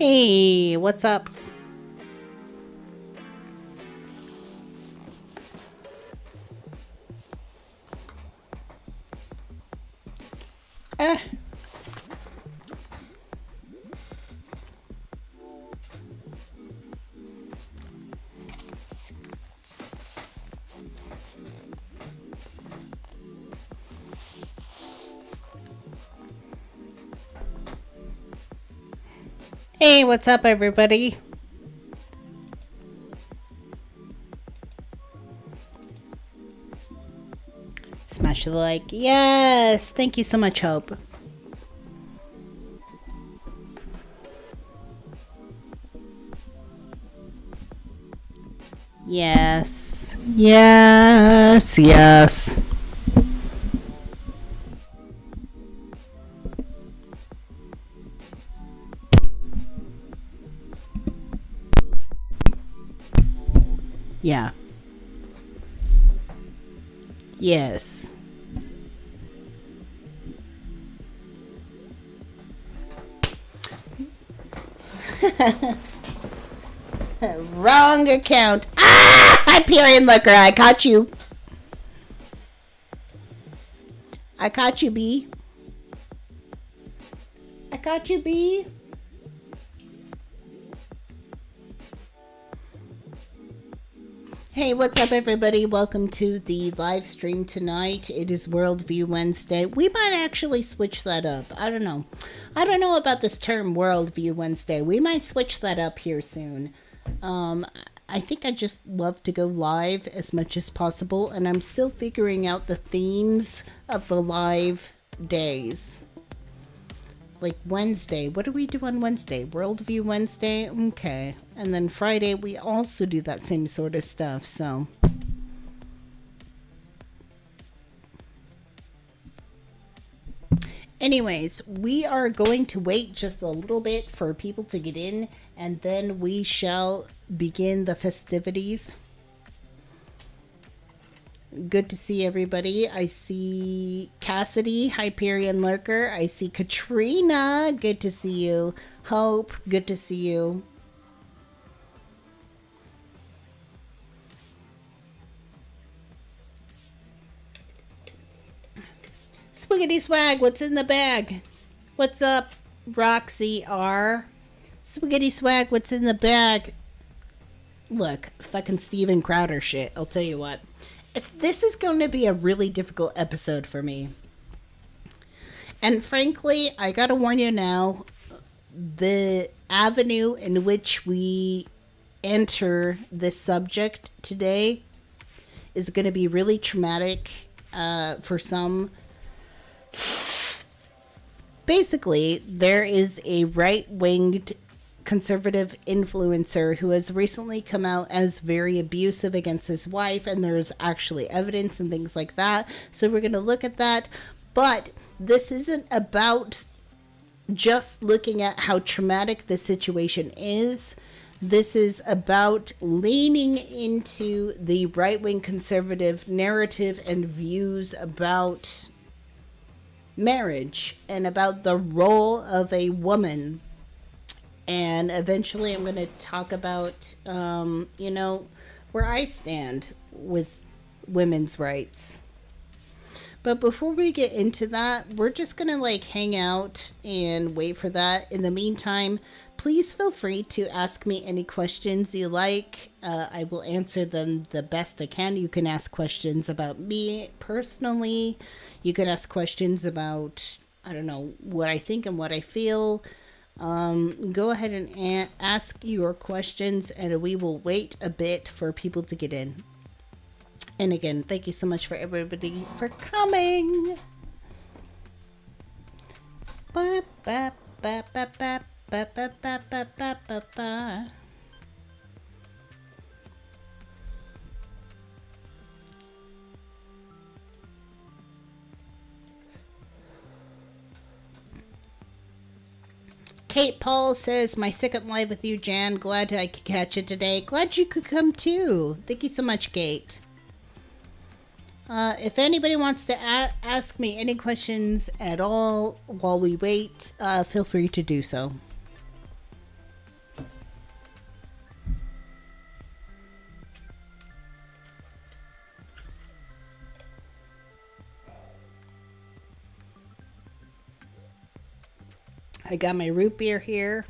Hey, what's up? Eh. Hey, what's up, everybody? Smash the like. Yes! Thank you so much, Hope. Yes. Yes. Yes. Yeah. Yes. Wrong account. Ah! Hyperian Looker, I caught you. I caught you, B. I caught you, B. Hey, what's up, everybody? Welcome to the live stream tonight. It is Worldview Wednesday. We might actually switch that up. I don't know. I don't know about this term Worldview Wednesday. We might switch that up here soon. I think I just love to go live as much as possible, and I'm still figuring out the themes of the live days. Like Wednesday, what do we do on Wednesday? Worldview Wednesday? Okay. And then Friday, we also do that same sort of stuff, so. Anyways, we are going to wait just a little bit for people to get in, and then we shall begin the festivities. Good to see everybody. I see Cassidy, Hyperian Lurker. I see Katrina. Good to see you. Hope, good to see you. Swiggity swag, what's in the bag? What's up, Roxy R? Swiggity swag, what's in the bag? Look, fucking Steven Crowder shit, I'll tell you what. This is going to be a really difficult episode for me. And frankly, I gotta warn you now, the avenue in which we enter this subject today is going to be really traumatic for some. Basically, there is a right-winged conservative influencer who has recently come out as very abusive against his wife, and there's actually evidence and things like that. So we're going to look at that. But this isn't about just looking at how traumatic the situation is. This is about leaning into the right-wing conservative narrative and views about marriage and about the role of a woman. And eventually I'm going to talk about, where I stand with women's rights. But before we get into that, we're just going to hang out and wait for that. In the meantime, please feel free to ask me any questions you like. I will answer them the best I can. You can ask questions about me personally. You can ask questions about, I don't know, what I think and what I feel. Go ahead and ask your questions, and we will wait a bit for people to get in. And again, thank you so much for everybody for coming. Ba, ba, ba, ba, ba, ba, ba, ba, ba, ba, ba, ba. Kate Paul says, my second live with you, Jan. Glad I could catch it today. Glad you could come too. Thank you so much, Kate. If anybody wants to ask me any questions at all while we wait, feel free to do so. I got my root beer here.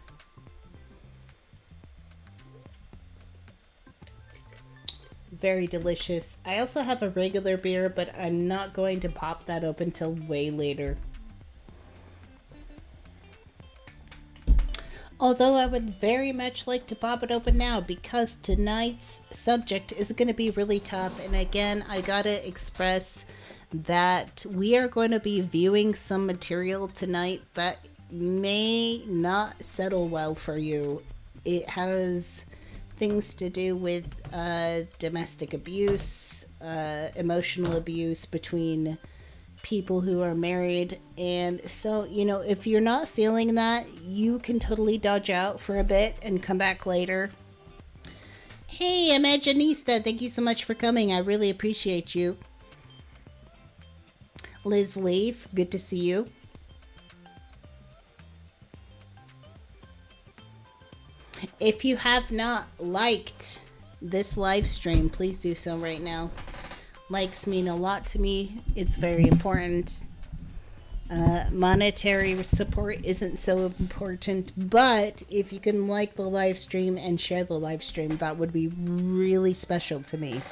Very delicious. I also have a regular beer, but I'm not going to pop that open till way later. Although I would very much like to pop it open now because tonight's subject is going to be really tough. And again, I gotta express that we are going to be viewing some material tonight that may not settle well for you. It has things to do with domestic abuse, emotional abuse between people who are married. And so, you know, if you're not feeling that, you can totally dodge out for a bit and come back later. Hey, Imaginista, thank you so much for coming. I really appreciate you. Liz Leaf, good to see you. If you have not liked this live stream, please do so right now. Likes mean a lot to me. It's very important. Monetary support isn't so important, but if you can like the live stream and share the live stream, that would be really special to me.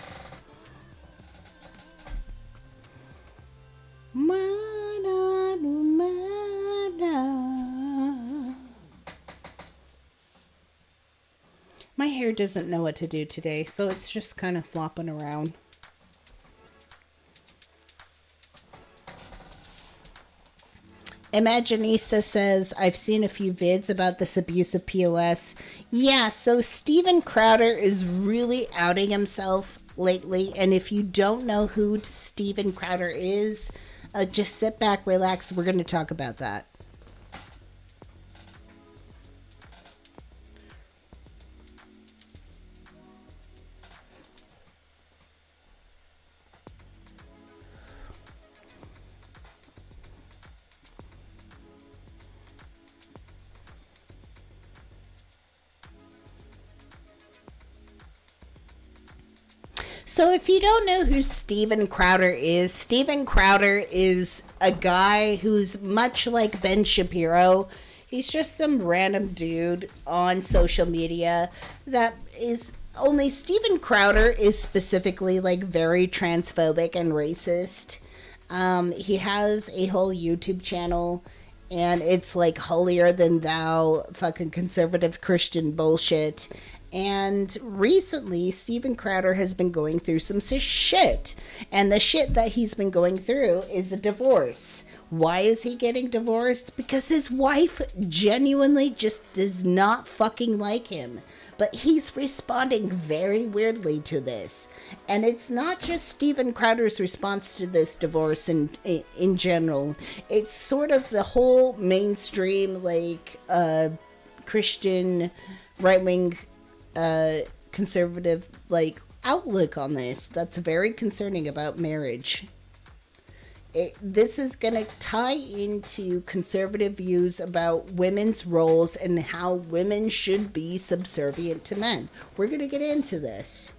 My hair doesn't know what to do today, so it's just kind of flopping around. Imaginista says, I've seen a few vids about this abuse of POS. Yeah, so Steven Crowder is really outing himself lately. And if you don't know who Steven Crowder is, just sit back, relax. We're going to talk about that. So if you don't know who Steven Crowder is a guy who's much like Ben Shapiro. He's just some random dude on social media that is only Steven Crowder is specifically like very transphobic and racist. He has a whole YouTube channel and it's like holier than thou fucking conservative Christian bullshit. And recently, Steven Crowder has been going through some shit. And the shit that he's been going through is a divorce. Why is he getting divorced? Because his wife genuinely just does not fucking like him. But he's responding very weirdly to this. And it's not just Steven Crowder's response to this divorce in general. It's sort of the whole mainstream, like, Christian, right-wing, conservative like outlook on this that's very concerning about marriage. This is gonna tie into conservative views about women's roles and how women should be subservient to men. We're gonna get into this.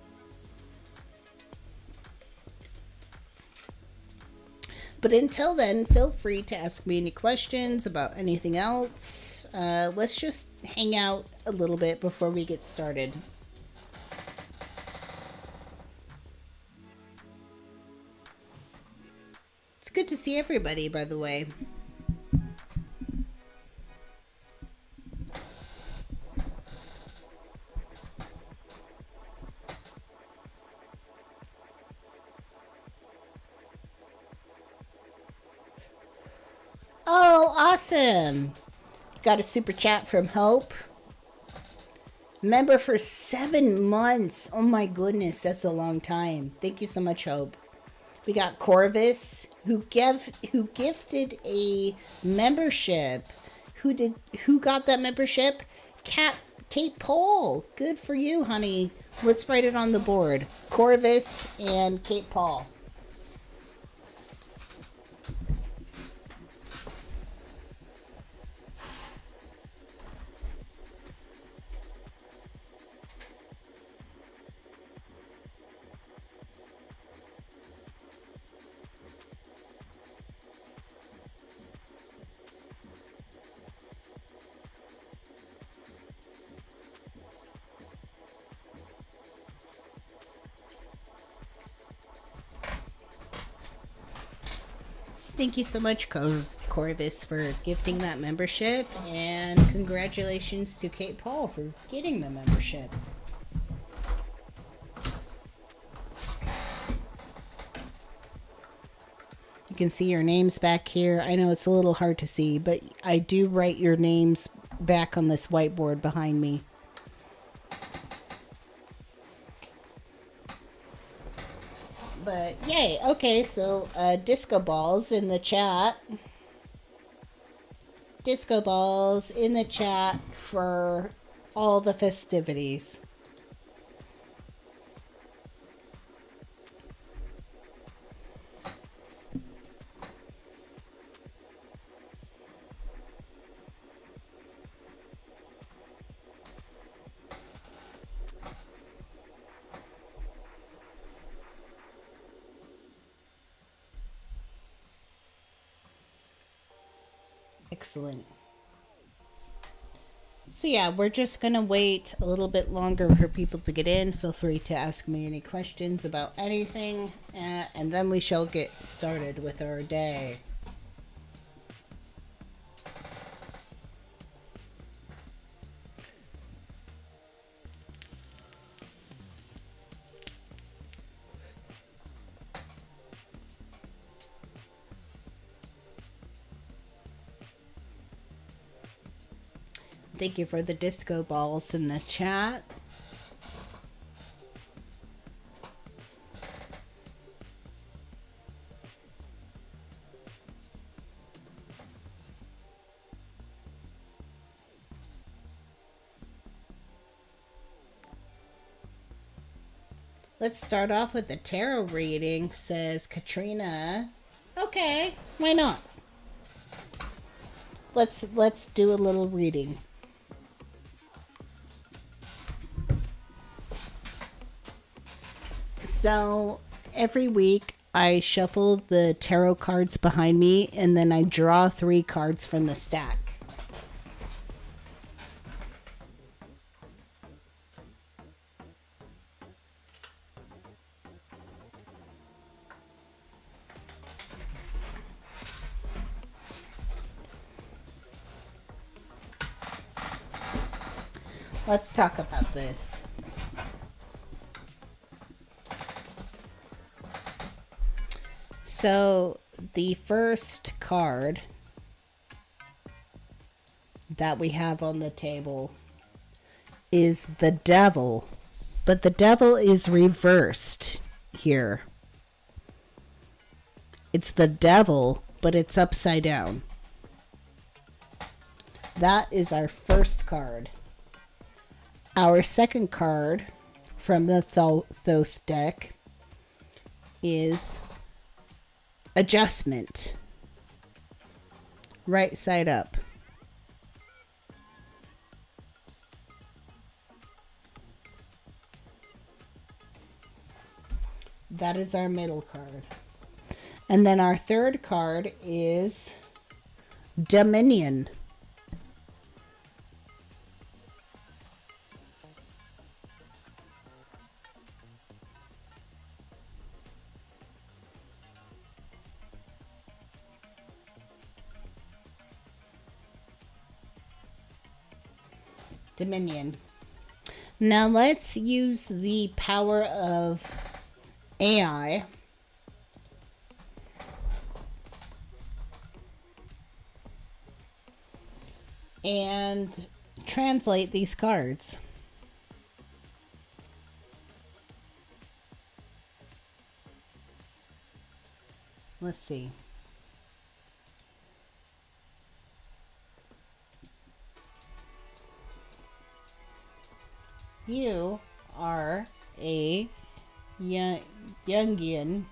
But until then, feel free to ask me any questions about anything else. Let's just hang out a little bit before we get started. It's good to see everybody, by the way. Oh, awesome! Got a super chat from Hope. Member for 7 months. Oh my goodness, that's a long time. Thank you so much, Hope. We got Corvus, who gifted a membership. Who got that membership? Kate Paul. Good for you, honey. Let's write it on the board. Corvus and Kate Paul. Thank you so much, Corvus, for gifting that membership, and congratulations to Kate Paul for getting the membership. You can see your names back here. I know it's a little hard to see, but I do write your names back on this whiteboard behind me. But yay. Okay, so disco balls in the chat. Disco balls in the chat for all the festivities. Excellent. So yeah, we're just going to wait a little bit longer for people to get in. Feel free to ask me any questions about anything, and then we shall get started with our day. Thank you for the disco balls in the chat. Let's start off with the tarot reading, says Katrina. Okay, why not? Let's do a little reading. So every week I shuffle the tarot cards behind me, and then I draw 3 cards from the stack. Let's talk about this. So the first card that we have on the table is the devil, but the devil is reversed here. It's the devil, but it's upside down. That is our first card. Our second card from the Thoth deck is adjustment. Right side up. That is our middle card. And then our third card is Dominion. Dominion. Now let's use the power of AI and translate these cards. Let's see. You are a Jungian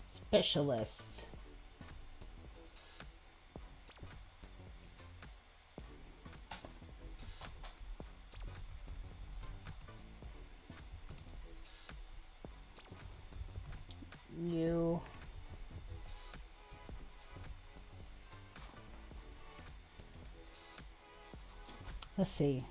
specialist. Let's see.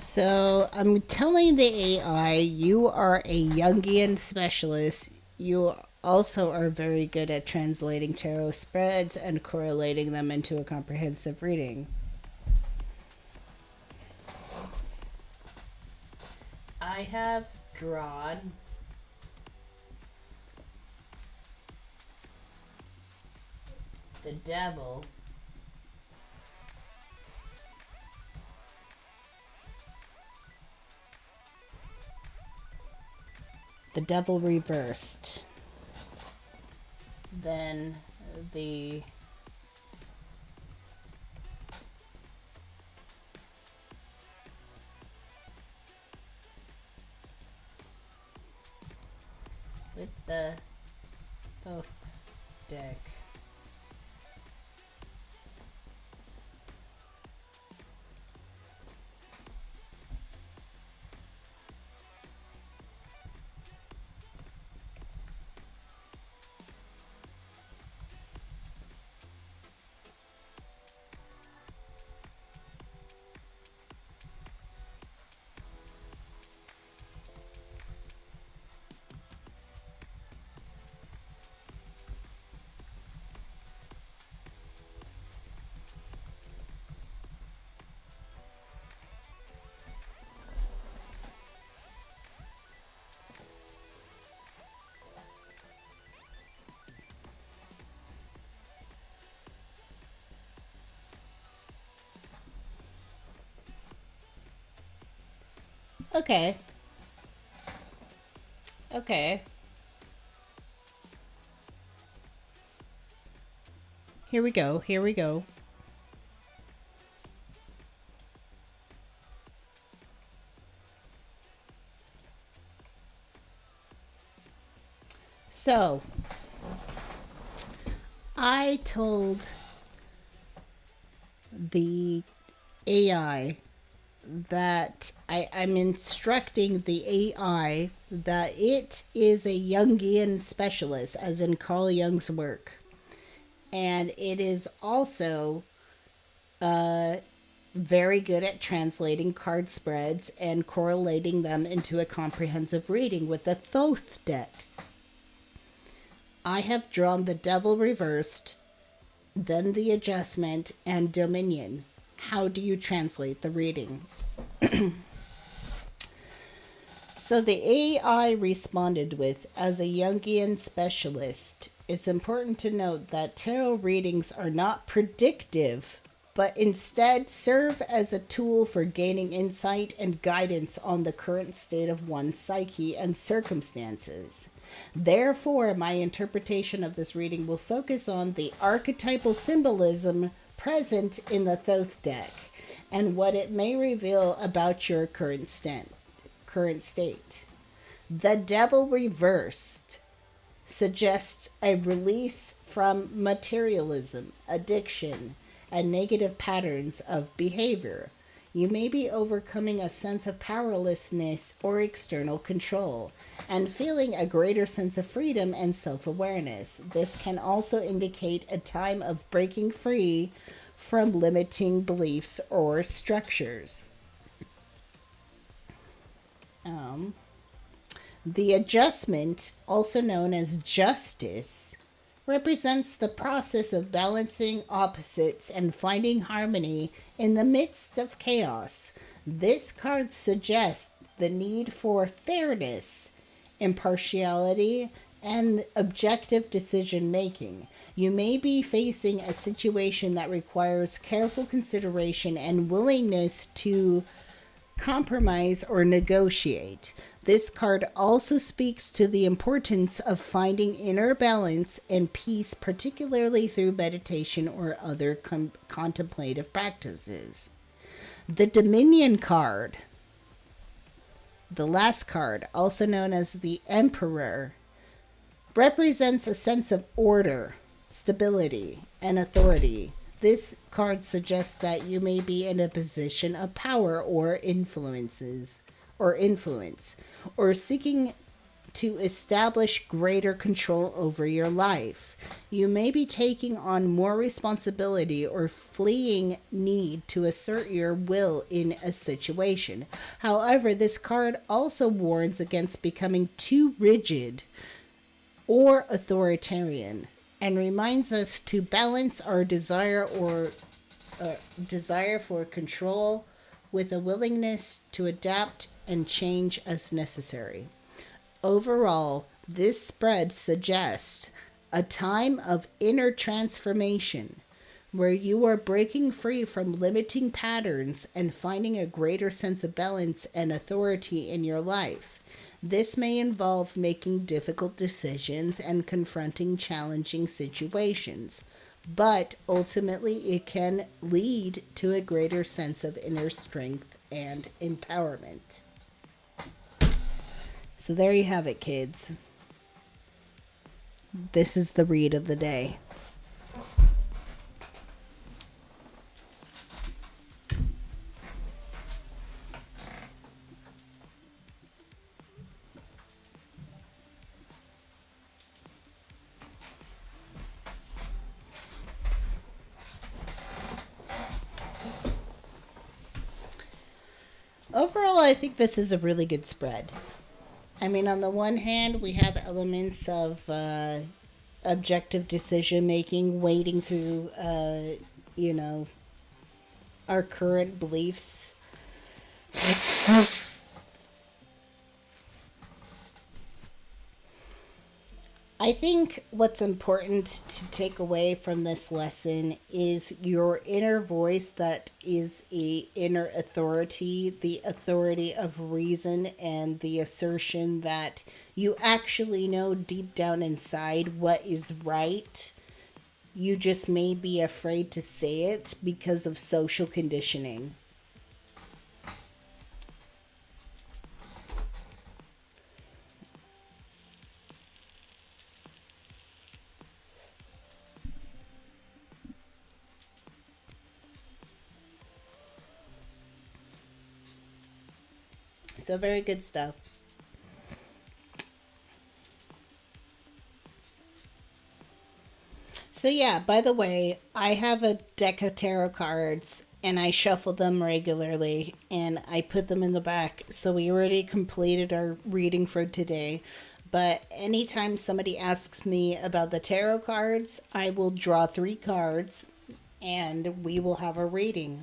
So I'm telling the AI you are a Jungian specialist. You also are very good at translating tarot spreads and correlating them into a comprehensive reading. I have drawn the devil, the devil reversed, then the with the both deck. Okay. Okay. Here we go. Here we go. So, I told the AI that I'm instructing the AI that it is a Jungian specialist, as in Carl Jung's work. And it is also very good at translating card spreads and correlating them into a comprehensive reading with the Thoth deck. I have drawn the devil reversed, then the adjustment, and dominion. How do you translate the reading? So the AI responded with, as a Jungian specialist, it's important to note that tarot readings are not predictive, but instead serve as a tool for gaining insight and guidance on the current state of one's psyche and circumstances. Therefore, my interpretation of this reading will focus on the archetypal symbolism present in the Thoth deck and what it may reveal about your current state. The devil reversed suggests a release from materialism, addiction, and negative patterns of behavior. You may be overcoming a sense of powerlessness or external control and feeling a greater sense of freedom and self-awareness. This can also indicate a time of breaking free from limiting beliefs or structures. The adjustment, also known as justice, represents the process of balancing opposites and finding harmony in the midst of chaos. This card suggests the need for fairness impartiality, and objective decision making. You may be facing a situation that requires careful consideration and willingness to compromise or negotiate. This card also speaks to the importance of finding inner balance and peace, particularly through meditation or other contemplative practices. The Dominion card, the last card, also known as the Emperor, represents a sense of order, stability, and authority. This card suggests that you may be in a position of power or influence, or seeking to establish greater control over your life. You may be taking on more responsibility or fleeing need to assert your will in a situation. However, this card also warns against becoming too rigid or authoritarian, and reminds us to balance our desire for control with a willingness to adapt and change as necessary. Overall, this spread suggests a time of inner transformation where you are breaking free from limiting patterns and finding a greater sense of balance and authority in your life. This may involve making difficult decisions and confronting challenging situations, but ultimately it can lead to a greater sense of inner strength and empowerment. So there you have it, kids. This is the read of the day. Overall, I think this is a really good spread. I mean, on the one hand, we have elements of objective decision making, wading through, our current beliefs. I think what's important to take away from this lesson is your inner voice that is a inner authority, the authority of reason, and the assertion that you actually know deep down inside what is right. You just may be afraid to say it because of social conditioning. So very good stuff. So yeah, by the way, I have a deck of tarot cards and I shuffle them regularly and I put them in the back. So we already completed our reading for today. But anytime somebody asks me about the tarot cards, I will draw 3 cards and we will have a reading.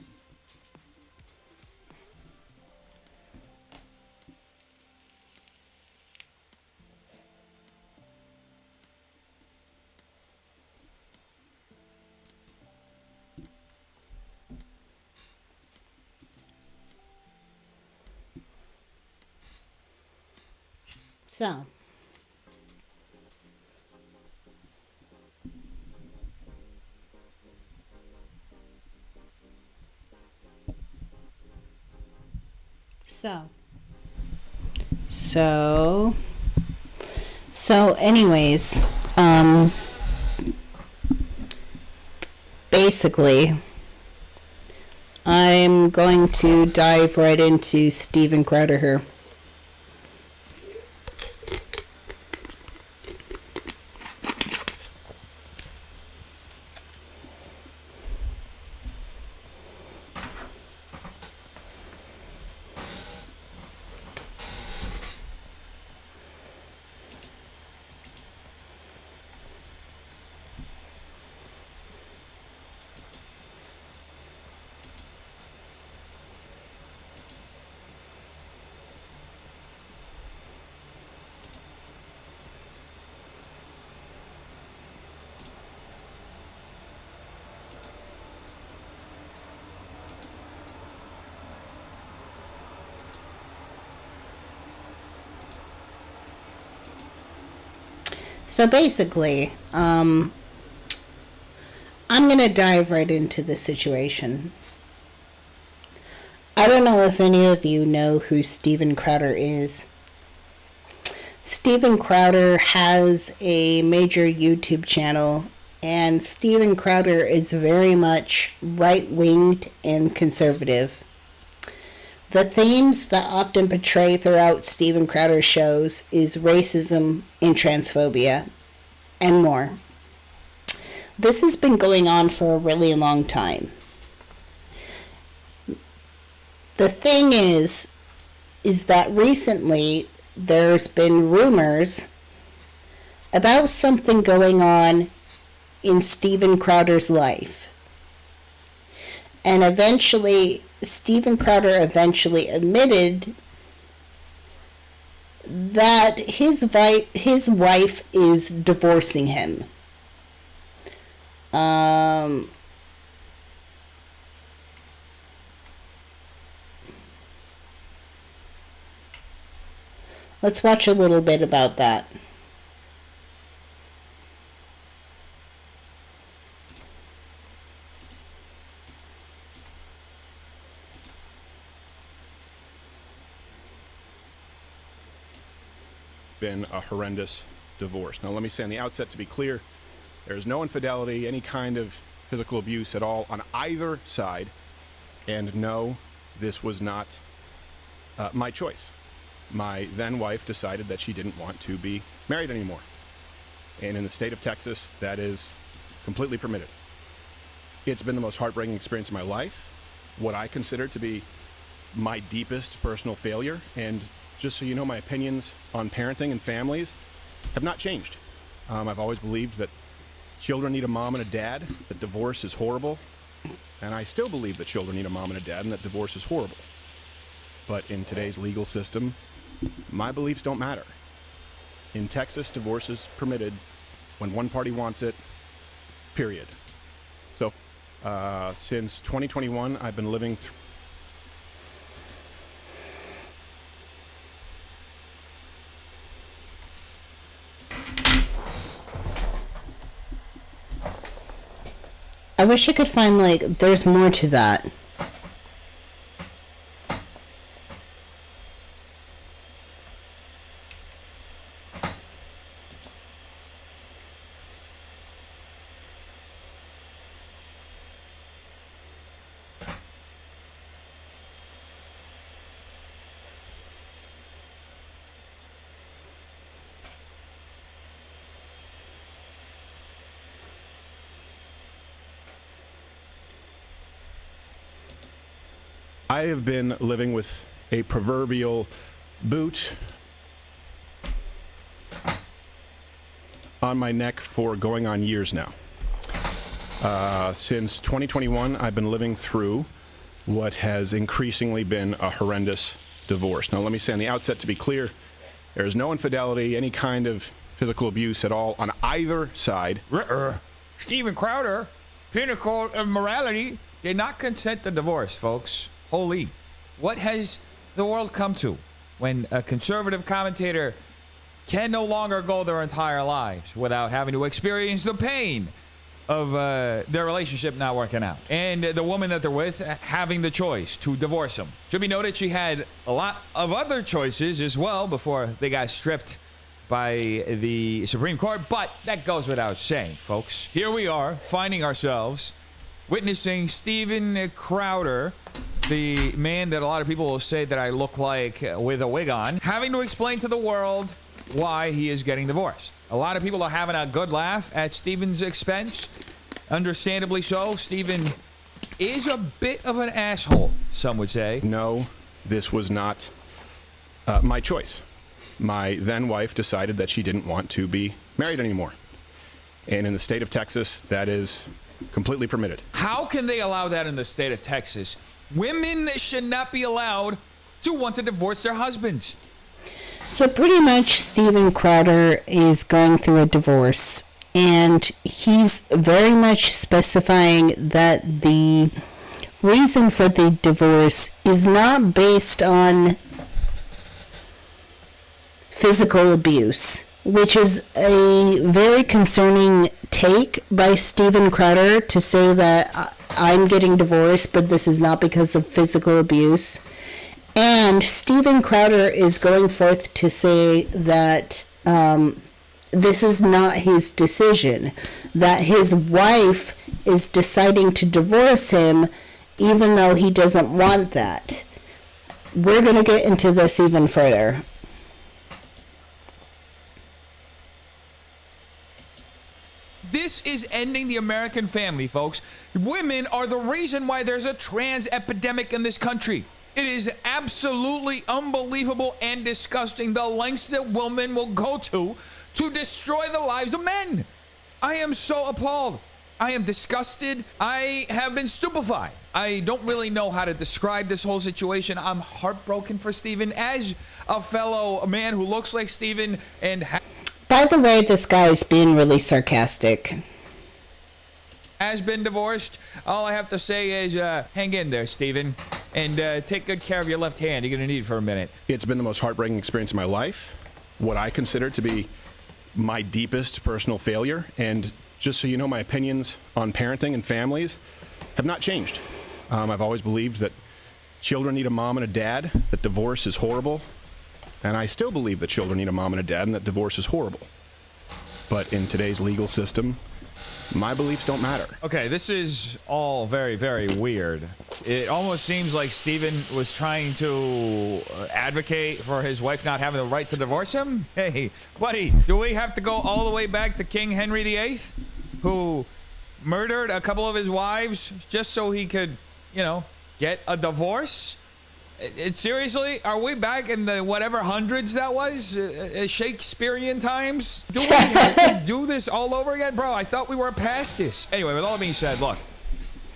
So, so, so, anyways, basically, I'm going to dive right into Steven Crowder here. So basically, I'm going to dive right into the situation. I don't know if any of you know who Steven Crowder is. Steven Crowder has a major YouTube channel, and Steven Crowder is very much right-winged and conservative. The themes that often portray throughout Steven Crowder's shows is racism and transphobia, and more. This has been going on for a really long time. The thing is that recently there's been rumors about something going on in Steven Crowder's life. And eventually, Steven Crowder admitted that his wife is divorcing him. Let's watch a little bit about that. Been a horrendous divorce. Now, let me say on the outset, to be clear, there is no infidelity, any kind of physical abuse at all on either side. And no, this was not my choice. My then wife decided that she didn't want to be married anymore. And in the state of Texas, that is completely permitted. It's been the most heartbreaking experience of my life, what I consider to be my deepest personal failure. And just so you know, my opinions on parenting and families have not changed. I've always believed that children need a mom and a dad, that divorce is horrible. And I still believe that children need a mom and a dad and that divorce is horrible. But in today's legal system, my beliefs don't matter. In Texas, divorce is permitted when one party wants it, period. So, since 2021, I've been living through. I wish I could find, there's more to that. I have been living with a proverbial boot on my neck for going on years now. Since 2021, I've been living through what has increasingly been a horrendous divorce. Now, let me say on the outset, to be clear, there is no infidelity, any kind of physical abuse at all on either side. Steven Crowder, pinnacle of morality, did not consent to divorce, folks. Holy. What has the world come to when a conservative commentator can no longer go their entire lives without having to experience the pain of their relationship not working out, and the woman that they're with having the choice to divorce them? Should be noted she had a lot of other choices as well before they got stripped by the Supreme Court, but that goes without saying, folks. Here we are, finding ourselves witnessing Steven Crowder, the man that a lot of people will say that I look like with a wig on, having to explain to the world why he is getting divorced. A lot of people are having a good laugh at Steven's expense. Understandably so. Steven is a bit of an asshole, some would say. No, this was not my choice. My then wife decided that she didn't want to be married anymore. And in the state of Texas, that is completely permitted. How can they allow that in the state of Texas? Women should not be allowed to want to divorce their husbands. So pretty much Steven Crowder is going through a divorce, and he's very much specifying that the reason for the divorce is not based on physical abuse. which is a very concerning take by Steven Crowder to say that I'm getting divorced, but this is not because of physical abuse. And Steven Crowder is going forth to say that this is not his decision, that his wife is deciding to divorce him even though he doesn't want that. We're going to get into this even further. This is ending the American family, folks. Women are the reason why there's a trans epidemic in this country. It is absolutely unbelievable and disgusting the lengths that women will go to destroy the lives of men. I am so appalled. I am disgusted. I have been stupefied. I don't really know how to describe this whole situation. I'm heartbroken for Steven as a fellow man who looks like Steven and by the way, this guy is being really sarcastic. Has been divorced. All I have to say is hang in there, Steven, and take good care of your left hand. You're going to need it for a minute. It's been the most heartbreaking experience of my life, what I consider to be my deepest personal failure. And just so you know, my opinions on parenting and families have not changed. I've always believed that children need a mom and a dad, that divorce is horrible. And I still believe that children need a mom and a dad and that divorce is horrible. But in today's legal system, my beliefs don't matter. Okay, this is all very, very weird. It almost seems like Steven was trying to advocate for his wife not having the right to divorce him. Hey, buddy, do we have to go all the way back to King Henry VIII, who murdered a couple of his wives just so he could, get a divorce? Seriously, are we back in the whatever hundreds that was? Shakespearean times? Do we have to do this all over again? Bro, I thought we were past this. Anyway, with all that being said, look,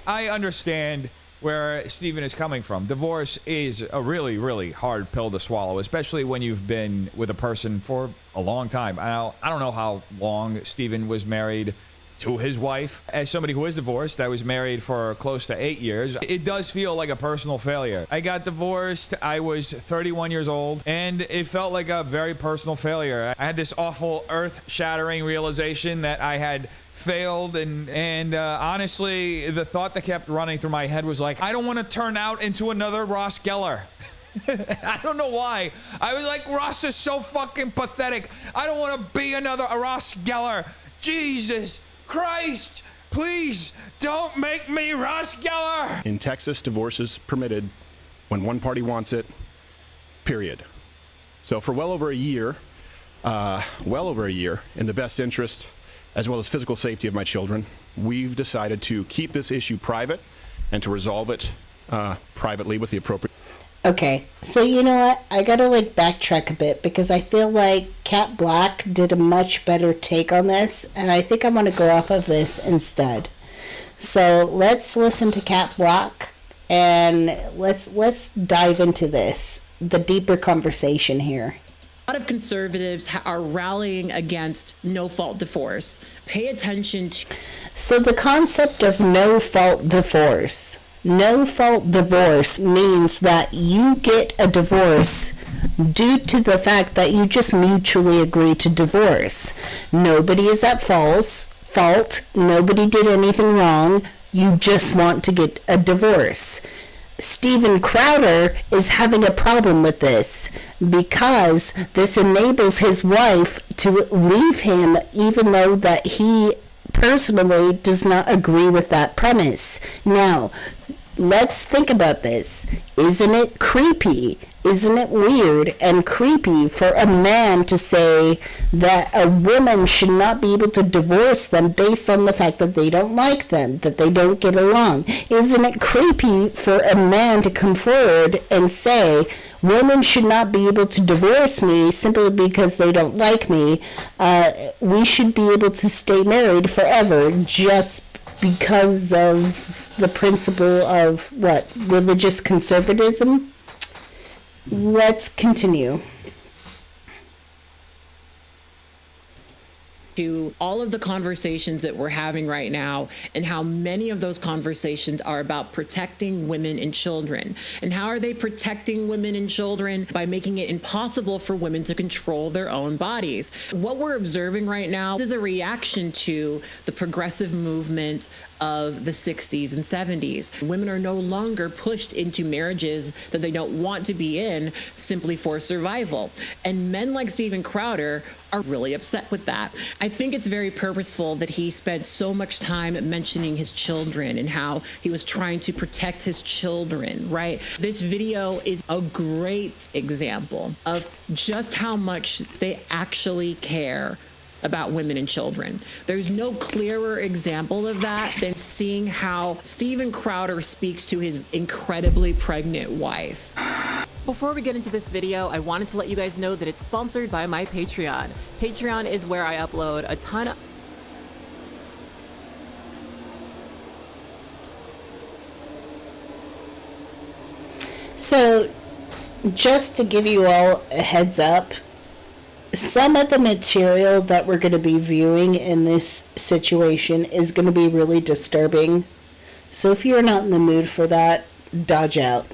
I understand where Steven is coming from. Divorce is a really, really hard pill to swallow, especially when you've been with a person for a long time. Now, I don't know how long Steven was married to his wife. As somebody who is divorced, I was married for close to 8 years. It does feel like a personal failure. I got divorced, I was 31 years old, and it felt like a very personal failure. I had this awful earth-shattering realization that I had failed, and honestly, the thought that kept running through my head was like, I don't want to turn out into another Ross Geller. I don't know why. I was like, Ross is so fucking pathetic. I don't want to be another Ross Geller. Jesus Christ, please don't make me Ross Geller. In Texas, divorce is permitted when one party wants it, period. So for well over a year, in the best interest as well as physical safety of my children, we've decided to keep this issue private and to resolve it privately with the appropriate... Okay, so you know what? I gotta backtrack a bit because I feel like Cat Black did a much better take on this, and I think I'm gonna go off of this instead. So let's listen to Cat Black and let's dive into this, the deeper conversation here. A lot of conservatives are rallying against no-fault divorce. Pay attention to... So the concept of no-fault divorce. No-fault divorce means that you get a divorce due to the fact that you just mutually agree to divorce. Nobody is at fault. Nobody did anything wrong. You just want to get a divorce. Steven Crowder is having a problem with this because this enables his wife to leave him even though that he personally does not agree with that premise. Now, let's think about this. Isn't it creepy? Isn't it weird and creepy for a man to say that a woman should not be able to divorce them based on the fact that they don't like them, that they don't get along? Isn't it creepy for a man to come forward and say, women should not be able to divorce me simply because they don't like me? We should be able to stay married forever just because of the principle of, what, religious conservatism? Let's continue. to all of the conversations that we're having right now and how many of those conversations are about protecting women and children. And how are they protecting women and children? By making it impossible for women to control their own bodies. What we're observing right now is a reaction to the progressive movement of the 60s and 70s. Women are no longer pushed into marriages that they don't want to be in simply for survival. And men like Steven Crowder are really upset with that. I think it's very purposeful that he spent so much time mentioning his children and how he was trying to protect his children, right? This video is a great example of just how much they actually care about women and children. There's no clearer example of that than seeing how Steven Crowder speaks to his incredibly pregnant wife. Before we get into this video, I wanted to let you guys know that it's sponsored by my Patreon. Patreon is where I upload a ton of So, just to give you all a heads up, some of the material that we're going to be viewing in this situation is going to be really disturbing. So if you're not in the mood for that, dodge out.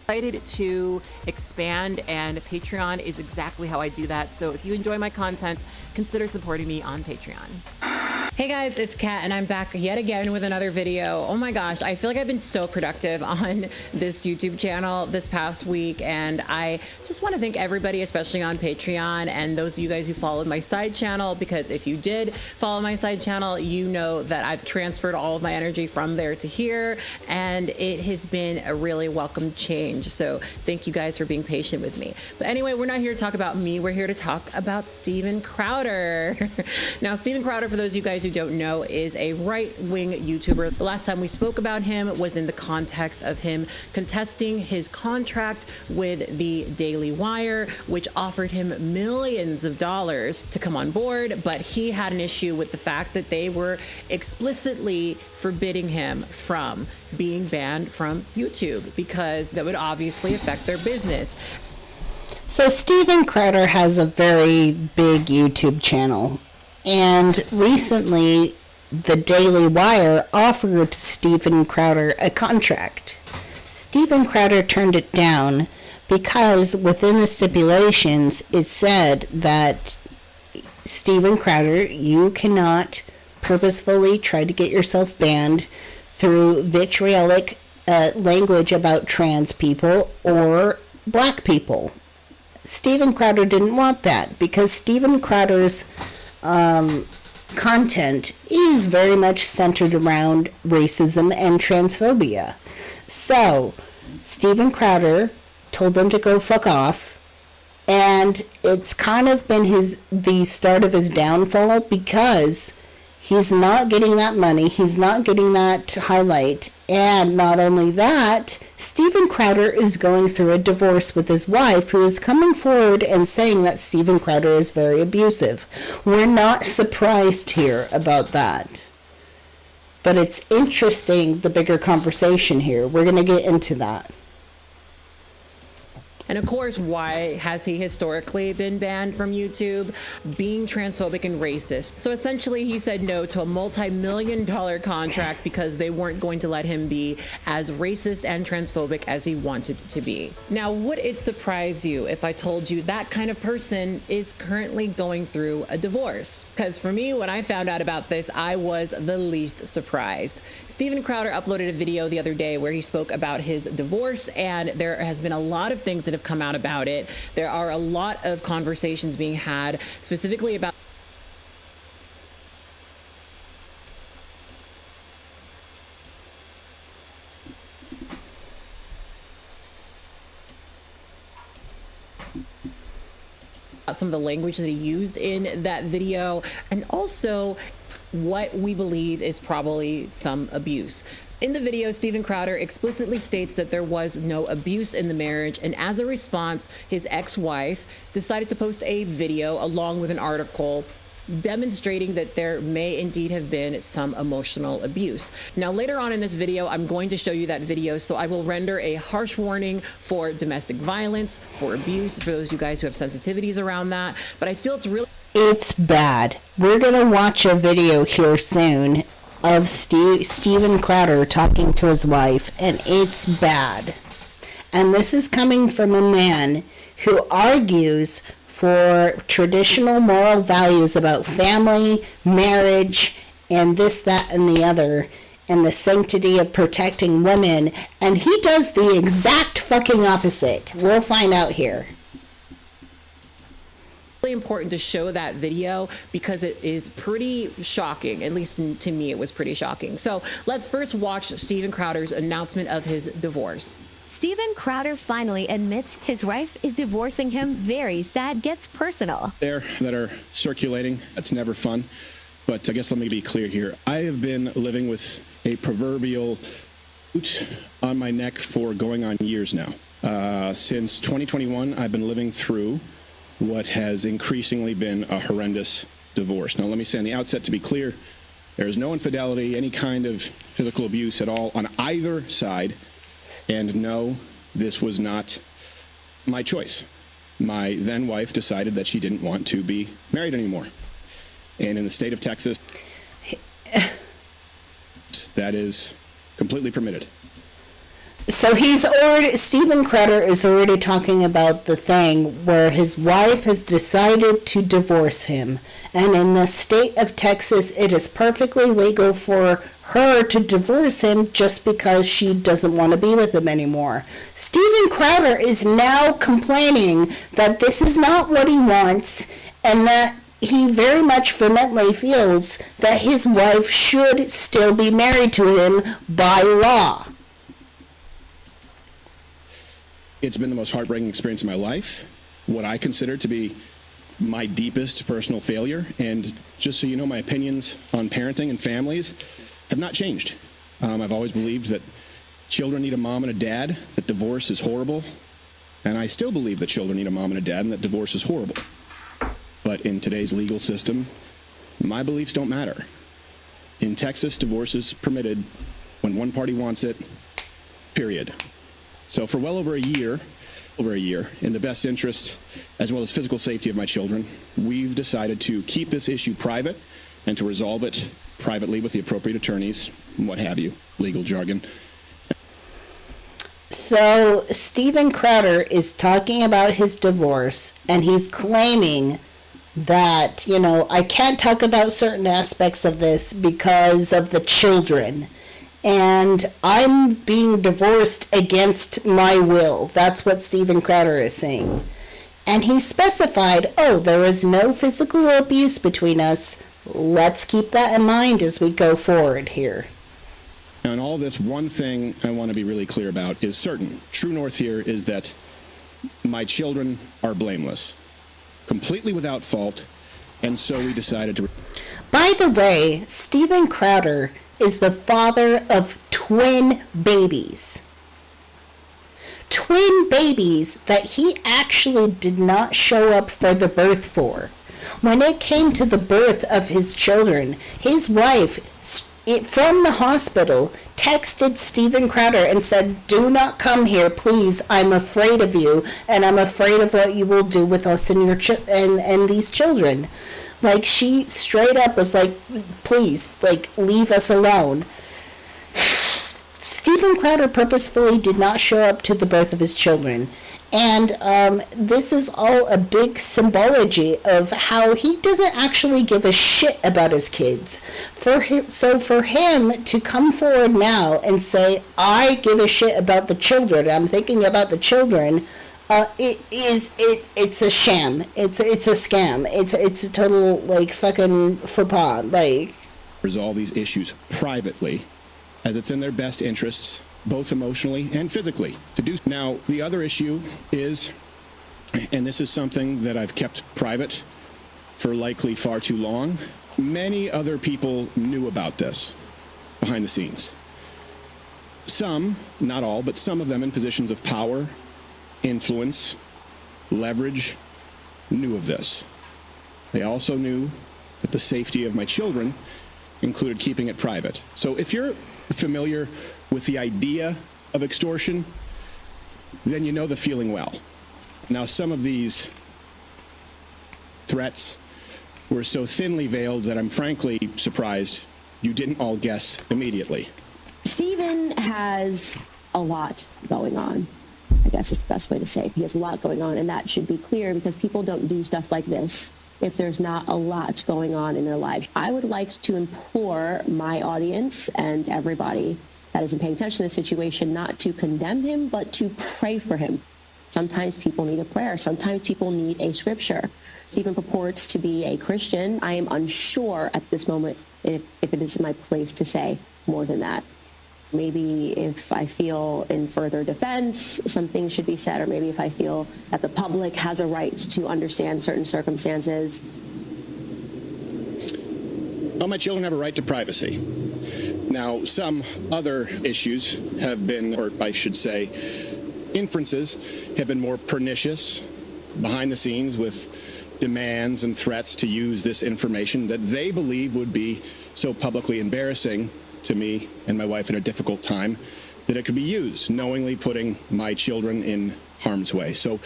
Excited to expand, and Patreon is exactly how I do that. So if you enjoy my content, consider supporting me on Patreon. Hey guys, it's Kat, and I'm back yet again with another video. Oh my gosh, I feel like I've been so productive on this YouTube channel this past week, and I just want to thank everybody, especially on Patreon, and those of you guys who followed my side channel, because if you did follow my side channel, you know that I've transferred all of my energy from there to here, and it has been a really welcome change. So thank you guys for being patient with me. But anyway, we're not here to talk about me. We're here to talk about Steven Crowder. Now, Steven Crowder, for those of you guys who don't know, is a right-wing YouTuber. The last time we spoke about him was in the context of him contesting his contract with the Daily Wire, which offered him millions of dollars to come on board, but he had an issue with the fact that they were explicitly forbidding him from being banned from YouTube because that would obviously affect their business. So Steven Crowder has a very big YouTube channel. And recently, the Daily Wire offered Steven Crowder a contract. Steven Crowder turned it down because within the stipulations, it said that Steven Crowder, you cannot purposefully try to get yourself banned through vitriolic language about trans people or black people. Steven Crowder didn't want that because Steven Crowder's content is very much centered around racism and transphobia. So, Steven Crowder told them to go fuck off, and it's kind of been the start of his downfall because he's not getting that money, he's not getting that highlight, and not only that, Steven Crowder is going through a divorce with his wife, who is coming forward and saying that Steven Crowder is very abusive. We're not surprised here about that. But it's interesting, the bigger conversation here. We're going to get into that. And of course, why has he historically been banned from YouTube? Being transphobic and racist. So essentially, he said no to a multi-million-dollar contract because they weren't going to let him be as racist and transphobic as he wanted to be. Now, would it surprise you if I told you that kind of person is currently going through a divorce? Because for me, when I found out about this, I was the least surprised. Steven Crowder uploaded a video the other day where he spoke about his divorce, and there has been a lot of things that have come out about it. There are a lot of conversations being had specifically about some of the language that he used in that video, and also what we believe is probably some abuse. In the video, Steven Crowder explicitly states that there was no abuse in the marriage, and as a response, his ex-wife decided to post a video along with an article demonstrating that there may indeed have been some emotional abuse. Now, later on in this video, I'm going to show you that video, so I will render a harsh warning for domestic violence, for abuse, for those of you guys who have sensitivities around that. But I feel it's bad. We're going to watch a video here soon of Steven Crowder talking to his wife, and it's bad. And this is coming from a man who argues for traditional moral values about family, marriage, and this, that, and the other, and the sanctity of protecting women, and he does the exact fucking opposite. We'll find out here. Really important to show that video because it is pretty shocking. At least to me, it was pretty shocking. So let's first watch Steven Crowder's announcement of his divorce. Steven Crowder finally admits his wife is divorcing him. Very sad, gets personal. There that are circulating. That's never fun. But I guess let me be clear here. I have been living with a proverbial boot on my neck for going on years now. Since 2021, I've been living through what has increasingly been a horrendous divorce. Now, let me say on the outset, to be clear, there is no infidelity, any kind of physical abuse at all on either side. And no, this was not my choice. My then wife decided that she didn't want to be married anymore. And in the state of Texas, that is completely permitted. So Steven Crowder is already talking about the thing where his wife has decided to divorce him. And in the state of Texas, it is perfectly legal for her to divorce him just because she doesn't want to be with him anymore. Steven Crowder is now complaining that this is not what he wants and that he very much vehemently feels that his wife should still be married to him by law. It's been the most heartbreaking experience of my life, what I consider to be my deepest personal failure. And just so you know, my opinions on parenting and families have not changed. I've always believed that children need a mom and a dad, that divorce is horrible. And I still believe that children need a mom and a dad and that divorce is horrible. But in today's legal system, my beliefs don't matter. In Texas, divorce is permitted when one party wants it, period. So for well over a year, in the best interest as well as physical safety of my children, we've decided to keep this issue private and to resolve it privately with the appropriate attorneys, and what have you, legal jargon. So Steven Crowder is talking about his divorce, and he's claiming that, I can't talk about certain aspects of this because of the children. And I'm being divorced against my will. That's what Steven Crowder is saying. And he specified, there is no physical abuse between us. Let's keep that in mind as we go forward here. Now, in all this, one thing I want to be really clear about is certain. True north here is that my children are blameless, completely without fault, and so we decided to... By the way, Steven Crowder is the father of twin babies. Twin babies that he actually did not show up for the birth for. When it came to the birth of his children, his wife, from the hospital, texted Steven Crowder and said, "Do not come here, please. I'm afraid of you, and I'm afraid of what you will do with us and your and these children." Like, she straight up was like, "Please, leave us alone." Steven Crowder purposefully did not show up to the birth of his children. And this is all a big symbology of how he doesn't actually give a shit about his kids. So for him to come forward now and say, "I give a shit about the children, I'm thinking about the children," it's a sham. It's a scam. It's a total fucking faux pas. Resolve these issues privately, as it's in their best interests, both emotionally and physically, to do. Now, the other issue is, and this is something that I've kept private for likely far too long, many other people knew about this behind the scenes. Some, not all, but some of them in positions of power, influence, leverage, knew of this. They also knew that the safety of my children included keeping it private. So if you're familiar with the idea of extortion, then you know the feeling well. Now, some of these threats were so thinly veiled that I'm frankly surprised you didn't all guess immediately. Stephen has a lot going on. I guess is the best way to say it. He has a lot going on, and that should be clear because people don't do stuff like this if there's not a lot going on in their lives. I would like to implore my audience and everybody that isn't paying attention to this situation not to condemn him, but to pray for him. Sometimes people need a prayer. Sometimes people need a scripture. Stephen purports to be a Christian. I am unsure at this moment if it is my place to say more than that. Maybe if I feel in further defense, some things should be said, or maybe if I feel that the public has a right to understand certain circumstances. Well, my children have a right to privacy. Now, some other issues have been, or I should say, inferences have been more pernicious behind the scenes with demands and threats to use this information that they believe would be so publicly embarrassing to me and my wife in a difficult time that it could be used, knowingly putting my children in harm's way. So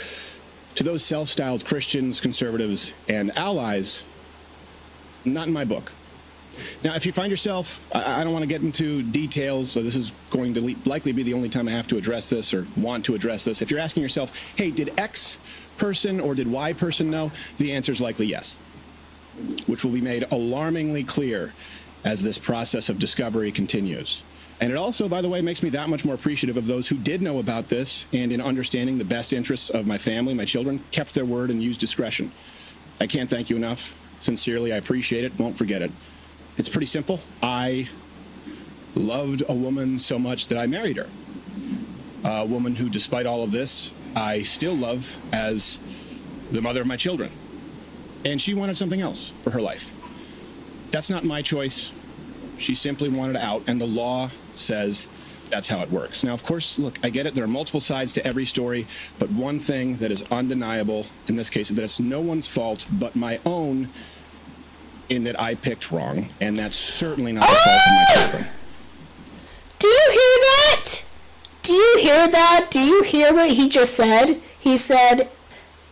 to those self-styled Christians, conservatives, and allies, not in my book. Now, if you find yourself, I don't want to get into details, so this is going to likely be the only time I have to address this or want to address this. If you're asking yourself, hey, did X person or did Y person know? The answer is likely yes, which will be made alarmingly clear as this process of discovery continues. And it also, by the way, makes me that much more appreciative of those who did know about this and in understanding the best interests of my family, my children, kept their word and used discretion. I can't thank you enough. Sincerely, I appreciate it. Won't forget it. It's pretty simple. I loved a woman so much that I married her. A woman who, despite all of this, I still love as the mother of my children. And she wanted something else for her life. That's not my choice. She simply wanted out, and the law says that's how it works. Now, of course, look, I get it. There are multiple sides to every story, but one thing that is undeniable in this case is that it's no one's fault but my own in that I picked wrong, and that's certainly not the fault of my children. Do you hear that? Do you hear that? Do you hear what he just said? He said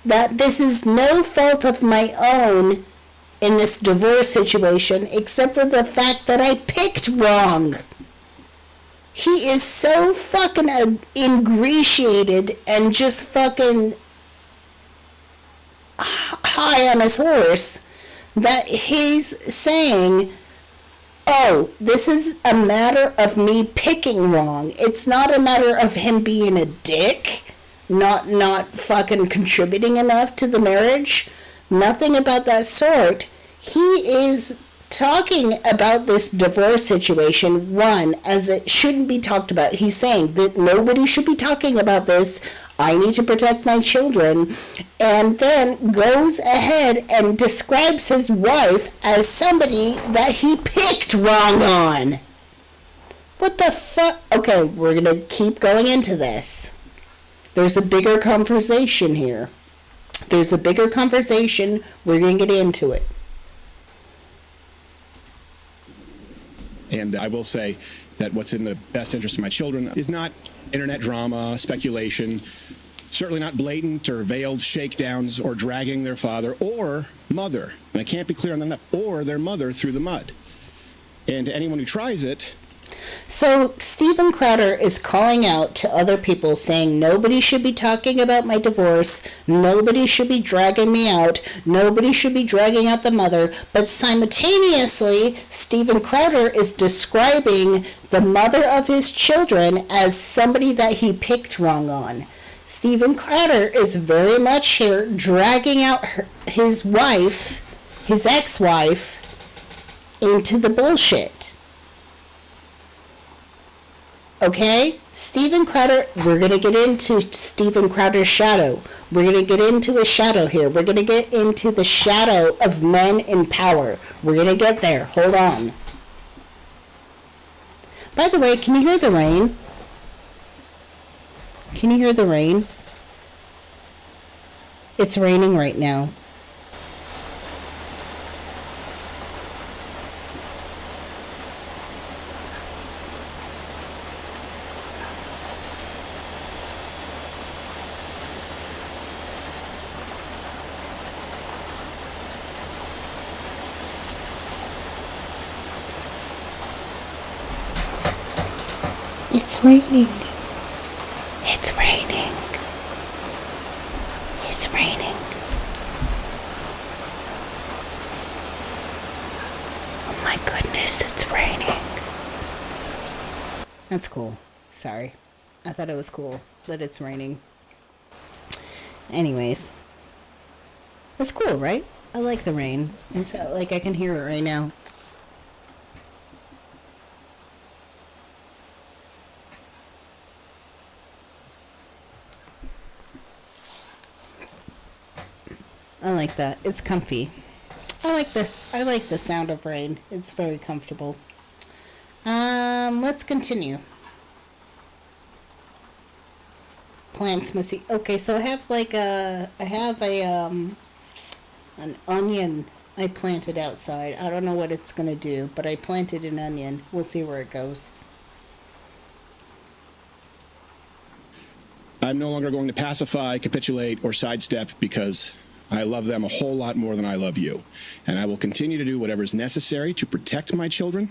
that this is no fault of my own in this divorce situation, except for the fact that I picked wrong. He is so fucking ingratiated and just fucking high on his horse that he's saying, oh, this is a matter of me picking wrong. It's not a matter of him being a dick, not fucking contributing enough to the marriage. Nothing about that sort. He is talking about this divorce situation, one, as it shouldn't be talked about. He's saying that nobody should be talking about this. I need to protect my children. And then goes ahead and describes his wife as somebody that he picked wrong on. What the fuck? Okay, we're going to keep going into this. There's a bigger conversation here. There's a bigger conversation. We're going to get into it. And I will say that what's in the best interest of my children is not internet drama, speculation, certainly not blatant or veiled shakedowns or dragging their father or mother, and I can't be clear on that enough, or their mother through the mud. And to anyone who tries it... So Stephen Crowder is calling out to other people saying nobody should be talking about my divorce, nobody should be dragging me out, nobody should be dragging out the mother, but simultaneously Stephen Crowder is describing the mother of his children as somebody that he picked wrong on. Stephen Crowder is very much here dragging out his wife, his ex-wife, into the bullshit. Okay? Stephen Crowder, we're going to get into Stephen Crowder's shadow. We're going to get into a shadow here. We're going to get into the shadow of men in power. We're going to get there. Hold on. By the way, can you hear the rain? Can you hear the rain? It's raining right now. It's raining. It's raining. It's raining. Oh my goodness, it's raining. That's cool. Sorry. I thought it was cool that it's raining. Anyways. That's cool, right? I like the rain. It's like I can hear it right now. I like that. It's comfy. I like this. I like the sound of rain. It's very comfortable. Let's continue. Plants must see. Okay, so I have an onion I planted outside. I don't know what it's gonna do, but I planted an onion. We'll see where it goes. I'm no longer going to pacify, capitulate, or sidestep because I love them a whole lot more than I love you. And I will continue to do whatever is necessary to protect my children.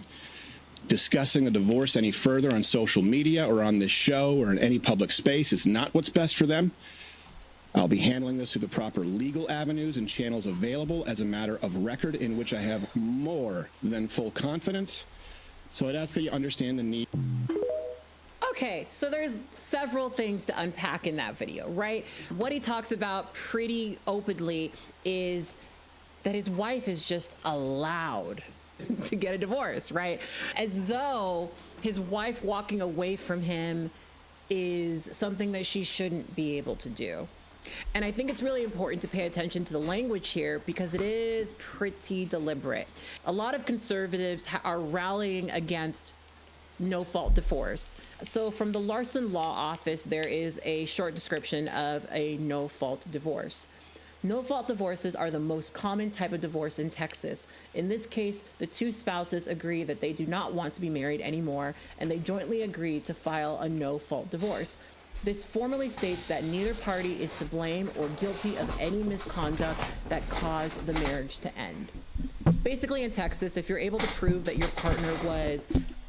Discussing a divorce any further on social media or on this show or in any public space is not what's best for them. I'll be handling this through the proper legal avenues and channels available as a matter of record in which I have more than full confidence. So I'd ask that you understand the need. Okay, so there's several things to unpack in that video, right? What he talks about pretty openly is that his wife is just allowed to get a divorce, right? As though his wife walking away from him is something that she shouldn't be able to do. And I think it's really important to pay attention to the language here because it is pretty deliberate. A lot of conservatives are rallying against no-fault divorce. So from the Larson Law Office, there is a short description of a no-fault divorce. No-fault divorces are the most common type of divorce in Texas. In this case, the two spouses agree that they do not want to be married anymore, and they jointly agree to file a no-fault divorce. This formally states that neither party is to blame or guilty of any misconduct that caused the marriage to end. Basically, in Texas, if you're able to prove that your partner was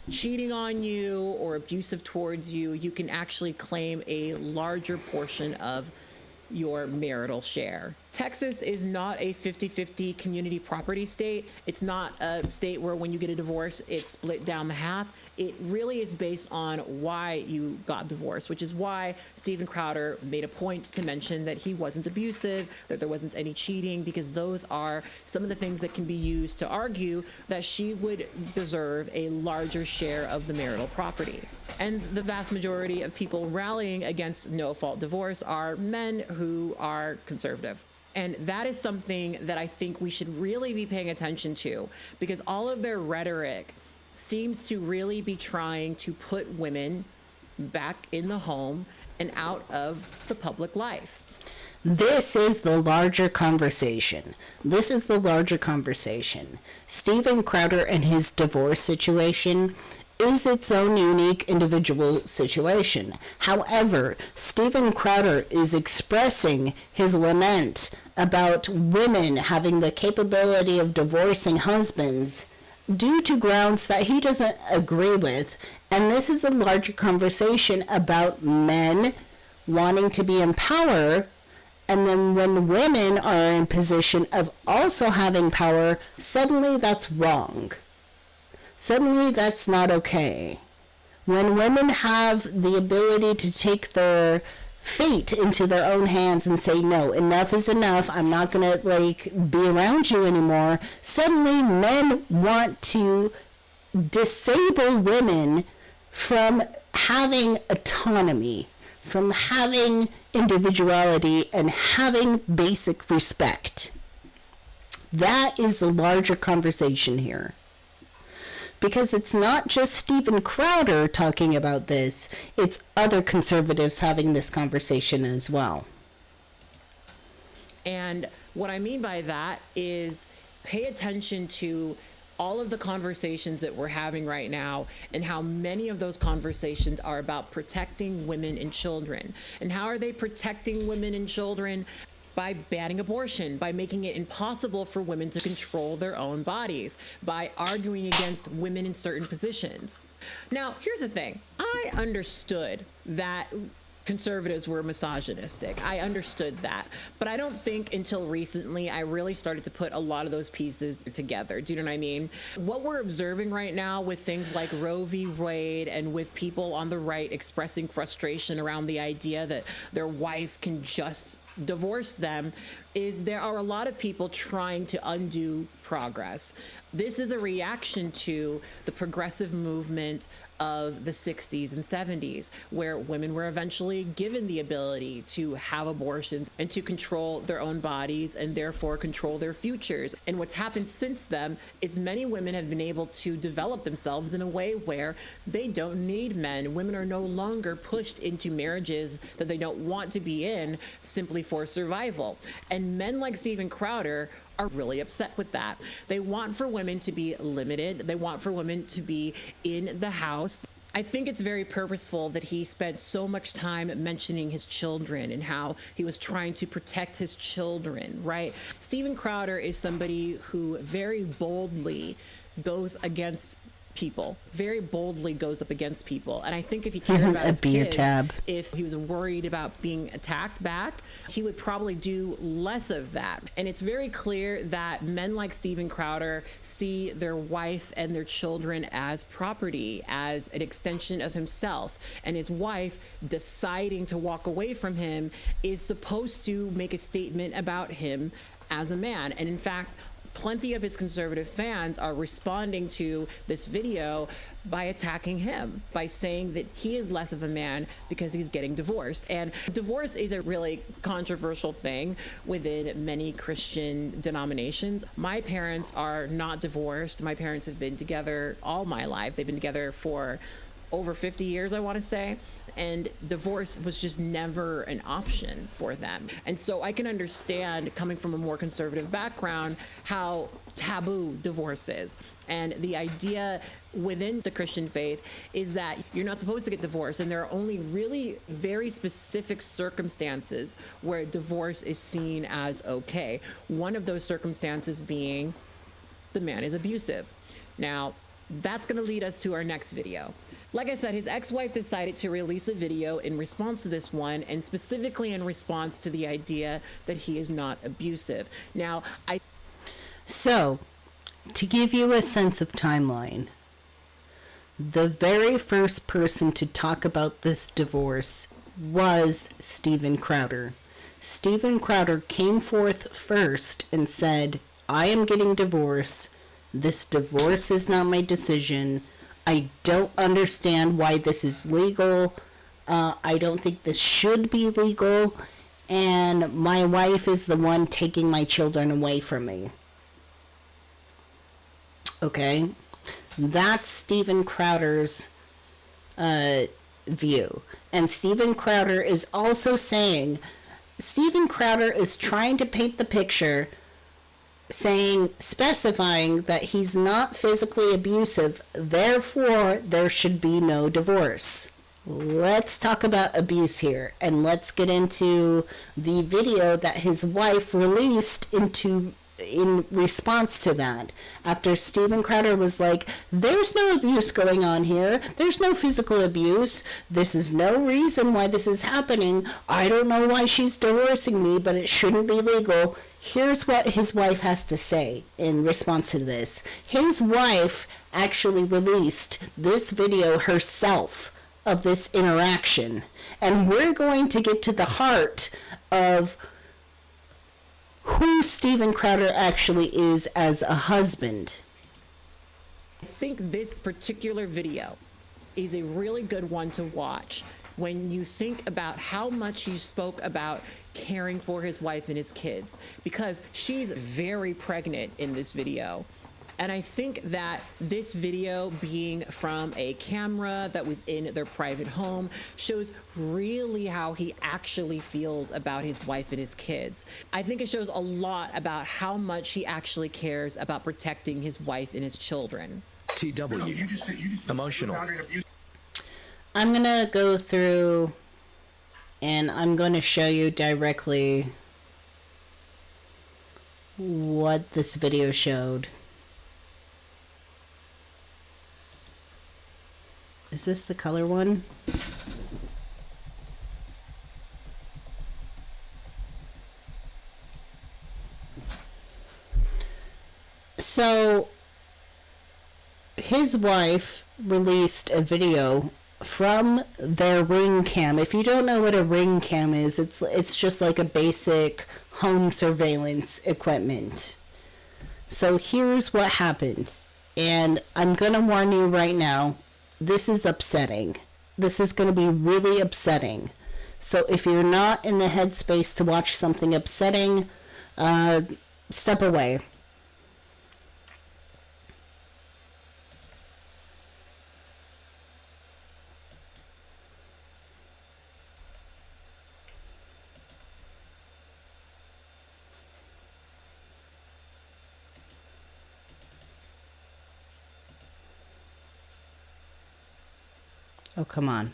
cheating on you or abusive towards you, you can actually claim a larger portion of your marital share. Texas is not a 50-50 community property state. It's not a state where when you get a divorce, it's split down the half. It really is based on why you got divorced, which is why Steven Crowder made a point to mention that he wasn't abusive, that there wasn't any cheating, because those are some of the things that can be used to argue that she would deserve a larger share of the marital property. And the vast majority of people rallying against no-fault divorce are men who are conservative. And that is something that I think we should really be paying attention to, because all of their rhetoric seems to really be trying to put women back in the home and out of the public life. This is the larger conversation. Steven Crowder and his divorce situation is its own unique individual situation. However, Steven Crowder is expressing his lament about women having the capability of divorcing husbands due to grounds that he doesn't agree with. And this is a larger conversation about men wanting to be in power, and then when women are in position of also having power, suddenly that's wrong. Suddenly that's not okay. When women have the ability to take their fate into their own hands and say, no, enough is enough, I'm not gonna be around you anymore, suddenly men want to disable women from having autonomy, from having individuality, and having basic respect. That is the larger conversation here. Because it's not just Steven Crowder talking about this, it's other conservatives having this conversation as well. And what I mean by that is pay attention to all of the conversations that we're having right now and how many of those conversations are about protecting women and children. And how are they protecting women and children? by banning abortion, by making it impossible for women to control their own bodies, by arguing against women in certain positions. Now, here's the thing. I understood that conservatives were misogynistic. I understood that. But I don't think until recently I really started to put a lot of those pieces together. Do you know what I mean? What we're observing right now with things like Roe v. Wade and with people on the right expressing frustration around the idea that their wife can just divorce them is there are a lot of people trying to undo progress. This is a reaction to the progressive movement of the 60s and 70s, where women were eventually given the ability to have abortions and to control their own bodies and therefore control their futures. And what's happened since then is many women have been able to develop themselves in a way where they don't need men. Women are no longer pushed into marriages that they don't want to be in simply for survival. And men like Steven Crowder are really upset with that. They want for women to be limited. They want for women to be in the house. I think it's very purposeful that he spent so much time mentioning his children and how he was trying to protect his children, right? Steven Crowder is somebody who very boldly goes against people, very boldly goes up against people. And I think if he cared about his kids, if he was worried about being attacked back, he would probably do less of that. And it's very clear that men like Steven Crowder see their wife and their children as property, as an extension of himself. And his wife deciding to walk away from him is supposed to make a statement about him as a man. And in fact, plenty of his conservative fans are responding to this video by attacking him, by saying that he is less of a man because he's getting divorced. And divorce is a really controversial thing within many Christian denominations. My parents are not divorced. My parents have been together all my life. They've been together for over 50 years, I want to say. And divorce was just never an option for them. And so I can understand, coming from a more conservative background, how taboo divorce is. And the idea within the Christian faith is that you're not supposed to get divorced. And there are only really very specific circumstances where divorce is seen as okay. One of those circumstances being the man is abusive. Now, that's going to lead us to our next video. Like I said, his ex-wife decided to release a video in response to this one, and specifically in response to the idea that he is not abusive. Now, So, to give you a sense of timeline, the very first person to talk about this divorce was Steven Crowder. Steven Crowder came forth first and said, I am getting divorced. This divorce is not my decision. I don't understand why this is legal. I don't think this should be legal. And my wife is the one taking my children away from me. Okay? That's Steven Crowder's view. And Steven Crowder is also saying, Steven Crowder is trying to paint the picture specifying that he's not physically abusive, therefore there should be no divorce. Let's talk about abuse here, and let's get into the video that his wife released in response to that. After Steven Crowder was like, there's no abuse going on here, there's no physical abuse, this is no reason why this is happening, I don't know why she's divorcing me, but it shouldn't be legal. Here's what his wife has to say in response to this. His wife actually released this video herself of this interaction. And we're going to get to the heart of who Steven Crowder actually is as a husband. I think this particular video is a really good one to watch when you think about how much he spoke about caring for his wife and his kids, because she's very pregnant in this video. And I think that this video being from a camera that was in their private home shows really how he actually feels about his wife and his kids. I think it shows a lot about how much he actually cares about protecting his wife and his children. TW. Emotional. I'm going to go through and I'm going to show you directly what this video showed. Is this the color one? So, his wife released a video from their ring cam. If you don't know what a ring cam is, it's just like a basic home surveillance equipment. So here's what happened. And I'm going to warn you right now, this is upsetting. This is going to be really upsetting. So if you're not in the headspace to watch something upsetting, step away. Oh, come on.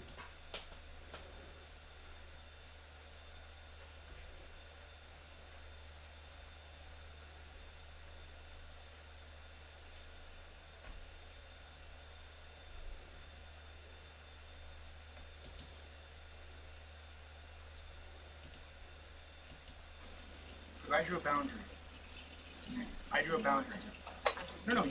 I drew a boundary. I drew a boundary. No.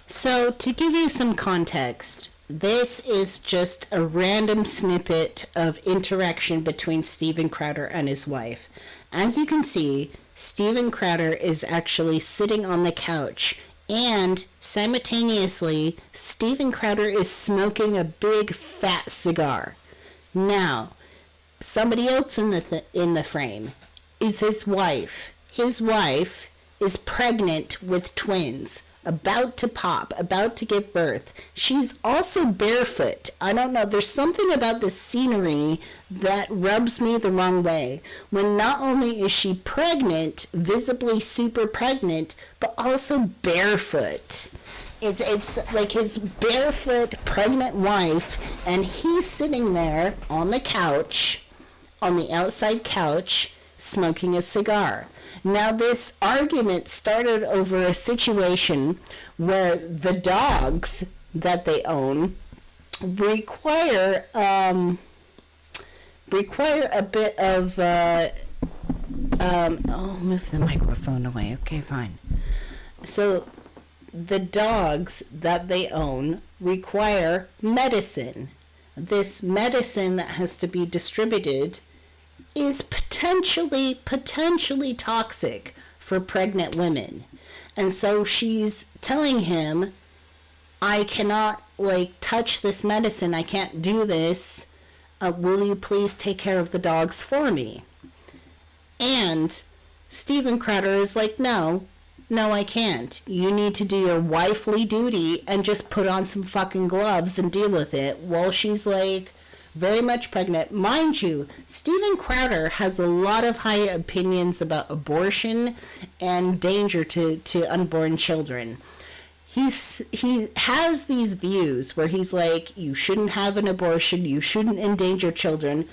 So, to give you some context, this is just a random snippet of interaction between Steven Crowder and his wife. As you can see, Steven Crowder is actually sitting on the couch, and simultaneously, Steven Crowder is smoking a big fat cigar. Now, somebody else in the frame is his wife. His wife is pregnant with twins, about to pop, about to give birth. She's also barefoot. I don't know, there's something about the scenery that rubs me the wrong way. When not only is she pregnant, visibly super pregnant, but also barefoot. It's like his barefoot pregnant wife, and he's sitting there on the couch, on the outside couch, smoking a cigar. Now, this argument started over a situation where the dogs that they own require a bit of move the microphone away. Okay, fine. So the dogs that they own require medicine. This medicine that has to be distributed is potentially toxic for pregnant women. And so she's telling him, I cannot touch this medicine, I can't do this, will you please take care of the dogs for me? And Steven Crowder is like, no, I can't. You need to do your wifely duty and just put on some fucking gloves and deal with it, while she's very much pregnant. Mind you, Steven Crowder has a lot of high opinions about abortion and danger to unborn children. He has these views where he's like, you shouldn't have an abortion, you shouldn't endanger children,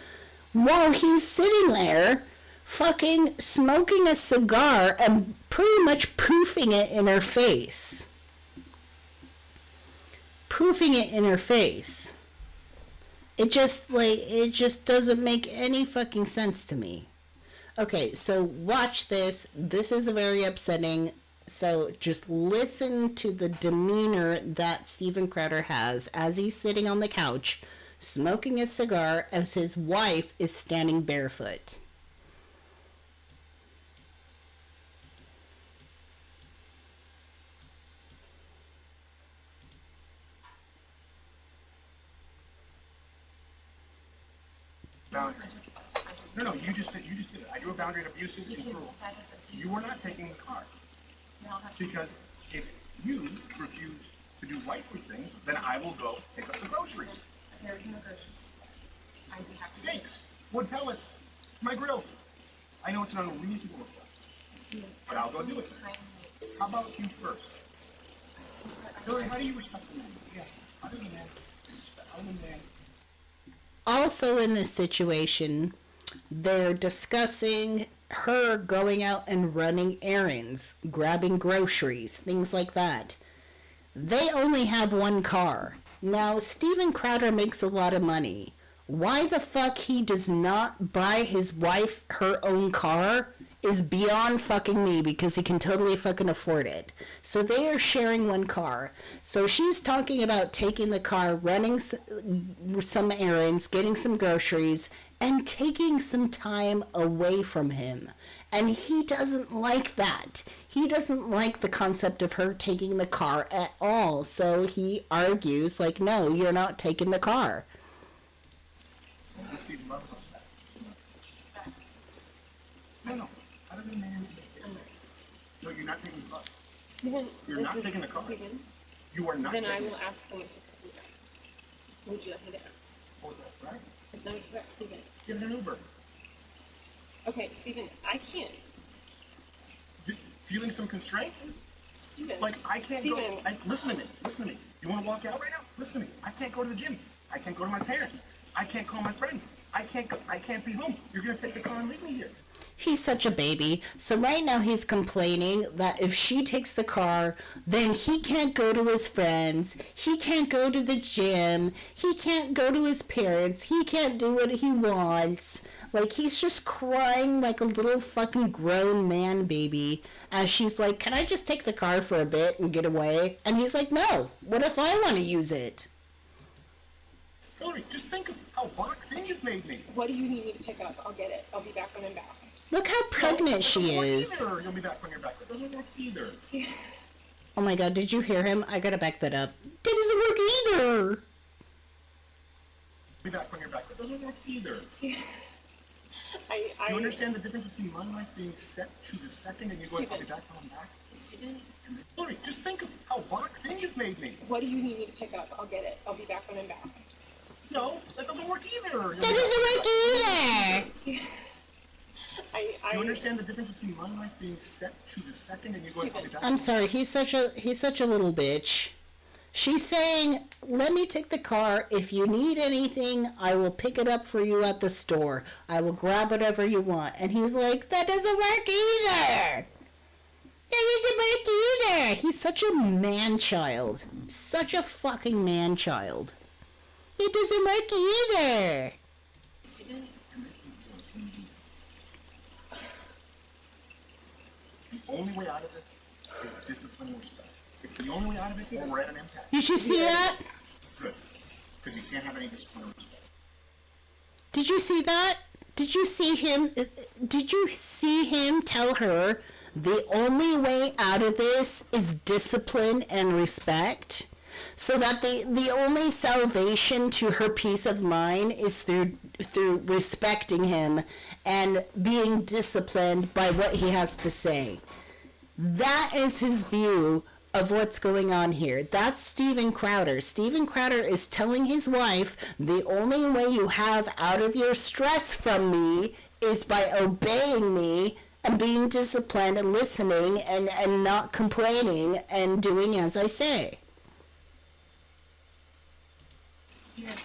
while he's sitting there fucking smoking a cigar and pretty much poofing it in her face. It just doesn't make any fucking sense to me. Okay, so watch this. This is very upsetting. So just listen to the demeanor that Steven Crowder has as he's sitting on the couch, smoking a cigar as his wife is standing barefoot. Boundary. No, you just did it. I drew a boundary of abusive and cruel. You were not taking the car. Because if you refuse to do wifely things, then I will go pick up the groceries. There is no groceries. I do have steaks, wood pellets, my grill. I know it's an unreasonable request, but I'll go do it. How about you first? Hillary, how do you respect the man? Yes. How do you man? How do you man? Also in this situation, they're discussing her going out and running errands, grabbing groceries, things like that. They only have one car. Now, Steven Crowder makes a lot of money. Why the fuck he does not buy his wife her own car is beyond fucking me, because he can totally fucking afford it. So they are sharing one car. So she's talking about taking the car, running some errands, getting some groceries, and taking some time away from him. And he doesn't like that. He doesn't like the concept of her taking the car at all. So he argues, like, no, you're not taking the car. No. I don't mean no, you're not taking the car. Stephen, You're not taking the car. Stephen, You are not then I taking will ask them to pick me up. Would you like me to ask? Oh, that's right. It's no threat, Stephen. Get an Uber. Okay, Stephen, I can't. Feeling some constraints? Stephen. Like, I can't Stephen. go. Listen to me. You want to walk out right now? Listen to me. I can't go to the gym. I can't go to my parents. I can't call my friends. I can't be home. You're going to take the car and leave me here. He's such a baby. So right now he's complaining that if she takes the car, then he can't go to his friends, he can't go to the gym, he can't go to his parents, he can't do what he wants. Like, he's just crying like a little fucking grown man baby as she's like, can I just take the car for a bit and get away? And he's like, no, what if I want to use it? Hillary, just think of how boxed in you've made me. What do you need me to pick up? I'll get it. I'll be back when I'm back. Look how pregnant she is. You'll be back when you're back. That doesn't work either. Oh my god, did you hear him? I gotta back that up. That doesn't work either. Be back when you're back. That doesn't work either. Do you understand the difference between my life being set to the second and you going, I'll be back when I'm back? Stephen, Hillary, just think of how boxed in you've made me. what do you need me to pick up? I'll get it. I'll be back when I'm back. No, that doesn't work either. That doesn't work either. Do you understand the difference between my life being set to the second and you going, I'll be back? I'm sorry, he's such a little bitch. She's saying, let me take the car. If you need anything, I will pick it up for you at the store. I will grab whatever you want. And he's like, that doesn't work either. That doesn't work either. He's such a man-child. Such a fucking man-child. It doesn't work either. Stephen, The only way out of it is discipline and respect. It's the only way out of it, or we're at an impasse. Did you see that? Good. Because you can't have any discipline and respect. Did you see that? Did you see him? Did you see him tell her the only way out of this is discipline and respect? So that the only salvation to her peace of mind is through respecting him and being disciplined by what he has to say. That is his view of what's going on here. That's Steven Crowder. Steven Crowder is telling his wife, the only way you have out of your stress from me is by obeying me and being disciplined and listening and not complaining and doing as I say. Yeah,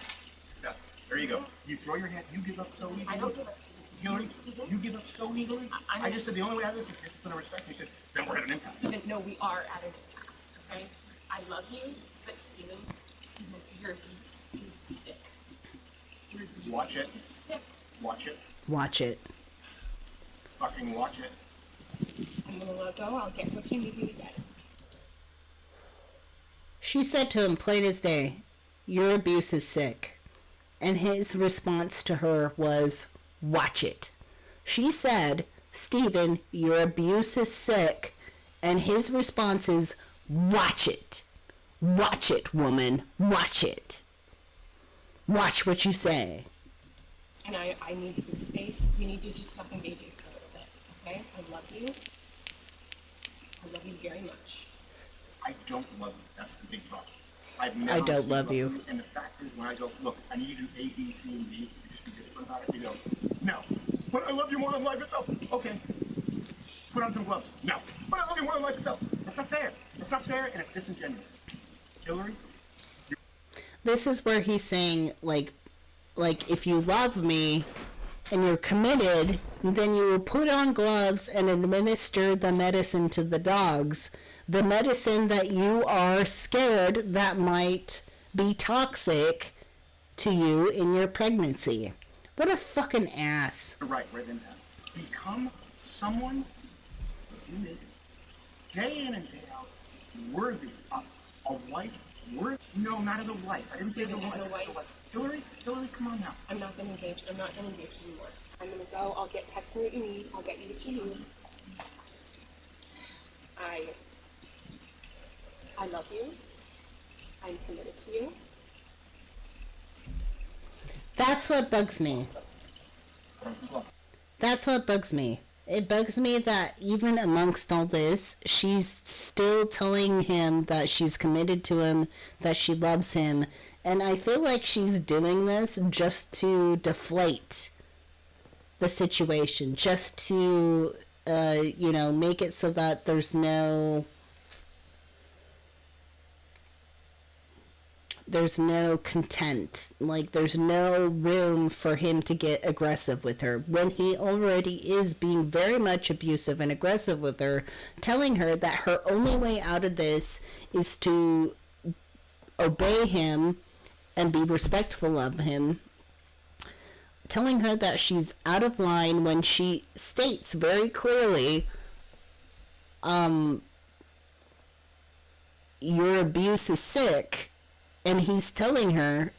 there you go. You throw your hand, you give up so easily. I don't give up, Stephen. You give up so easily. I just said the only way out of this is discipline and respect. You said, then we're at an impasse. Stephen, no, we are at an impasse, okay? I love you, but Stephen, your abuse is sick. Your abuse Watch it. is sick. Watch it. Watch it. Fucking watch it. I'm gonna let go. I'll get what you need me to get. She said to him plain as day, your abuse is sick. And his response to her was, watch it. She said, Stephen, your abuse is sick. And his response is, watch it. Watch it, woman. Watch it. Watch what you say. And I need some space. We need to just stop engaging for a little bit, okay? I love you. I love you very much. I don't love you. That's the big problem. I don't love you. And the fact is, when I go, look, I need you to do A, B, C, and D, you just be disciplined about it, you go, no. But I love you more than life itself. Okay. Put on some gloves. No. But I love you more than life itself. That's not fair. That's not fair, and it's disingenuous. Hillary? This is where he's saying, like, if you love me and you're committed, then you will put on gloves and administer the medicine to the dogs. The medicine that you are scared that might be toxic to you in your pregnancy. What a fucking ass. Right then, become someone that's unique, day in and day out, worthy of a wife. No, not as a wife. I didn't say as a wife. Hillary, come on now. I'm not gonna engage. I'm not gonna engage anymore. I'm gonna go. I'll get text me what you need. I'll get you what you need. I love you. I'm committed to you. That's what bugs me. That's what bugs me. It bugs me that even amongst all this, she's still telling him that she's committed to him, that she loves him, and I feel like she's doing this just to deflate the situation, just to, make it so that there's no content. Like, there's no room for him to get aggressive with her when he already is being very much abusive and aggressive with her, telling her that her only way out of this is to obey him and be respectful of him, telling her that she's out of line when she states very clearly, your abuse is sick. And he's telling her,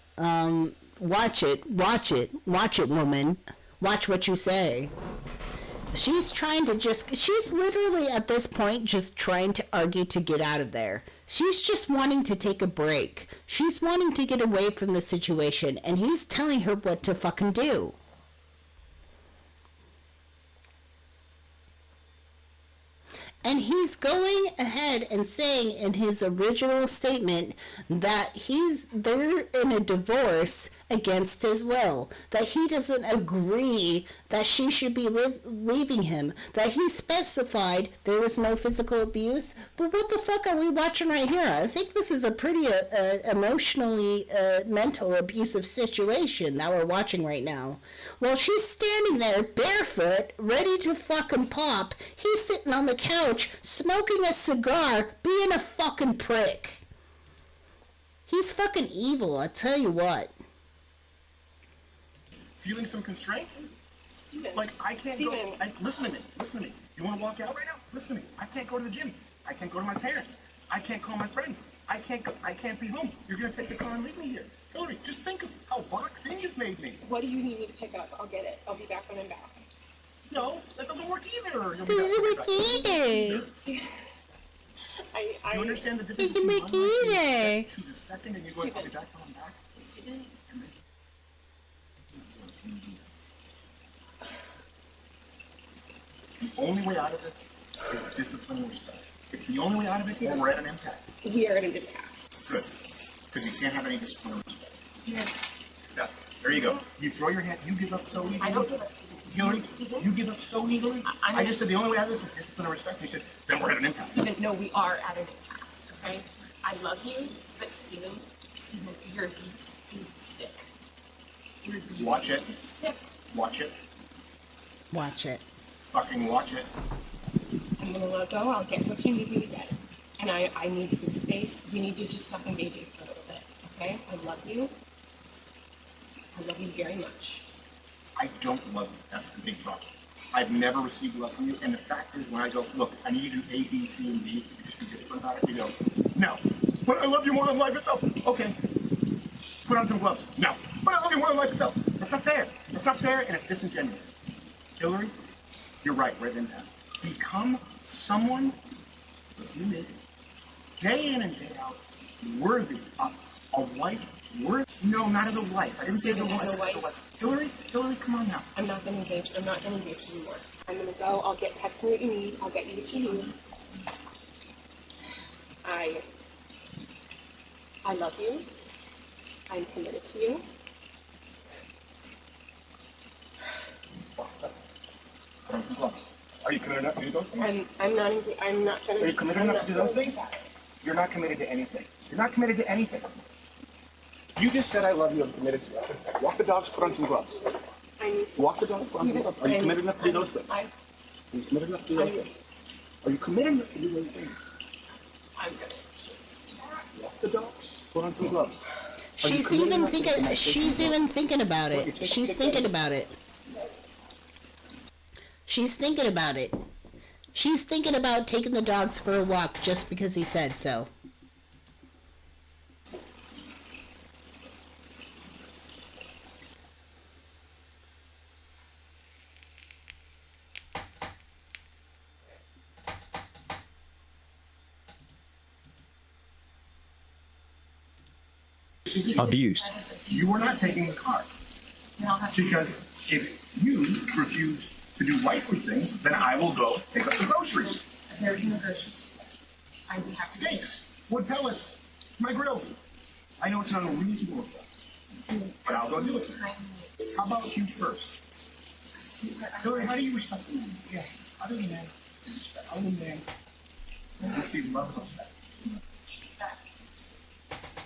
watch it, woman. Watch what you say. She's literally at this point just trying to argue to get out of there. She's just wanting to take a break. She's wanting to get away from the situation, and he's telling her what to fucking do. And he's going ahead and saying in his original statement that they're in a divorce against his will, that he doesn't agree that she should be leaving him, that he specified there was no physical abuse. But what the fuck are we watching right here? I think this is a pretty emotionally mental abusive situation that we're watching right now. While she's standing there barefoot, ready to fucking pop, he's sitting on the couch smoking a cigar, being a fucking prick. He's fucking evil, I tell you what. Feeling some constraints? Steven. Like, I can't Steven. go. Listen to me. You want to walk out right now? Listen to me. I can't go to the gym. I can't go to my parents. I can't call my friends. I can't be home. You're going to take the car and leave me here. Hillary, just think of how boxed in you've made me. What do you need me to pick up? I'll get it. I'll be back when I'm back. No, that doesn't work either. Doesn't work either. Do you understand the difference Doesn't between work one life either. to the second and you're going, I'll be back when I'm back? Steven. The only way out of this is discipline and respect. It's the only way out of it, or we're at an impasse. We are at an impasse. Good. Because you can't have any discipline and respect. Steven. Yeah. There you go. You throw your hand, you give up so easily. I don't give up, Steven. Hillary, Steven? you give up so easily. I just said the only way out of this is discipline and respect. You said, then we're at an impasse. Steven, no, we are at an impasse, okay? I love you, but Steven, your abuse is sick. Your abuse Watch it. is sick. Watch it. Watch it. Fucking watch it. I'm gonna let go. I'll get what you need me to get. And I need some space. We need to just stop engaging for a little bit, okay? I love you. I love you very much. I don't love you. That's the big problem. I've never received love from you. And the fact is, when I go, look, I need you to do A, B, C, and D, you just be disciplined about it. You go, no. But I love you more than life itself. Okay. Put on some gloves. No. But I love you more than life itself. That's not fair. That's not fair, and it's disingenuous. Hillary, you're right. We're at an impasse. Become someone that's unique, day in and day out, worthy of a wife. No, not as a wife. I didn't say as a wife. Hillary, come on now. I'm not gonna engage. I'm not gonna engage anymore. I'm gonna go. I'll get text me what you need. I'll get you what you need. I love you. I'm committed to you. Put on some gloves. Are you committed enough to do those things? I'm not trying to. Are you committed enough to do those things? You're not committed to anything. You're not committed to anything. You just said I love you. I'm committed to you. Walk the dogs. Put on some gloves. I need to Walk the dog. Steven, Are you committed enough to do those things? I, Are you committed enough to do those things? Are you committed enough to do those things? I'm gonna just Walk the dog. Put on some gloves. She's even thinking. She's even thinking about it. She's thinking about it. She's thinking about it. She's thinking about taking the dogs for a walk just because he said so. Abuse. You are not taking the car. Because if you refuse to do wifely things, then I will go pick up the groceries. There's no groceries. I would have Steaks, wood pellets, my grill. I know it's not a reasonable request, but I'll go do it. How about you first? Hillary, how do you respect me? Yes. Other than that, other than that, receive love and respect.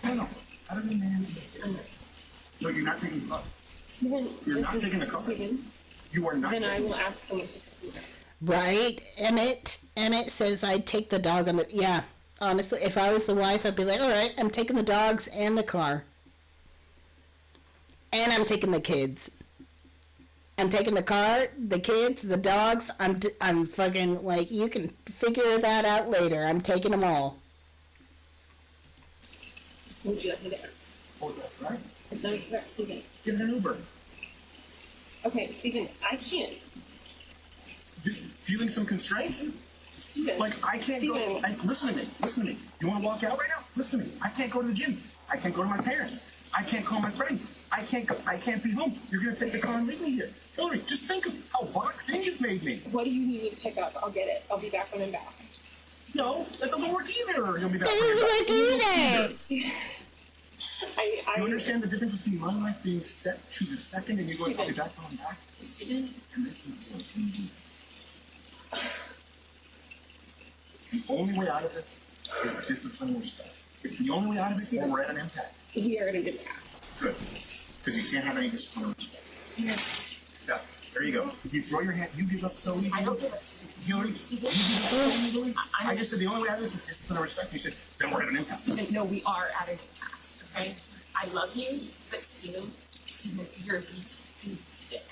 No. Other than that, no, you're not taking the car. Steven, You're not taking the car. Steven, You are not. then I taking will the car. ask them to come. Right, Emmett? Emmett says I'd take the dog on the... Yeah, honestly, if I was the wife, I'd be like, all right, I'm taking the dogs and the car. And I'm taking the kids. I'm taking the car, the kids, the dogs. I'm fucking, like, you can figure that out later. I'm taking them all. Would you like me to ask? Oh, that's right. Is that correct, Steven? Get an Uber. Okay, Steven, I can't. Feeling some constraints? Steven. Like, I can't Steven. go. Listen to me. Listen to me. You want to walk out right now? Listen to me. I can't go to the gym. I can't go to my parents. I can't call my friends. I can't be home. You're going to take the car and leave me here. Hillary, just think of how boxed in you've made me. What do you need me to pick up? I'll get it. I'll be back when I'm back. No, that doesn't work either. You'll be back. That doesn't work either. Do Do you understand the difference between my life being set to the second and you going, I'll be back when I'm back? Steven, And then you the only way out of this is discipline and respect. If the only way out of it, then we're at an impasse. we are at a good pass. Good. Because you can't have any discipline and respect. Steven, Yeah, there you go. You throw your hand, you give up so easily. I don't give up, Steven. Hillary, Steven, you give up so easily. I just said the only way out of this is discipline and respect. You said, then we're at an impasse. Steven, no, we are at an impasse, okay? I love you, but Steven, your abuse is sick.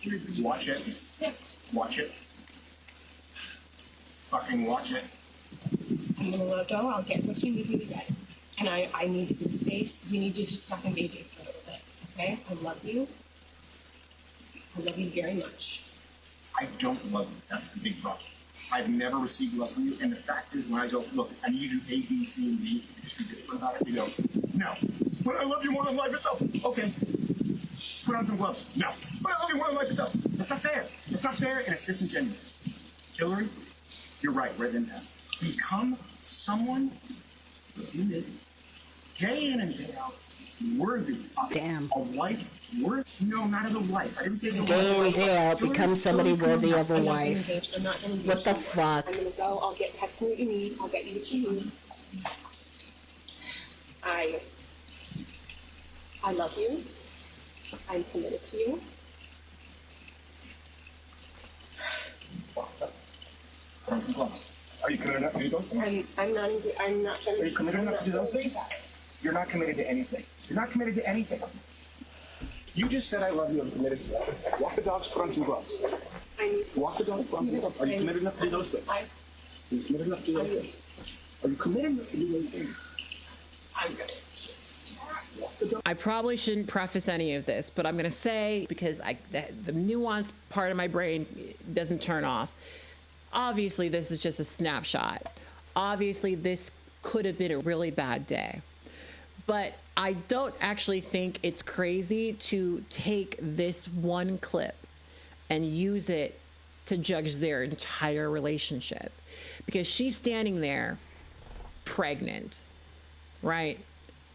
Your abuse Watch it. is sick. Watch it. Fucking watch it. I'm gonna let go. I'll get what you need me to get. And I need some space. You need to just stop engaging for a little bit, okay? I love you. I love you very much. I don't love you. That's the big problem. I've never received love from you. And the fact is, when I go, look, I need you to do A, B, C, and D, you just be disciplined about it. You go, no. But I love you more than life itself. Okay. Put on some gloves. No. But I love you more than life itself. That's not fair. It's not fair, and it's disingenuous. Hillary, you're right. We're at an impasse. Become someone, listen to me, day in and day out, worthy of Damn. a wife. No, not as a wife. I didn't say as a Day in, wife. day out, become somebody worthy of a I'm not wife. engaged. I'm not gonna engage. What the anymore. fuck? I'm gonna go. I'll get text me what you need. I'll get you what you need. I love you. I'm committed to you. Put on some gloves. Are you committed enough to do those things? I'm not. I'm not gonna. Are you committed enough to do those things? You're not committed to anything. You're not committed to anything. You just said I love you. I'm committed to that. Walk the dogs. Put on some gloves. I need to. Walk the dogs. Put on some gloves. Are you committed enough to do those things? Are you committed enough to do those things? Are you committed enough to do those things? I'm gonna. I probably shouldn't preface any of this, but I'm going to say, because the nuanced part of my brain doesn't turn off. Obviously, this is just a snapshot. Obviously, this could have been a really bad day. But I don't actually think it's crazy to take this one clip and use it to judge their entire relationship. Because she's standing there pregnant, right?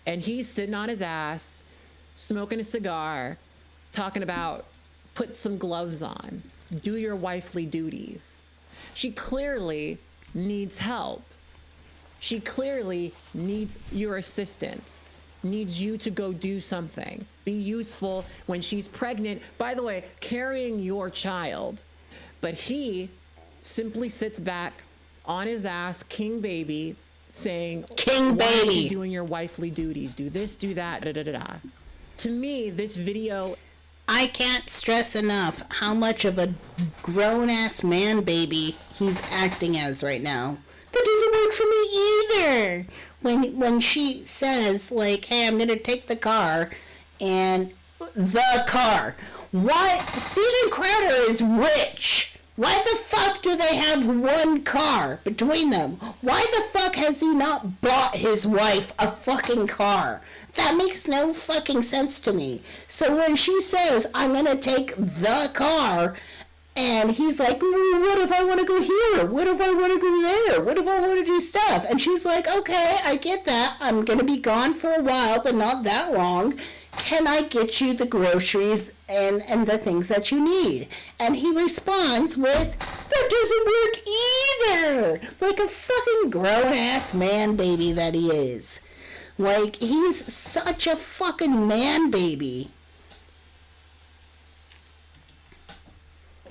And he's sitting on his ass, smoking a cigar, talking about put some gloves on, do your wifely duties. She clearly needs help. She clearly needs your assistance. needs you to go do something. Be useful when she's pregnant, by the way, carrying your child. But he simply sits back on his ass, king baby, saying, King why aren't baby. you doing your wifely duties? Do this, do that, da da da da. To me, this video, I can't stress enough how much of a grown-ass man baby he's acting as right now. That doesn't work for me either. When she says, like, hey, I'm gonna take the car, and the car. Why? Steven Crowder is rich. Why the fuck do they have one car between them? Why the fuck has he not bought his wife a fucking car? That makes no fucking sense to me. So when she says, I'm gonna take the car, and he's like, what if I want to go here? What if I want to go there? What if I want to do stuff? And she's like, okay, I get that. I'm gonna be gone for a while, but not that long. Can I get you the groceries and the things that you need? And he responds with, that doesn't work either. Like a fucking grown-ass man baby that he is. Like, he's such a fucking man baby.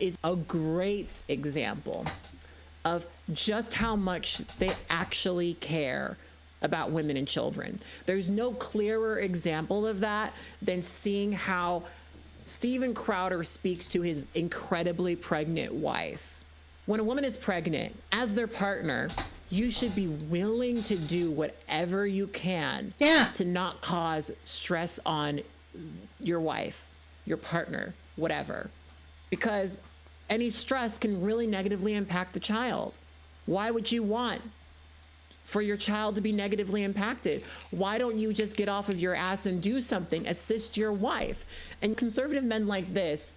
is a great example of just how much they actually care about women and children. There's no clearer example of that than seeing how Steven Crowder speaks to his incredibly pregnant wife. When a woman is pregnant, as their partner, you should be willing to do whatever you can to not cause stress on your wife, your partner, whatever. Because any stress can really negatively impact the child. Why would you want for your child to be negatively impacted? Why don't you just get off of your ass and do something, assist your wife? And conservative men like this,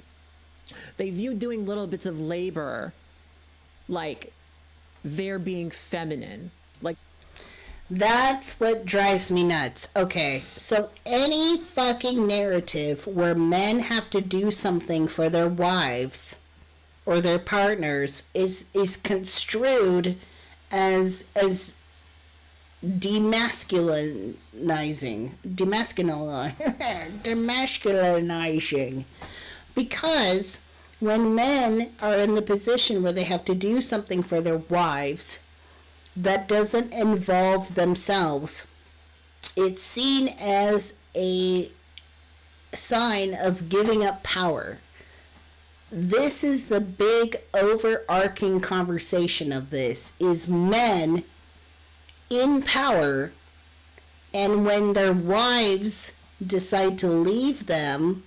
they view doing little bits of labor like they're being feminine. Like, that's what drives me nuts. Okay, so any fucking narrative where men have to do something for their wives or their partners is construed as demasculinizing. Because when men are in the position where they have to do something for their wives that doesn't involve themselves, it's seen as a sign of giving up power. This is the big overarching conversation of this, is men in power, and when their wives decide to leave them,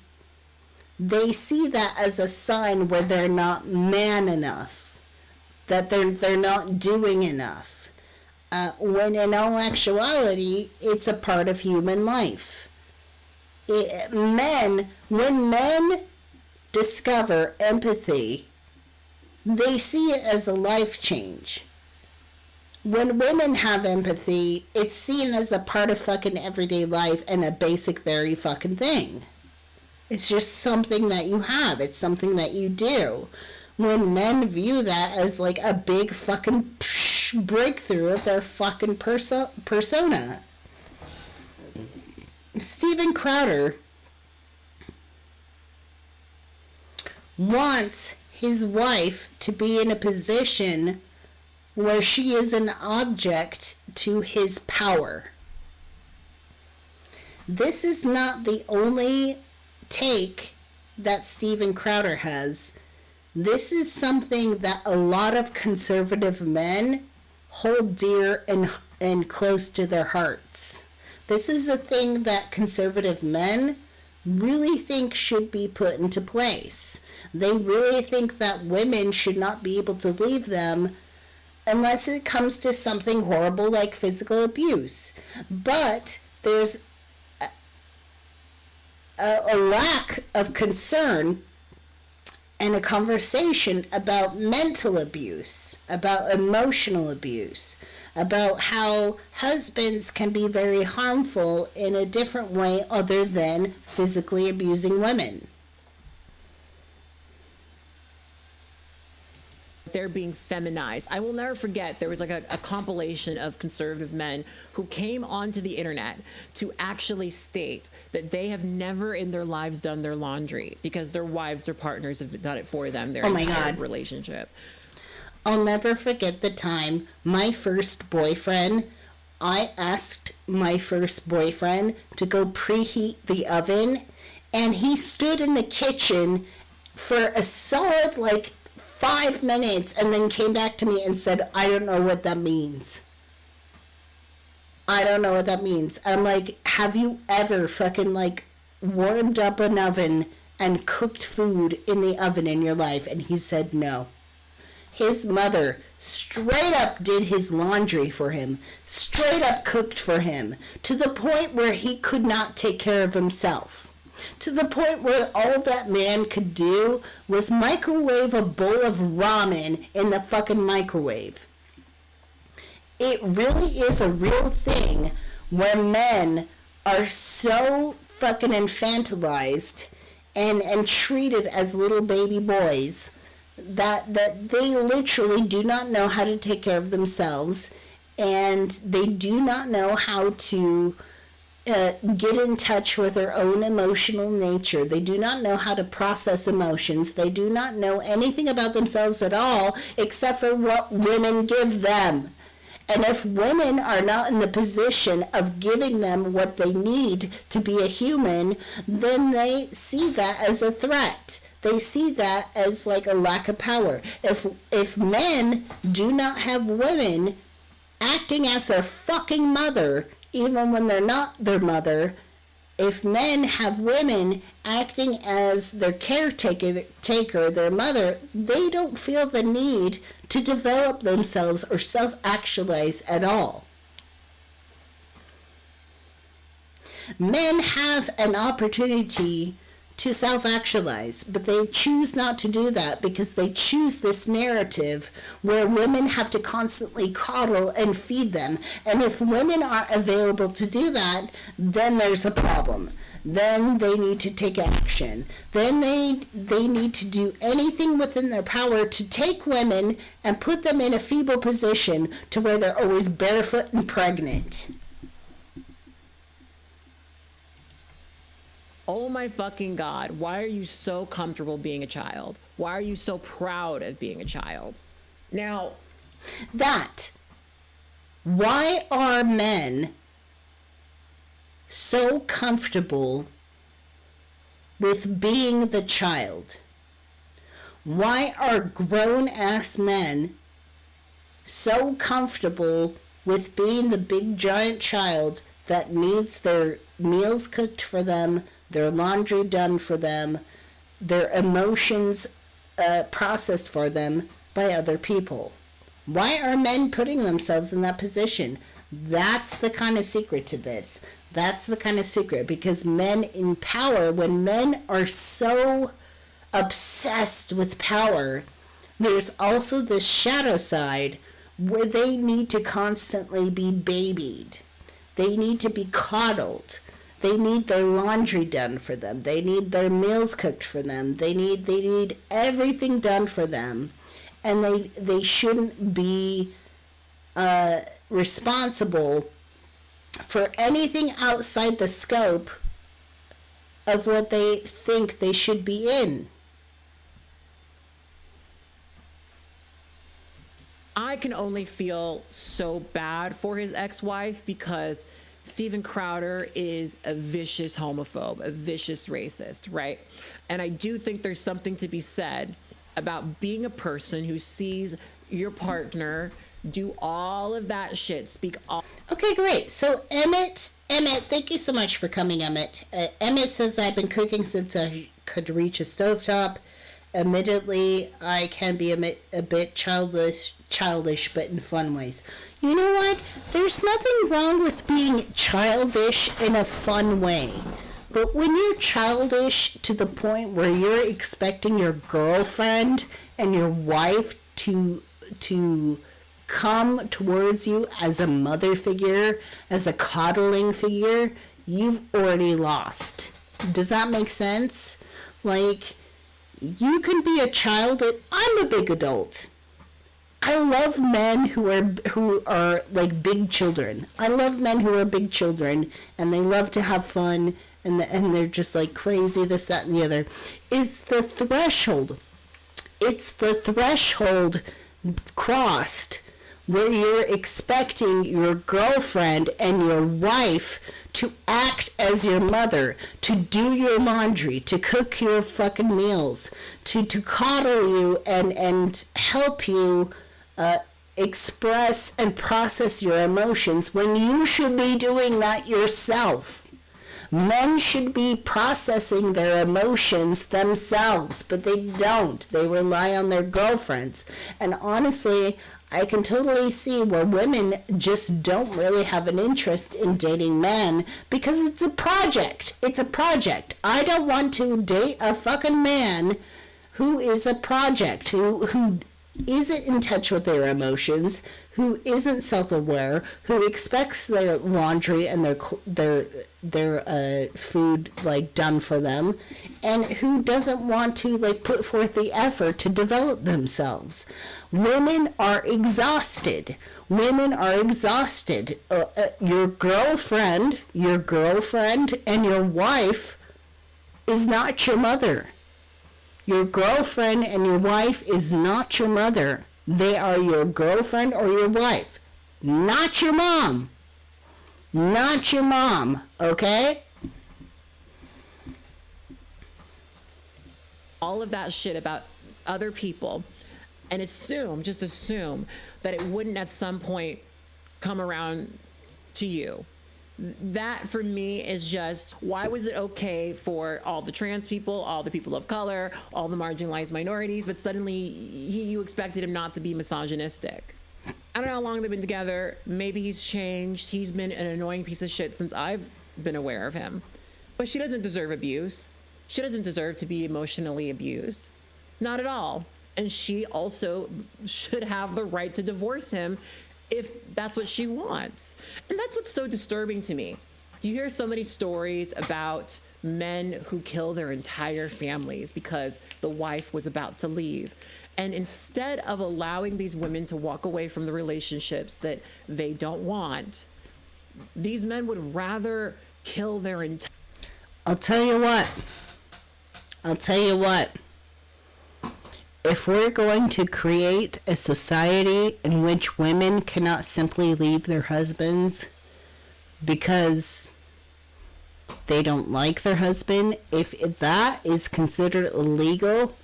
they see that as a sign where they're not man enough, that they're not doing enough. When in all actuality, it's a part of human life. When men discover empathy, they see it as a life change. When women have empathy, it's seen as a part of fucking everyday life and a basic very fucking thing. It's just something that you have. It's something that you do. When men view that as like a big fucking breakthrough of their fucking persona. Steven Crowder wants his wife to be in a position where she is an object to his power. This is not the only take that Steven Crowder has. This is something that a lot of conservative men hold dear and close to their hearts. This is a thing that conservative men really think should be put into place. They really think that women should not be able to leave them unless it comes to something horrible like physical abuse. But there's a lack of concern and a conversation about mental abuse, about emotional abuse, about how husbands can be very harmful in a different way other than physically abusing women. They're being feminized. I will never forget, there was like a compilation of conservative men who came onto the internet to actually state that they have never in their lives done their laundry because their wives or partners have done it for them their entire relationship. I'll never forget the time my first boyfriend, I asked my first boyfriend to go preheat the oven, and he stood in the kitchen for a solid 5 minutes and then came back to me and said, I don't know what that means. I don't know what that means. I'm like, have you ever fucking warmed up an oven and cooked food in the oven in your life? And he said no. His mother straight up did his laundry for him, straight up cooked for him, to the point where he could not take care of himself. To the point where all that man could do was microwave a bowl of ramen in the fucking microwave. It really is a real thing where men are so fucking infantilized and treated as little baby boys that they literally do not know how to take care of themselves, and they do not know how to get in touch with their own emotional nature. They do not know how to process emotions. They do not know anything about themselves at all except for what women give them. And if women are not in the position of giving them what they need to be a human, then they see that as a threat. They see that as a lack of power. If men do not have women acting as their fucking mother, even when they're not their mother, if men have women acting as their caretaker, their mother, they don't feel the need to develop themselves or self-actualize at all. Men have an opportunity to self-actualize, but they choose not to do that because they choose this narrative where women have to constantly coddle and feed them. And if women aren't available to do that, then there's a problem. Then they need to take action. Then they need to do anything within their power to take women and put them in a feeble position to where they're always barefoot and pregnant. Oh my fucking God, why are you so comfortable being a child? Why are you so proud of being a child? Now, why are men so comfortable with being the child? Why are grown-ass men so comfortable with being the big giant child that needs their meals cooked for them, their laundry done for them, their emotions processed for them by other people? Why are men putting themselves in that position? That's the kind of secret to this. That's the kind of secret, because men in power, when men are so obsessed with power, there's also this shadow side where they need to constantly be babied. They need to be coddled. They need their laundry done for them. They need their meals cooked for them. They need everything done for them. And they shouldn't be responsible for anything outside the scope of what they think they should be in. I can only feel so bad for his ex-wife because Steven Crowder is a vicious homophobe, a vicious racist, right? And I do think there's something to be said about being a person who sees your partner do all of that shit, speak all... Okay, great. So Emmett, thank you so much for coming, Emmett. Emmett says, I've been cooking since I could reach a stovetop. Admittedly, I can be a bit childish, but in fun ways. You know what? There's nothing wrong with being childish in a fun way. But when you're childish to the point where you're expecting your girlfriend and your wife to come towards you as a mother figure, as a coddling figure, you've already lost. Does that make sense? Like, you can be a child, I'm a big adult. I love men who are like big children. I love men who are big children and they love to have fun and they're just like crazy, this, that, and the other. Is the threshold. It's the threshold crossed where you're expecting your girlfriend and your wife to act as your mother, to do your laundry, to cook your fucking meals, to coddle you and help you express and process your emotions when you should be doing that yourself. Men should be processing their emotions themselves, but they don't. They rely on their girlfriends. And honestly, I can totally see where women just don't really have an interest in dating men because it's a project. It's a project. I don't want to date a fucking man who is a project, who isn't in touch with their emotions, who isn't self-aware, who expects their laundry and their food like done for them, and who doesn't want to like put forth the effort to develop themselves. Women are exhausted. Women are exhausted. Your girlfriend and your wife is not your mother. Your girlfriend and your wife is not your mother. They are your girlfriend or your wife, not your mom. Not your mom, okay? All of that shit about other people and just assume that it wouldn't at some point come around to you. That for me is just, why was it okay for all the trans people, all the people of color, all the marginalized minorities, but suddenly you expected him not to be misogynistic? I don't know how long they've been together. Maybe he's changed. He's been an annoying piece of shit since I've been aware of him. But she doesn't deserve abuse. She doesn't deserve to be emotionally abused. Not at all. And she also should have the right to divorce him if that's what she wants. And that's what's so disturbing to me. You hear so many stories about men who kill their entire families because the wife was about to leave. And instead of allowing these women to walk away from the relationships that they don't want, these men would rather kill their entire... I'll tell you what. If we're going to create a society in which women cannot simply leave their husbands because they don't like their husband, if that is considered illegal,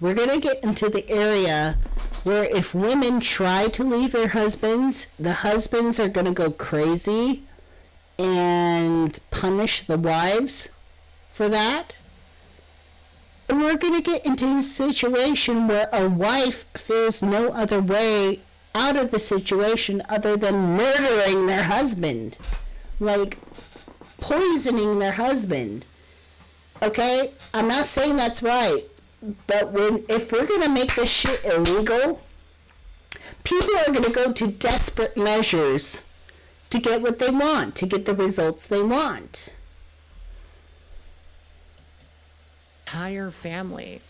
we're going to get into the area where if women try to leave their husbands, the husbands are going to go crazy and punish the wives for that. And we're going to get into a situation where a wife feels no other way out of the situation other than murdering their husband. Like, poisoning their husband. Okay? I'm not saying that's right. But if we're going to make this shit illegal, people are going to go to desperate measures to get what they want, to get the results they want. Entire family,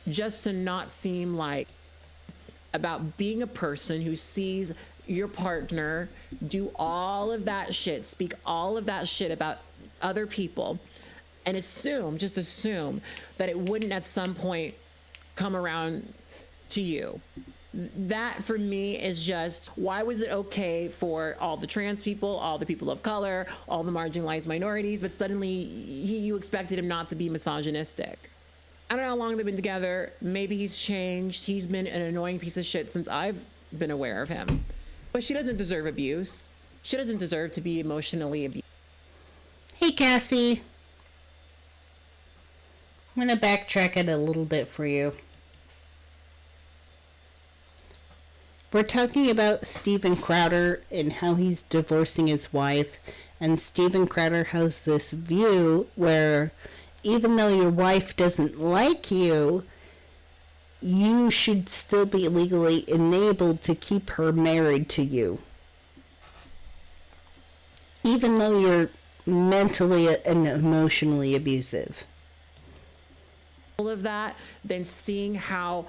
just to not seem like about being a person who sees your partner do all of that shit, speak all of that shit about other people, and assume that it wouldn't at some point come around to you. That for me is just, why was it okay for all the trans people, all the people of color, all the marginalized minorities, but suddenly you expected him not to be misogynistic? I don't know how long they've been together. Maybe he's changed. He's been an annoying piece of shit since I've been aware of him. But she doesn't deserve abuse. She doesn't deserve to be emotionally abused. Hey, Cassie. I'm going to backtrack it a little bit for you. We're talking about Steven Crowder and how he's divorcing his wife. And Steven Crowder has this view where even though your wife doesn't like you, you should still be legally enabled to keep her married to you. Even though you're mentally and emotionally abusive. All of that, then seeing how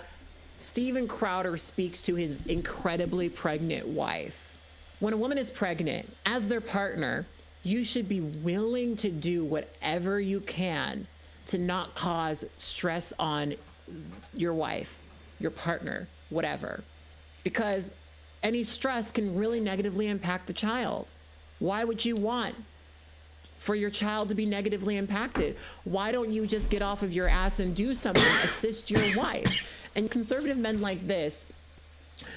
Steven Crowder speaks to his incredibly pregnant wife. When a woman is pregnant, as their partner, you should be willing to do whatever you can to not cause stress on your wife, your partner, whatever. Because any stress can really negatively impact the child. Why would you want for your child to be negatively impacted? Why don't you just get off of your ass and do something, assist your wife? And conservative men like this,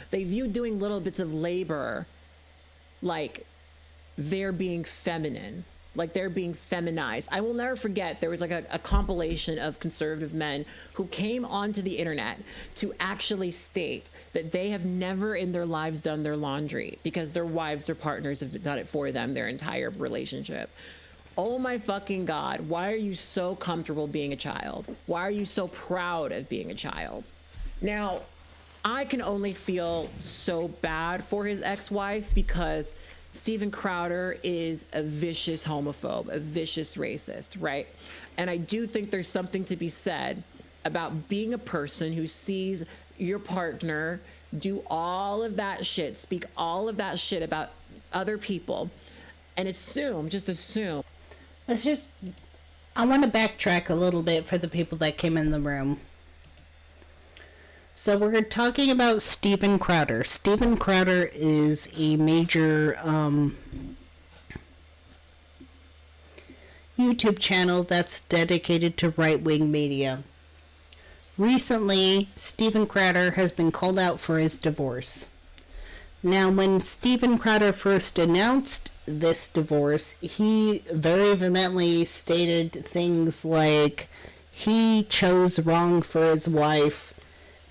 they view doing little bits of labor like they're being feminine, like they're being feminized. I will never forget, there was like a compilation of conservative men who came onto the internet to actually state that they have never in their lives done their laundry because their wives, their partners have done it for them their entire relationship. Oh my fucking God, why are you so comfortable being a child? Why are you so proud of being a child? Now, I can only feel so bad for his ex-wife because Steven Crowder is a vicious homophobe, a vicious racist, right? And I do think there's something to be said about being a person who sees your partner do all of that shit, speak all of that shit about other people, and just assume. I want to backtrack a little bit for the people that came in the room. So we're talking about Steven Crowder. Steven Crowder is a major YouTube channel that's dedicated to right-wing media. Recently, Steven Crowder has been called out for his divorce. Now, when Steven Crowder first announced this divorce, he very vehemently stated things like he chose wrong for his wife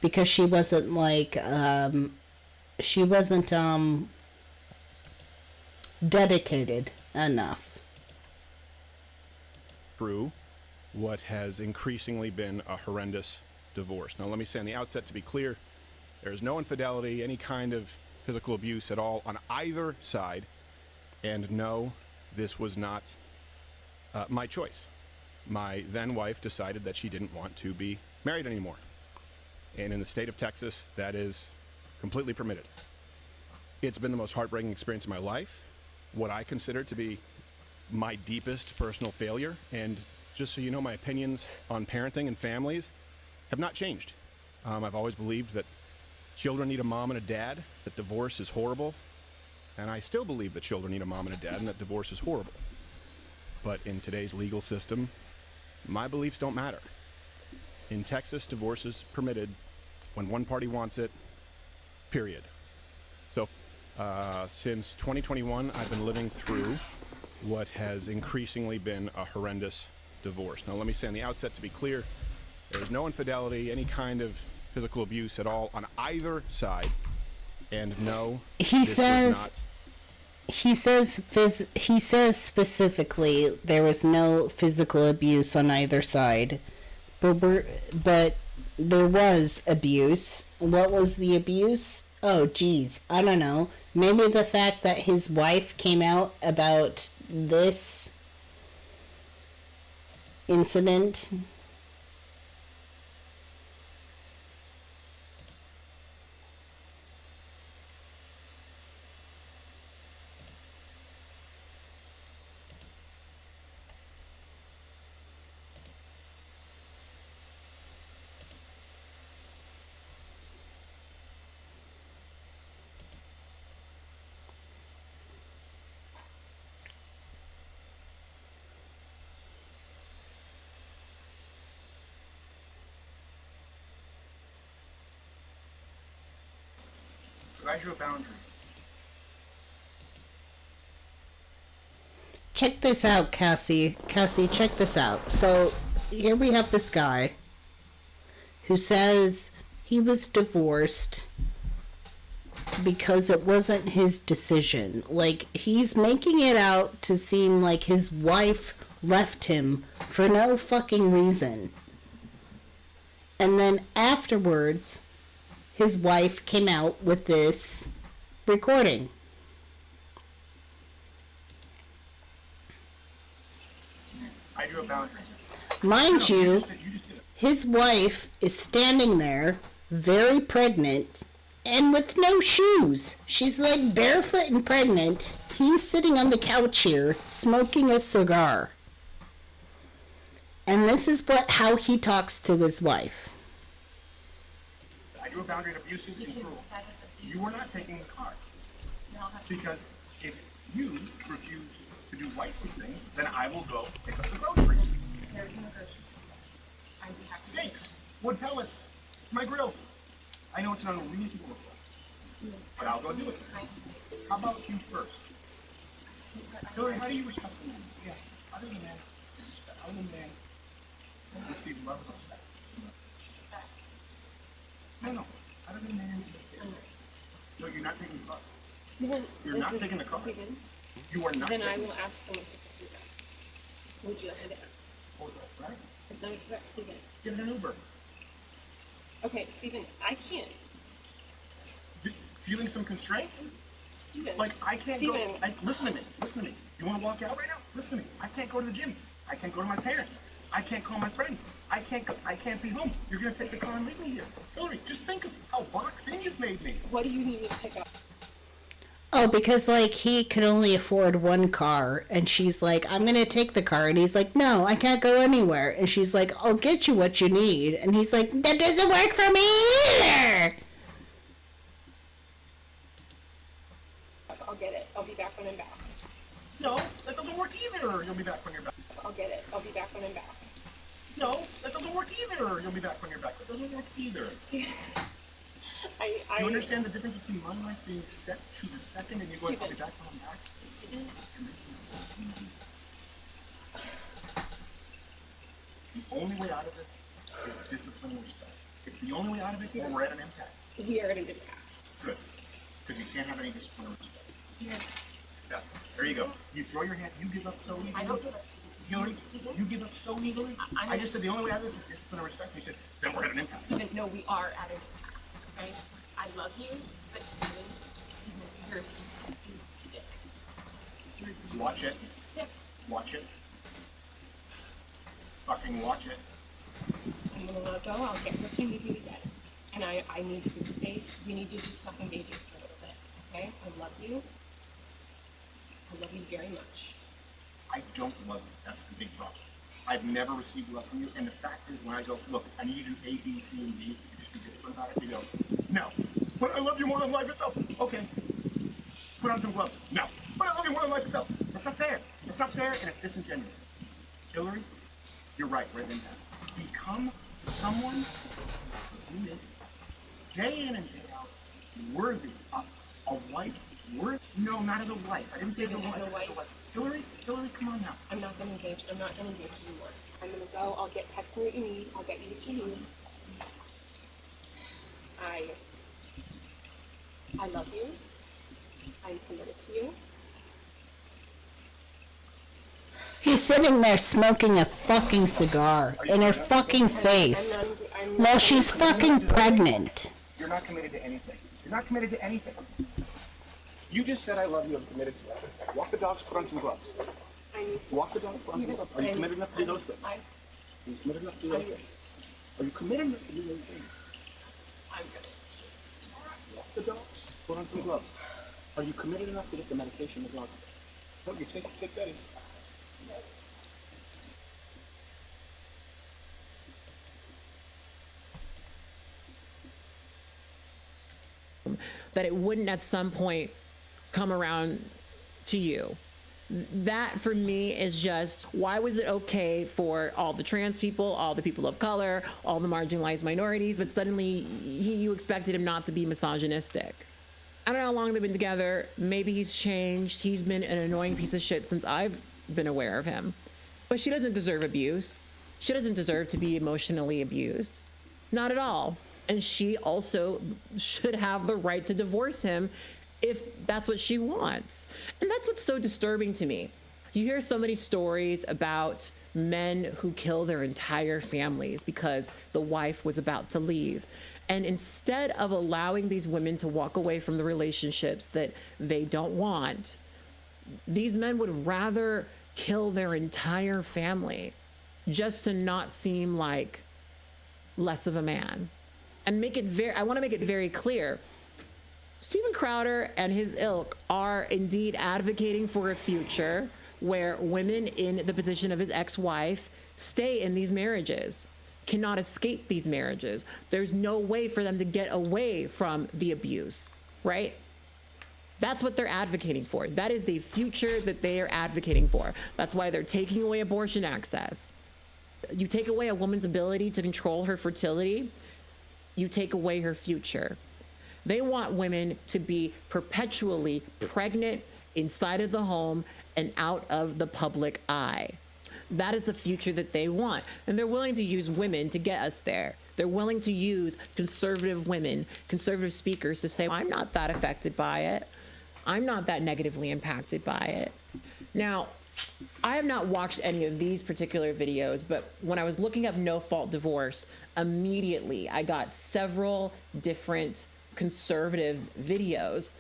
because she wasn't dedicated enough. Through what has increasingly been a horrendous divorce. Now, let me say on the outset, to be clear, there is no infidelity, any kind of physical abuse at all on either side, and no, this was not my choice. My then wife decided that she didn't want to be married anymore. And in the state of Texas, that is completely permitted. It's been the most heartbreaking experience of my life, what I consider to be my deepest personal failure. And just so you know, my opinions on parenting and families have not changed. I've always believed that children need a mom and a dad, that divorce is horrible. And I still believe that children need a mom and a dad and that divorce is horrible. But in today's legal system, my beliefs don't matter. In Texas, divorce is permitted when one party wants it, period. So, since 2021, I've been living through what has increasingly been a horrendous divorce. Now, let me say on the outset, to be clear, there is no infidelity, any kind of physical abuse at all on either side, and no, he says specifically there was no physical abuse on either side. But there was abuse. What was the abuse? Oh, geez. I don't know. Maybe the fact that his wife came out about this incident. I drew a boundary. Check this out, Cassie. Cassie, check this out. So, here we have this guy who says he was divorced because it wasn't his decision. Like, he's making it out to seem like his wife left him for no fucking reason. And then afterwards, his wife came out with this recording. I drew a boundary. Mind you, his wife is standing there very pregnant, and with no shoes. She's like barefoot and pregnant. He's sitting on the couch here, smoking a cigar. And this is how he talks to his wife. I drew a boundary of abusive and cruel. You are not taking the car. Because if you refuse to do wifely things, then I will go pick up the groceries. There's no groceries. I'd be happy. Steaks, wood pellets, my grill. I know it's an unreasonable request, but I'll go do it. How about you first? Hillary, how do you respect a man? Yes, other than man, other than man, receive love and respect. No, other than man, no, you're not taking the car. Stephen, You're not taking the car. Stephen, You are not. then I taking will ask them to pick you up. Would you like me to ask? the car. Right? It's not a threat, Stephen. Get an Uber. Okay, Stephen, I can't. Feeling some constraints? Stephen. Like, I can't Stephen. go. Listen to me. Listen to me. You want to walk out right now? Listen to me. I can't go to the gym. I can't go to my parents. I can't call my friends. I can't be home. You're going to take the car and leave me here. Hillary, just think of how boxed in you've made me. What do you need me to pick up? Oh, because, like, he could only afford one car, and she's like, I'm gonna take the car, and he's like, no, I can't go anywhere, and she's like, I'll get you what you need, and he's like, that doesn't work for me either! I'll get it. I'll be back when I'm back. No, that doesn't work either. You'll be back when you're back. I'll get it. I'll be back when I'm back. No, that doesn't work either. You'll be back when you're back. That doesn't work either. See, Do you understand the difference between my life being set to the second and you going, I'll be back when I'm back? Stephen, The only way out of this is discipline and respect. It's the only way out of it, or we're at an impasse. we are at an impasse. Good. Because you can't have any discipline or respect. Stephen, Yeah. There you go. You throw your hand, you give up so easily. I don't give up, Stephen. Hillary, Stephen, you give up so easily. I'm I just said the only way out of this is discipline and respect. You said, then we're at an impasse. Stephen, no, we are at an impasse. Okay, I love you, but Stephen, your abuse is sick. Your abuse Watch it. is sick. Watch it. Fucking watch it. I'm gonna let go. I'll get what you need me to get. And I need some space. We need to just stop engaging for a little bit. Okay? I love you. I love you very much. I don't love you. That's the big problem. I've never received love from you, and the fact is, when I go, look, I need you to do A, B, C, and D, you just be disciplined about it, you go, no. But I love you more than life itself. Okay. Put on some gloves. No. But I love you more than life itself. That's not fair. It's not fair, and it's disingenuous. Hillary, you're right, we're at an impasse. Become someone, listen to me, day in and day out, worthy of a wife. No, not as a wife. I didn't say as a wife. I said as a wife. Hillary, come on now. I'm not gonna engage. I'm not gonna engage anymore. I'm gonna go. I'll text me what you need. I'll get you what you need. I love you. I'm committed to you. He's sitting there smoking a fucking cigar in her fucking face while she's fucking pregnant. You're not committed to anything. You're not committed to anything. You just said I love you. I'm committed to it. Walk the dogs. Put on some gloves. I need to. Walk the dogs. Put on some gloves. Are you committed enough to do those things? Are you committed enough to do those things? Are you committed enough to do those things? I'm gonna just. Walk the dogs. Put on some gloves. Are you committed enough to get the medication the dogs? No, you take that in. That it wouldn't at some point come around to you. That for me is just, why was it okay for all the trans people, all the people of color, all the marginalized minorities, but suddenly you expected him not to be misogynistic? I don't know how long they've been together. Maybe he's changed. He's been an annoying piece of shit since I've been aware of him. But she doesn't deserve abuse. She doesn't deserve to be emotionally abused. Not at all. And she also should have the right to divorce him if that's what she wants. And that's what's so disturbing to me. You hear so many stories about men who kill their entire families because the wife was about to leave. And instead of allowing these women to walk away from the relationships that they don't want, these men would rather kill their entire family just to not seem like less of a man. and I want to make it very clear. Steven Crowder and his ilk are indeed advocating for a future where women in the position of his ex-wife stay in these marriages, cannot escape these marriages. There's no way for them to get away from the abuse, right? That's what they're advocating for. That is a future that they are advocating for. That's why they're taking away abortion access. You take away a woman's ability to control her fertility, you take away her future. They want women to be perpetually pregnant inside of the home and out of the public eye. That is the future that they want. And they're willing to use women to get us there. They're willing to use conservative women, conservative speakers to say, I'm not that affected by it. I'm not that negatively impacted by it. Now, I have not watched any of these particular videos, but when I was looking up no-fault divorce, immediately I got several different conservative videos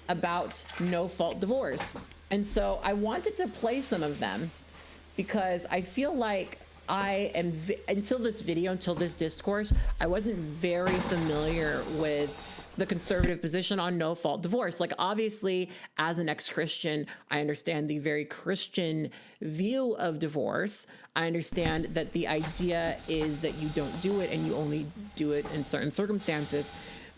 about no-fault divorce. And so I wanted to play some of them because I feel like I am, until this discourse, I wasn't very familiar with the conservative position on no-fault divorce. Like, obviously, as an ex-Christian, I understand the very Christian view of divorce. I understand that the idea is that you don't do it and you only do it in certain circumstances.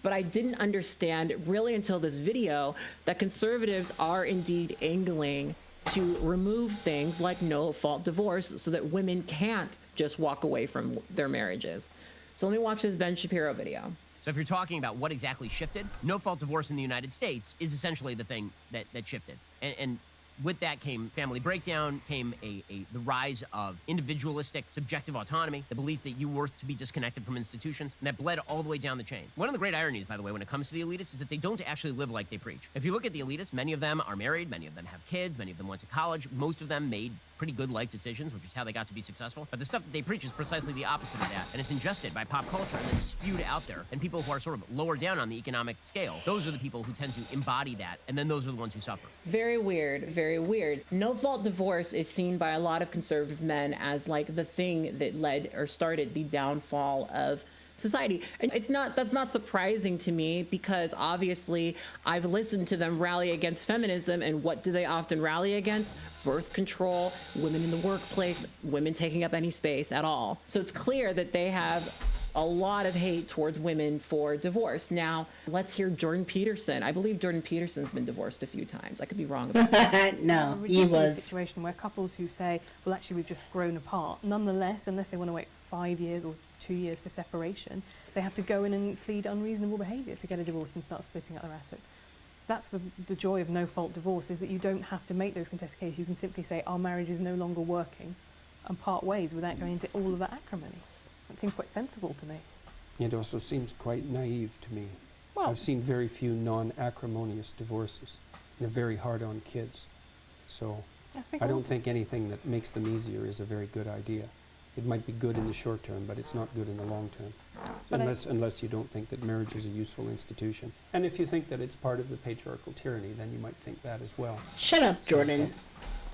But I didn't understand really until this video that conservatives are indeed angling to remove things like no-fault divorce so that women can't just walk away from their marriages. So let me watch this Ben Shapiro video. So if you're talking about what exactly shifted, no-fault divorce in the United States is essentially the thing that shifted. And with that came family breakdown, came the rise of individualistic, subjective autonomy, the belief that you were to be disconnected from institutions, and that bled all the way down the chain. One of the great ironies, by the way, when it comes to the elitists is that they don't actually live like they preach. If you look at the elitists, many of them are married, many of them have kids, many of them went to college, most of them made pretty good life decisions, which is how they got to be successful. But the stuff that they preach is precisely the opposite of that, and it's ingested by pop culture and then spewed out there. And people who are sort of lower down on the economic scale, those are the people who tend to embody that, and then those are the ones who suffer. Very weird, very weird. No-fault divorce is seen by a lot of conservative men as like the thing that led or started the downfall of society. And that's not surprising to me because obviously I've listened to them rally against feminism, and what do they often rally against? Birth control, women in the workplace, women taking up any space at all. So it's clear that they have a lot of hate towards women for divorce. Now, let's hear Jordan Peterson. I believe Jordan Peterson's been divorced a few times. I could be wrong about that. No, he was. A situation where couples who say, well, actually, we've just grown apart, nonetheless, unless they want to wait 5 years or 2 years for separation, they have to go in and plead unreasonable behaviour to get a divorce and start splitting up their assets. That's the joy of no-fault divorce, is that you don't have to make those contested cases. You can simply say, our marriage is no longer working, and part ways without going into all of that acrimony. That seems quite sensible to me. It also seems quite naive to me. Well, I've seen very few non-acrimonious divorces. They're very hard on kids. So I don't think anything that makes them easier is a very good idea. It might be good in the short term, but it's not good in the long term. Unless you don't think that marriage is a useful institution. And if you think that it's part of the patriarchal tyranny, then you might think that as well. Shut up, Jordan.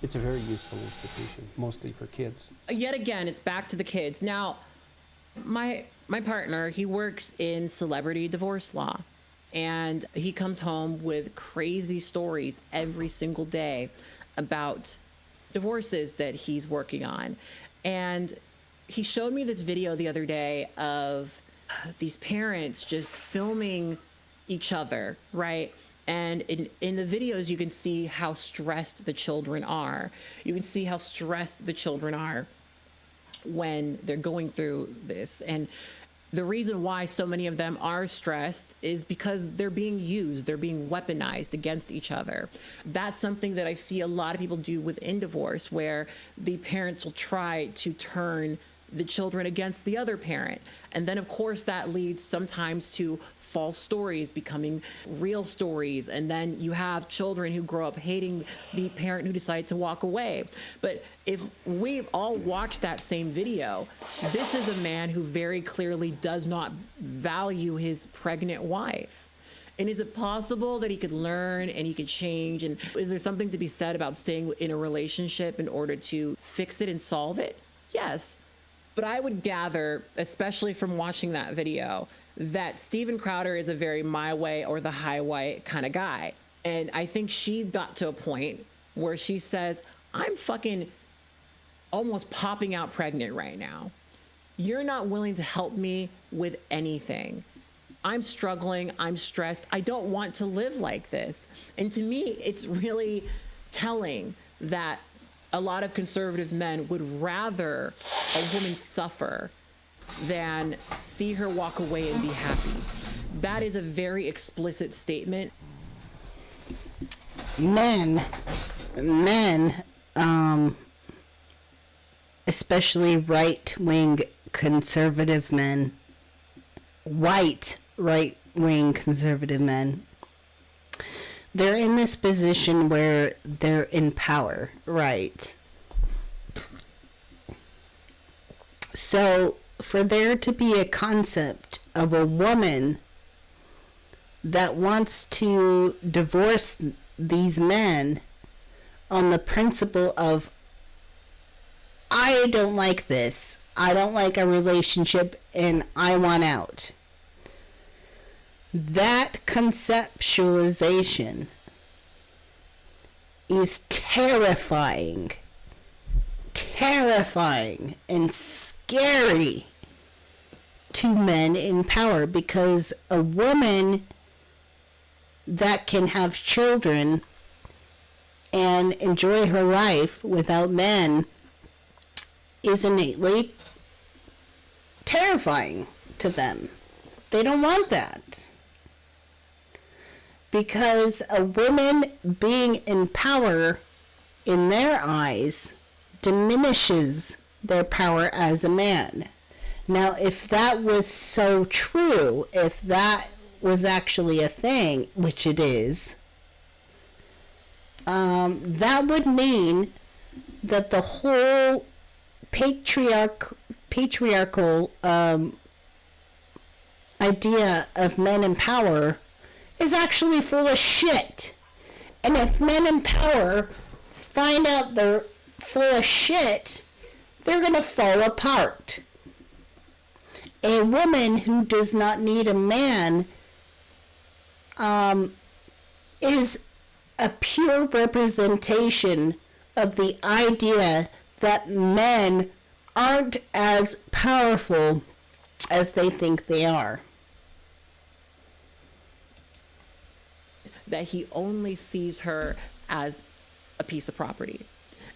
It's a very useful institution, mostly for kids. Yet again, it's back to the kids. Now, my partner, he works in celebrity divorce law, and he comes home with crazy stories every single day about divorces that he's working on. And he showed me this video the other day of these parents just filming each other, right? And in the videos, you can see how stressed the children are. You can see how stressed the children are when they're going through this. And the reason why so many of them are stressed is because they're being used, they're being weaponized against each other. That's something that I see a lot of people do within divorce, where the parents will try to turn the children against the other parent. And then of course that leads sometimes to false stories becoming real stories. And then you have children who grow up hating the parent who decided to walk away. But if we've all watched that same video, this is a man who very clearly does not value his pregnant wife. And is it possible that he could learn and he could change? And is there something to be said about staying in a relationship in order to fix it and solve it? Yes. But I would gather, especially from watching that video, that Steven Crowder is a very my way or the highway kind of guy. And I think she got to a point where she says, I'm fucking almost popping out pregnant right now. You're not willing to help me with anything. I'm struggling. I'm stressed. I don't want to live like this. And to me, it's really telling that a lot of conservative men would rather a woman suffer than see her walk away and be happy. That is a very explicit statement. Men, especially right-wing conservative men, white right-wing conservative men, they're in this position where they're in power, right? So for there to be a concept of a woman that wants to divorce these men on the principle of, I don't like this, I don't like a relationship, and I want out. That conceptualization is terrifying and scary to men in power, because a woman that can have children and enjoy her life without men is innately terrifying to them. They don't want that. Because a woman being in power, in their eyes, diminishes their power as a man. Now, if that was so true, if that was actually a thing, which it is, that would mean that the whole patriarchal idea of men in power is actually full of shit. And if men in power find out they're full of shit, they're going to fall apart. A woman who does not need a man is a pure representation of the idea that men aren't as powerful as they think they are. That he only sees her as a piece of property.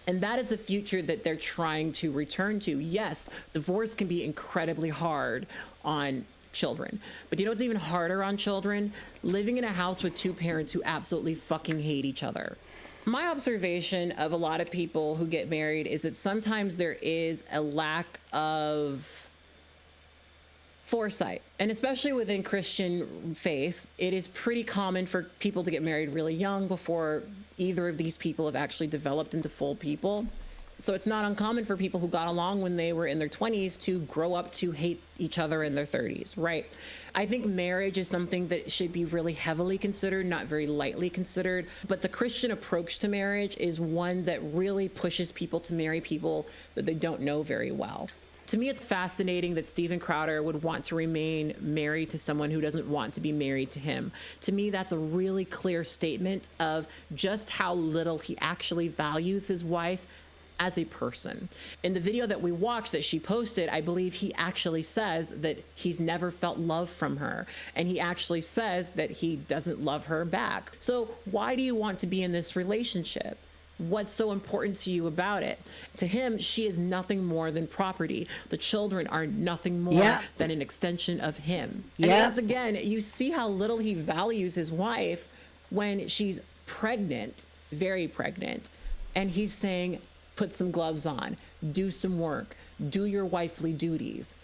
And that is the future that they're trying to return to. Yes, divorce can be incredibly hard on children. But you know what's even harder on children? Living in a house with two parents who absolutely fucking hate each other. My observation of a lot of people who get married is that sometimes there is a lack of foresight. And especially within Christian faith, it is pretty common for people to get married really young before either of these people have actually developed into full people. So it's not uncommon for people who got along when they were in their 20s to grow up to hate each other in their 30s, right? I think marriage is something that should be really heavily considered, not very lightly considered. But the Christian approach to marriage is one that really pushes people to marry people that they don't know very well. To me, it's fascinating that Steven Crowder would want to remain married to someone who doesn't want to be married to him. To me, that's a really clear statement of just how little he actually values his wife as a person. In the video that we watched that she posted, I believe he actually says that he's never felt love from her. And he actually says that he doesn't love her back. So why do you want to be in this relationship? What's so important to you about it? To him, she is nothing more than property. The children are nothing more than an extension of him. And once again, you see how little he values his wife when she's pregnant, very pregnant. And he's saying, put some gloves on, do some work, do your wifely duties.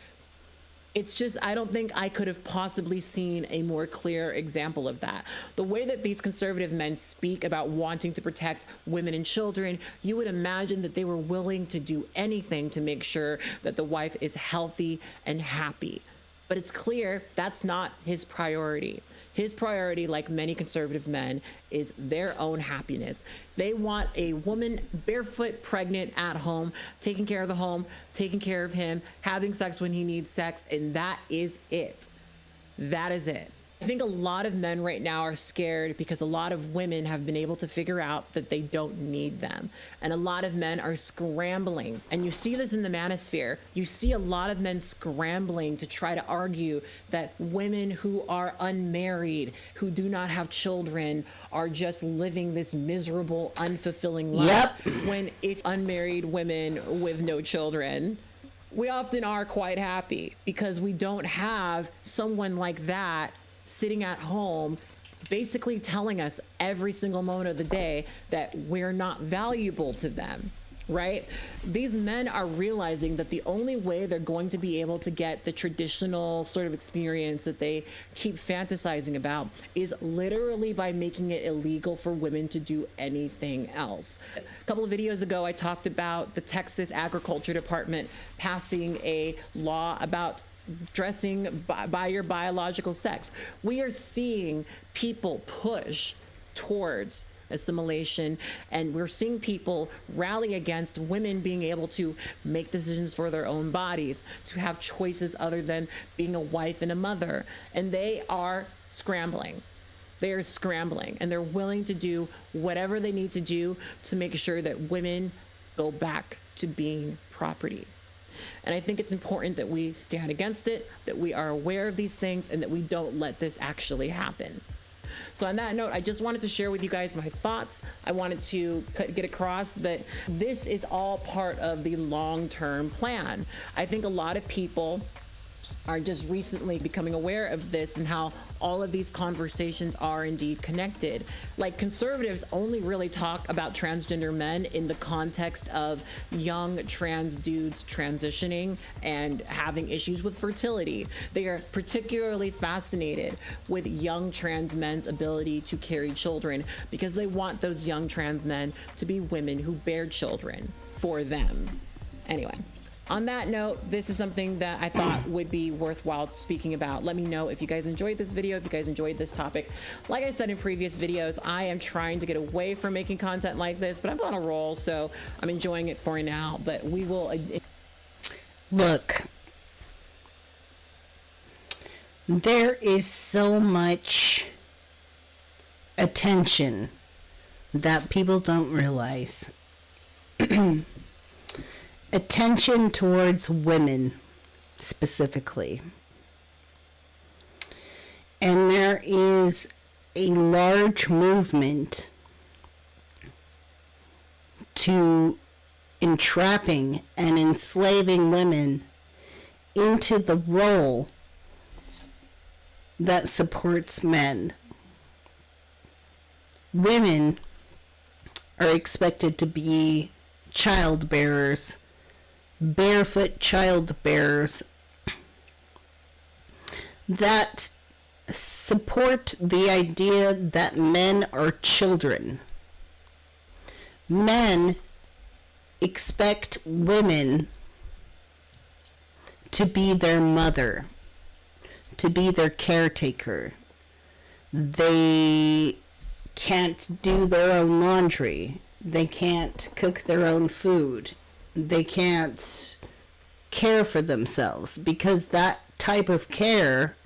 It's just, I don't think I could have possibly seen a more clear example of that. The way that these conservative men speak about wanting to protect women and children, you would imagine that they were willing to do anything to make sure that the wife is healthy and happy. But it's clear that's not his priority. His priority, like many conservative men, is their own happiness. They want a woman barefoot, pregnant, at home, taking care of the home, taking care of him, having sex when he needs sex, and that is it. That is it. I think a lot of men right now are scared because a lot of women have been able to figure out that they don't need them. And a lot of men are scrambling. And you see this in the manosphere. You see a lot of men scrambling to try to argue that women who are unmarried, who do not have children, are just living this miserable, unfulfilling life. Yep. When if unmarried women with no children, we often are quite happy because we don't have someone like that sitting at home basically telling us every single moment of the day that we're not valuable to them, right? These men are realizing that the only way they're going to be able to get the traditional sort of experience that they keep fantasizing about is literally by making it illegal for women to do anything else. A couple of videos ago, I talked about the Texas Agriculture Department passing a law about dressing by your biological sex. We are seeing people push towards assimilation, and we're seeing people rally against women being able to make decisions for their own bodies, to have choices other than being a wife and a mother. And they are scrambling. They are scrambling, and they're willing to do whatever they need to do to make sure that women go back to being property. And I think it's important that we stand against it, that we are aware of these things, and that we don't let this actually happen. So on that note, I just wanted to share with you guys my thoughts. I wanted to get across that this is all part of the long-term plan. I think a lot of people are just recently becoming aware of this and how all of these conversations are indeed connected. Like, conservatives only really talk about transgender men in the context of young trans dudes transitioning and having issues with fertility. They are particularly fascinated with young trans men's ability to carry children because they want those young trans men to be women who bear children for them. Anyway. On that note, this is something that I thought would be worthwhile speaking about. Let me know if you guys enjoyed this video, if you guys enjoyed this topic. Like I said in previous videos, I am trying to get away from making content like this, but I'm on a roll, so I'm enjoying it for now. But we will... Look, there is so much attention that people don't realize. Attention towards women specifically. And there is a large movement to entrapping and enslaving women into the role that supports men. Women are expected to be childbearers, barefoot childbearers that support the idea that men are children. Men expect women to be their mother, to be their caretaker. They can't do their own laundry. They can't cook their own food. They can't care for themselves because that type of care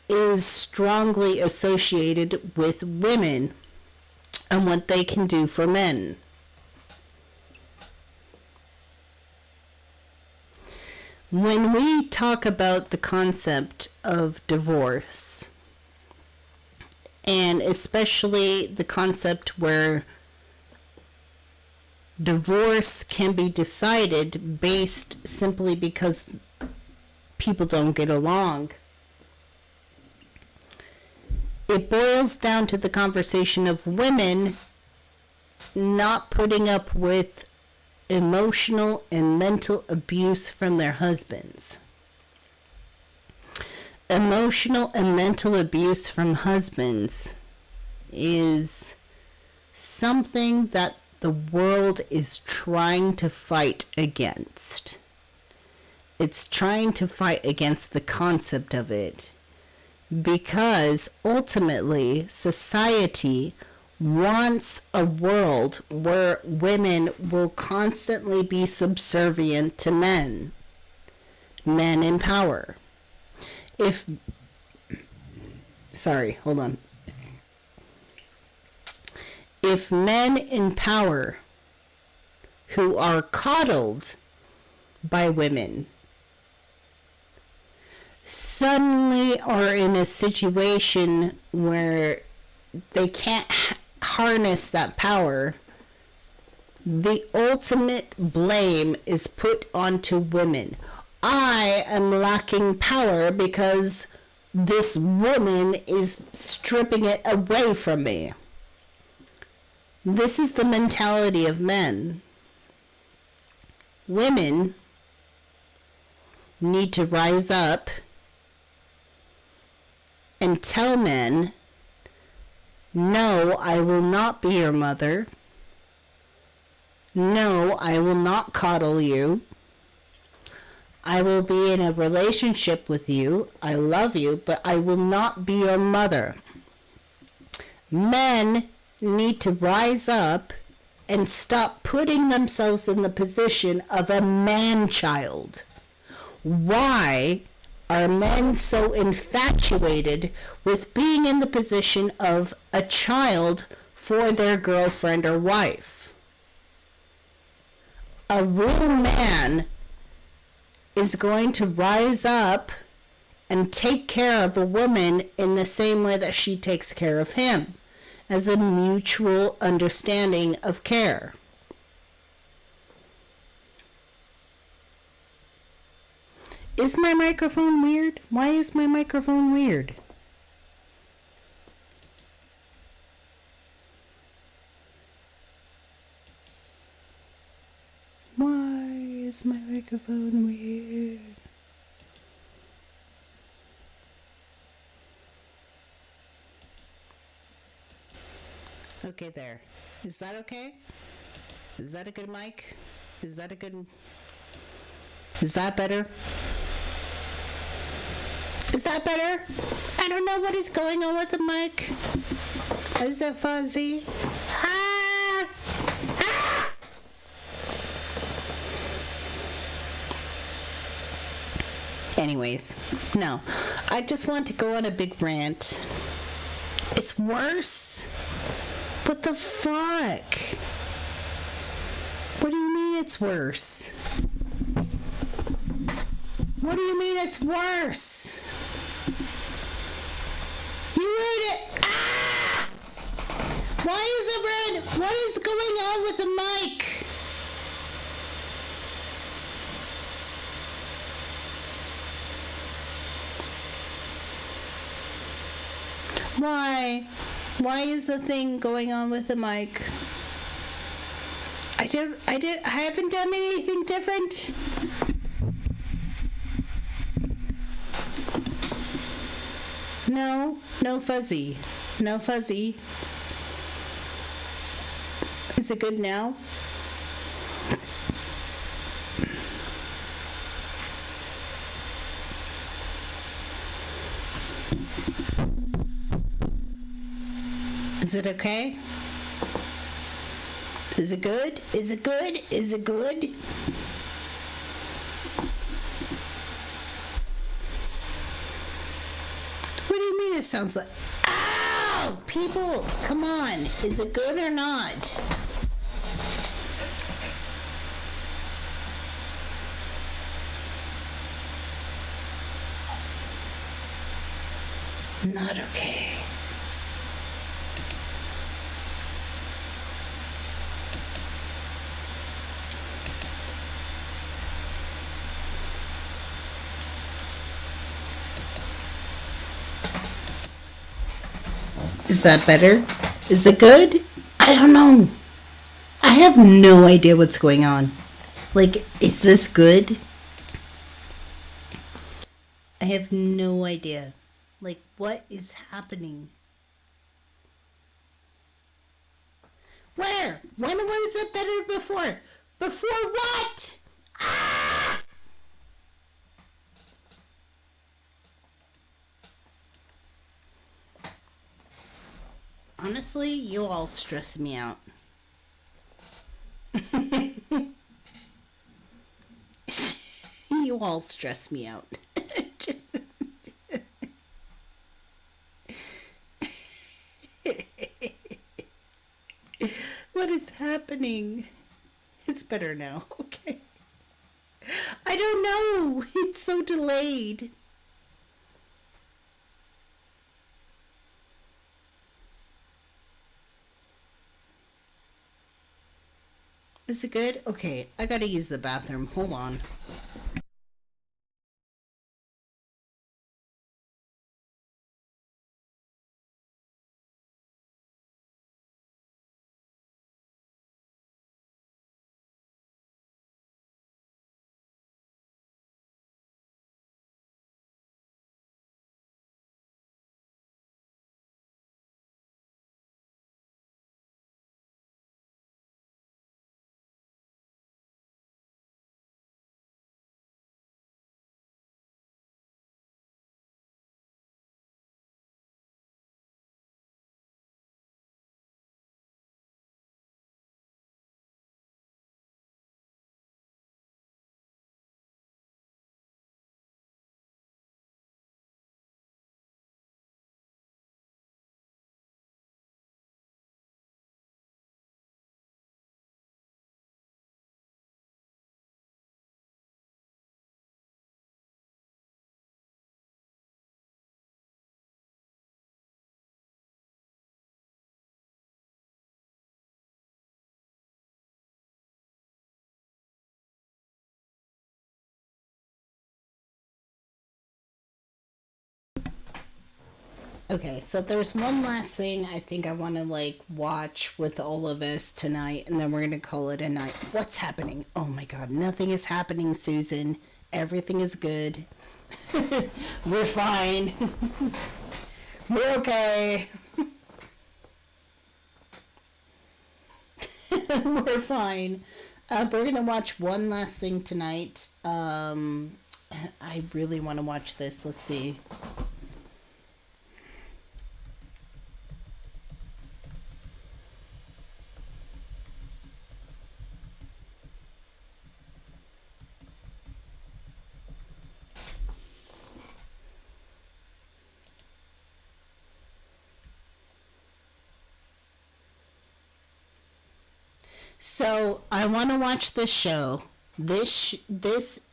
is strongly associated with women and what they can do for men. When we talk about the concept of divorce, and especially the concept where divorce can be decided based simply because people don't get along, it boils down to the conversation of women not putting up with emotional and mental abuse from their husbands. Emotional and mental abuse from husbands is something that the world is trying to fight against. It's trying to fight against the concept of it because ultimately society wants a world where women will constantly be subservient to men in power. If Sorry, hold on. If men in power who are coddled by women suddenly are in a situation where they can't harness that power, the ultimate blame is put onto women. I am lacking power because this woman is stripping it away from me. This is the mentality of men. Women need to rise up and tell men, no, I will not be your mother. No, I will not coddle you. I will be in a relationship with you. I love you, but I will not be your mother. Men need to rise up and stop putting themselves in the position of a man-child. Why are men so infatuated with being in the position of a child for their girlfriend or wife? A real man is going to rise up and take care of a woman in the same way that she takes care of him, as a mutual understanding of care. Is my microphone weird? Why is my microphone weird? Why is my microphone weird? Okay, there. Is that okay? Is that a good mic? Is that better? Is that better? I don't know what is going on with the mic. Is it fuzzy? Ah! Ah! Anyways, no. I just want to go on a big rant. It's worse. What the fuck? What do you mean it's worse? What do you mean it's worse? You heard it. Ah! Why is it red? What is going on with the mic? Why? Why is the thing going on with the mic? I haven't done anything different. No fuzzy. No fuzzy. Is it good now? Is it okay? Is it good? Is it good? Is it good? What do you mean it sounds like... Ow! People, come on. Is it good or not? Not okay. Is that better? Is it good? I don't know. I have no idea what's going on. Like, is this good? I have no idea. Like, what is happening? Where? When was it better before? Before what? Ah! Honestly, you all stress me out. You all stress me out. happening? It's better now. Okay. I don't know. It's so delayed. Is it good? Okay, I gotta use the bathroom. Hold on. Okay, so there's one last thing I think I want to like watch with all of us tonight, and then we're gonna call it a night. What's happening? Oh my god, nothing is happening, Susan. Everything is good. We're fine. We're okay. We're fine. We're gonna watch one last thing tonight. I really want to watch this. Let's see. So I want to watch this show. This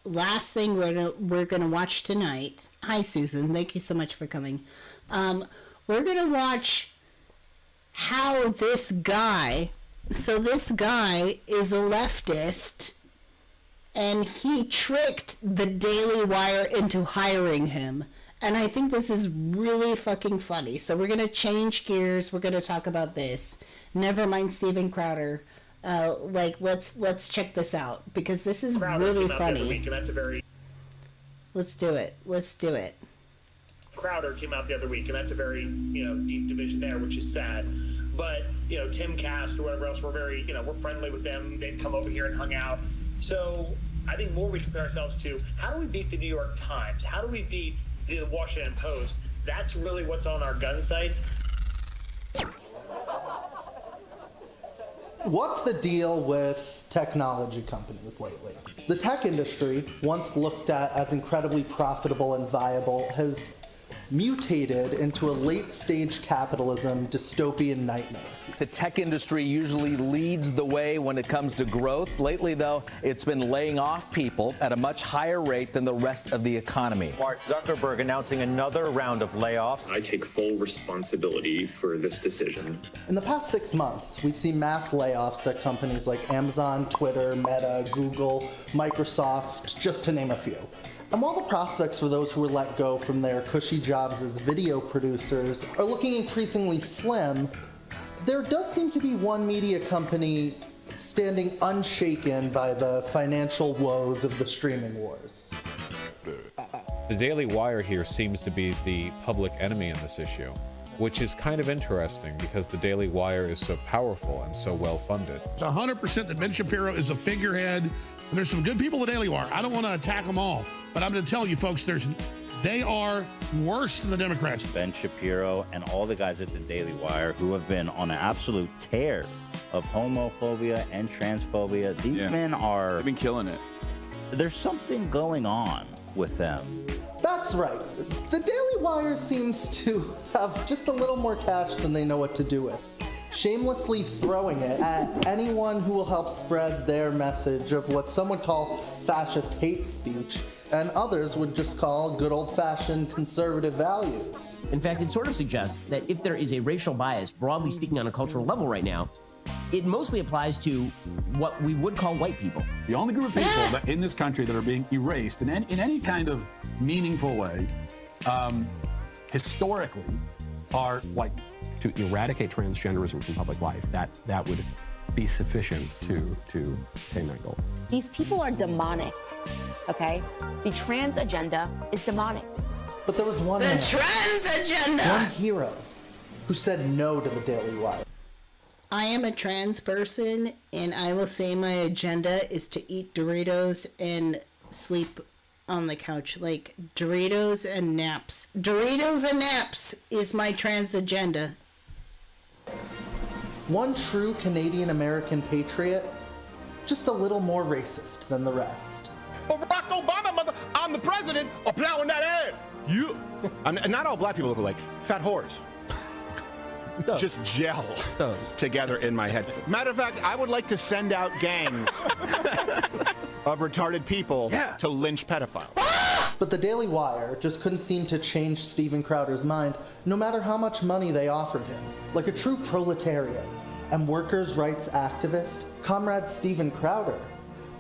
last thing we're gonna watch tonight. Hi, Susan. Thank you so much for coming. We're gonna watch how this guy. So this guy is a leftist, and he tricked the Daily Wire into hiring him. And I think this is really fucking funny. So we're gonna change gears. We're gonna talk about this. Never mind Steven Crowder. Let's check this out because this is Crowder really came out the funny. other week, and that's a very Let's do it. Crowder came out the other week, and that's a very deep division there, which is sad. But Tim Cast or whatever else, we're very we're friendly with them. They've come over here and hung out. So I think more we compare ourselves to how do we beat the New York Times? How do we beat the Washington Post? That's really what's on our gun sights. What's the deal with technology companies lately? The tech industry, once looked at as incredibly profitable and viable, has mutated into a late-stage capitalism dystopian nightmare. The tech industry usually leads the way when it comes to growth. Lately, though, it's been laying off people at a much higher rate than the rest of the economy. Mark Zuckerberg announcing another round of layoffs. I take full responsibility for this decision. In the past 6 months, we've seen mass layoffs at companies like Amazon, Twitter, Meta, Google, Microsoft, just to name a few. And while the prospects for those who were let go from their cushy jobs as video producers are looking increasingly slim, there does seem to be one media company standing unshaken by the financial woes of the streaming wars. The Daily Wire here seems to be the public enemy in this issue, which is kind of interesting because the Daily Wire is so powerful and so well funded. It's 100% that Ben Shapiro is a figurehead, and there's some good people at the Daily Wire. I don't want to attack them all, but I'm going to tell you folks, they are worse than the Democrats. Ben Shapiro and all the guys at the Daily Wire who have been on an absolute tear of homophobia and transphobia. These men they've been killing it. There's something going on with them. That's right. The Daily Wire seems to have just a little more cash than they know what to do with. shamelessly throwing it at anyone who will help spread their message of what some would call fascist hate speech, and others would just call good old-fashioned conservative values. In fact, it sort of suggests that if there is a racial bias, broadly speaking on a cultural level right now, it mostly applies to what we would call white people. The only group of people that in this country that are being erased in any kind of meaningful way, historically, are white. To eradicate transgenderism from public life, that would be sufficient to attain that goal. These people are demonic, okay? The trans agenda is demonic. But there was one The man, trans agenda! one hero, who said no to the Daily Wire. I am a trans person, and I will say my agenda is to eat Doritos and sleep on the couch. Like, Doritos and naps. Doritos and naps is my trans agenda. One true Canadian-American patriot, just a little more racist than the rest. Well, Barack Obama, mother, I'm the president, plowing that ad. You. And not all black people look like fat whores. Just gel together in my head. Matter of fact, I would like to send out gangs of retarded people to lynch pedophiles. But the Daily Wire just couldn't seem to change Steven Crowder's mind, no matter how much money they offered him. Like a true proletariat and workers' rights activist, Comrade Steven Crowder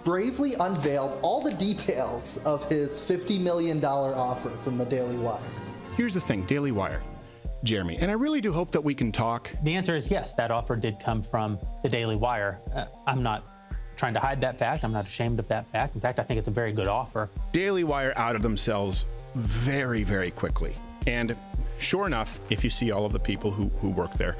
bravely unveiled all the details of his $50 million offer from the Daily Wire. Here's the thing, Daily Wire. Jeremy, and I really do hope that we can talk. The answer is yes, that offer did come from the Daily Wire. I'm not trying to hide that fact. I'm not ashamed of that fact. In fact, I think it's a very good offer. Daily Wire outed themselves very, very quickly. And sure enough, if you see all of the people who work there,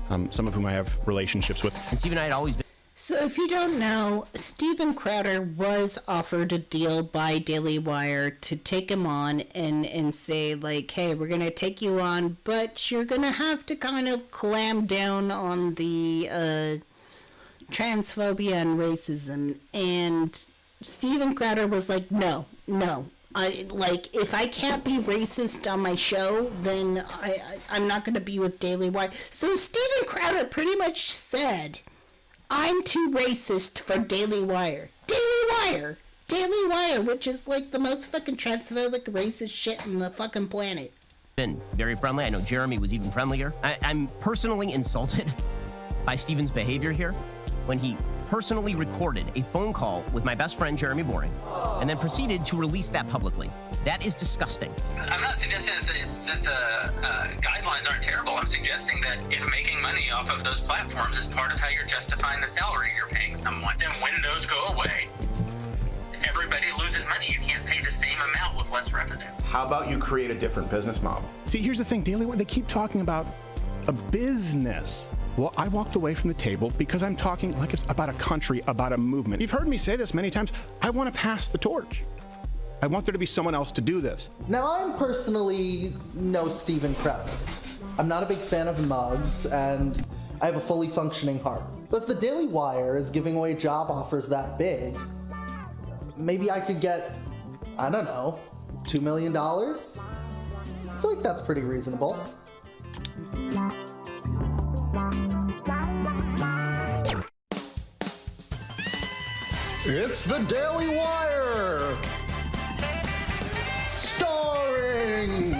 some of whom I have relationships with. And Steve and I had always been. So if you don't know, Steven Crowder was offered a deal by Daily Wire to take him on and say, like, hey, we're going to take you on, but you're going to have to kind of clamp down on the transphobia and racism. And Steven Crowder was like, no. If I can't be racist on my show, then I'm not going to be with Daily Wire. So Steven Crowder pretty much said, I'm too racist for Daily Wire. Daily Wire, which is like the most fucking transphobic, racist shit on the fucking planet. Been very friendly. I know Jeremy was even friendlier. I'm personally insulted by Steven's behavior here when he personally recorded a phone call with my best friend, Jeremy Boring, and then proceeded to release that publicly. That is disgusting. I'm not suggesting that the guidelines aren't terrible. I'm suggesting that if making money off of those platforms is part of how you're justifying the salary you're paying someone, then when those go away, everybody loses money. You can't pay the same amount with less revenue. How about you create a different business model? See, here's the thing, Daily Wire, they keep talking about a business. Well, I walked away from the table because I'm talking like it's about a country, about a movement. You've heard me say this many times. I want to pass the torch. I want there to be someone else to do this. Now, I'm personally no Steven Crowder. I'm not a big fan of mugs, and I have a fully functioning heart. But if the Daily Wire is giving away job offers that big, maybe I could get, I don't know, $2 million? I feel like that's pretty reasonable. It's the Daily Wire! Starring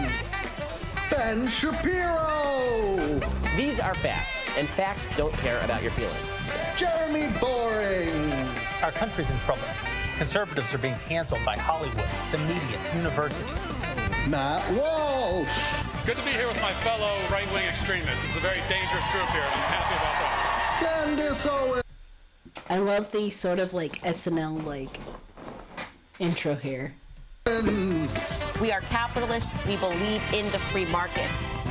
Ben Shapiro! These are facts, and facts don't care about your feelings. Jeremy Boring! Our country's in trouble. Conservatives are being canceled by Hollywood, the media, universities. Matt Walsh! Good to be here with my fellow right-wing extremists. It's a very dangerous group here, and I'm happy about that. Candace Owens! I love the sort of like SNL like intro here. We are capitalists. We believe in the free market.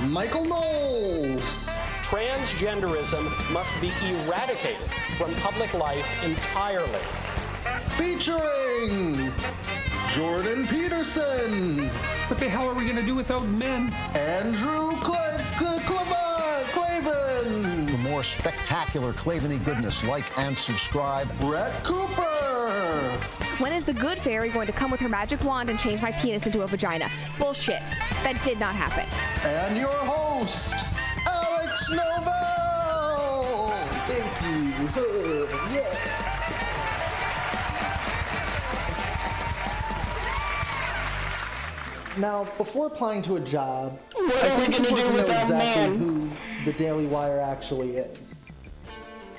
Michael Knowles. Transgenderism must be eradicated from public life entirely. Featuring Jordan Peterson. What the hell are we going to do without men? Andrew Clavin. For more spectacular Clavin-y goodness, like and subscribe. Brett Cooper. When is the good fairy going to come with her magic wand and change my penis into a vagina? Bullshit. That did not happen. And your host, Alex Novell. Yeah. Now, before applying to a job, What are we think it's gonna do important to with know that exactly man? who the Daily Wire actually is.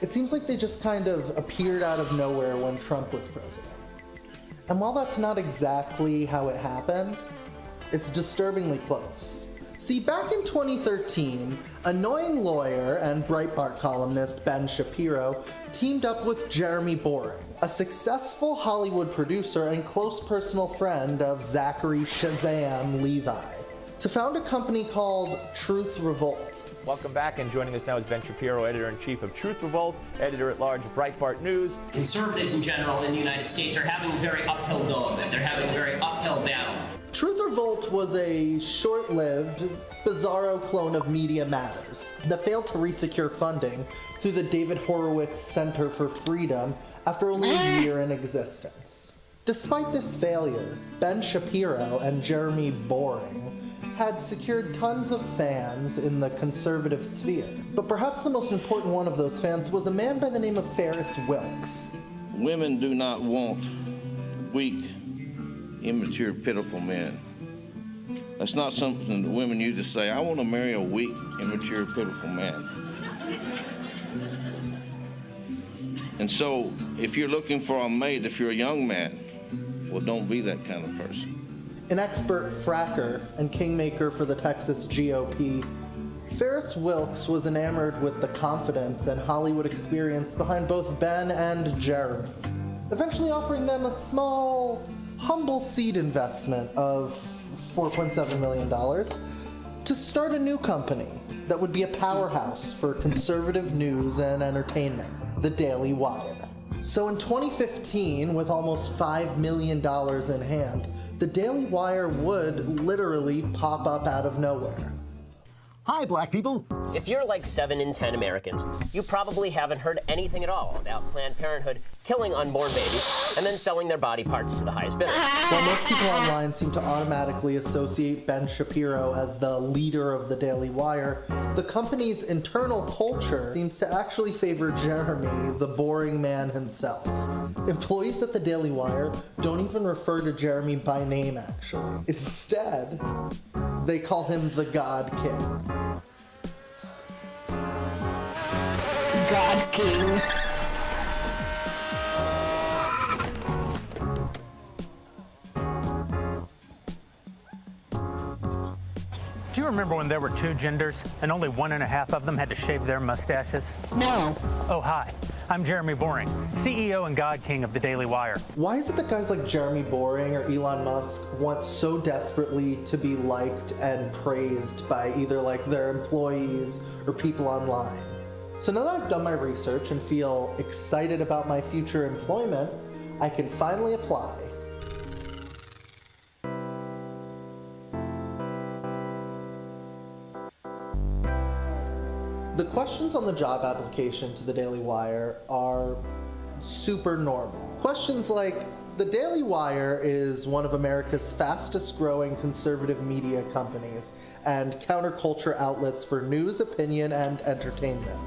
It seems like they just kind of appeared out of nowhere when Trump was president. And while that's not exactly how it happened, it's disturbingly close. See, back in 2013, annoying lawyer and Breitbart columnist Ben Shapiro teamed up with Jeremy Boring, a successful Hollywood producer and close personal friend of Zachary Shazam Levi, to found a company called Truth Revolt. Welcome back, and joining us now is Ben Shapiro, editor-in-chief of Truth Revolt, editor-at-large of Breitbart News. Conservatives in general in the United States are having a very uphill go of it. They're having a very uphill battle. Truth Revolt was a short-lived, bizarro clone of Media Matters that failed to resecure funding through the David Horowitz Center for Freedom after only a year in existence. Despite this failure, Ben Shapiro and Jeremy Boring had secured tons of fans in the conservative sphere. But perhaps the most important one of those fans was a man by the name of Ferris Wilks. Women do not want weak, immature, pitiful men. That's not something that women used to say, I want to marry a weak, immature, pitiful man. And so, if you're looking for a mate, if you're a young man, well, don't be that kind of person. An expert fracker and kingmaker for the Texas GOP, Ferris Wilks was enamored with the confidence and Hollywood experience behind both Ben and Jeremy, eventually offering them a small, humble seed investment of $4.7 million to start a new company that would be a powerhouse for conservative news and entertainment, the Daily Wire. So in 2015, with almost $5 million in hand, the Daily Wire would literally pop up out of nowhere. Hi, black people. If you're like 7 in 10 Americans, you probably haven't heard anything at all about Planned Parenthood killing unborn babies and then selling their body parts to the highest bidder. While most people online seem to automatically associate Ben Shapiro as the leader of the Daily Wire, the company's internal culture seems to actually favor Jeremy, the boring man himself. Employees at the Daily Wire don't even refer to Jeremy by name, actually. Instead, they call him the God King. God King. Do you remember when there were 2 genders and only 1.5 of them had to shave their mustaches? No. Oh, hi. I'm Jeremy Boring, CEO and God King of the Daily Wire. Why is it that guys like Jeremy Boring or Elon Musk want so desperately to be liked and praised by either like their employees or people online? So now that I've done my research and feel excited about my future employment, I can finally apply. The questions on the job application to the Daily Wire are super normal. Questions like, the Daily Wire is one of America's fastest growing conservative media companies and counterculture outlets for news, opinion, and entertainment.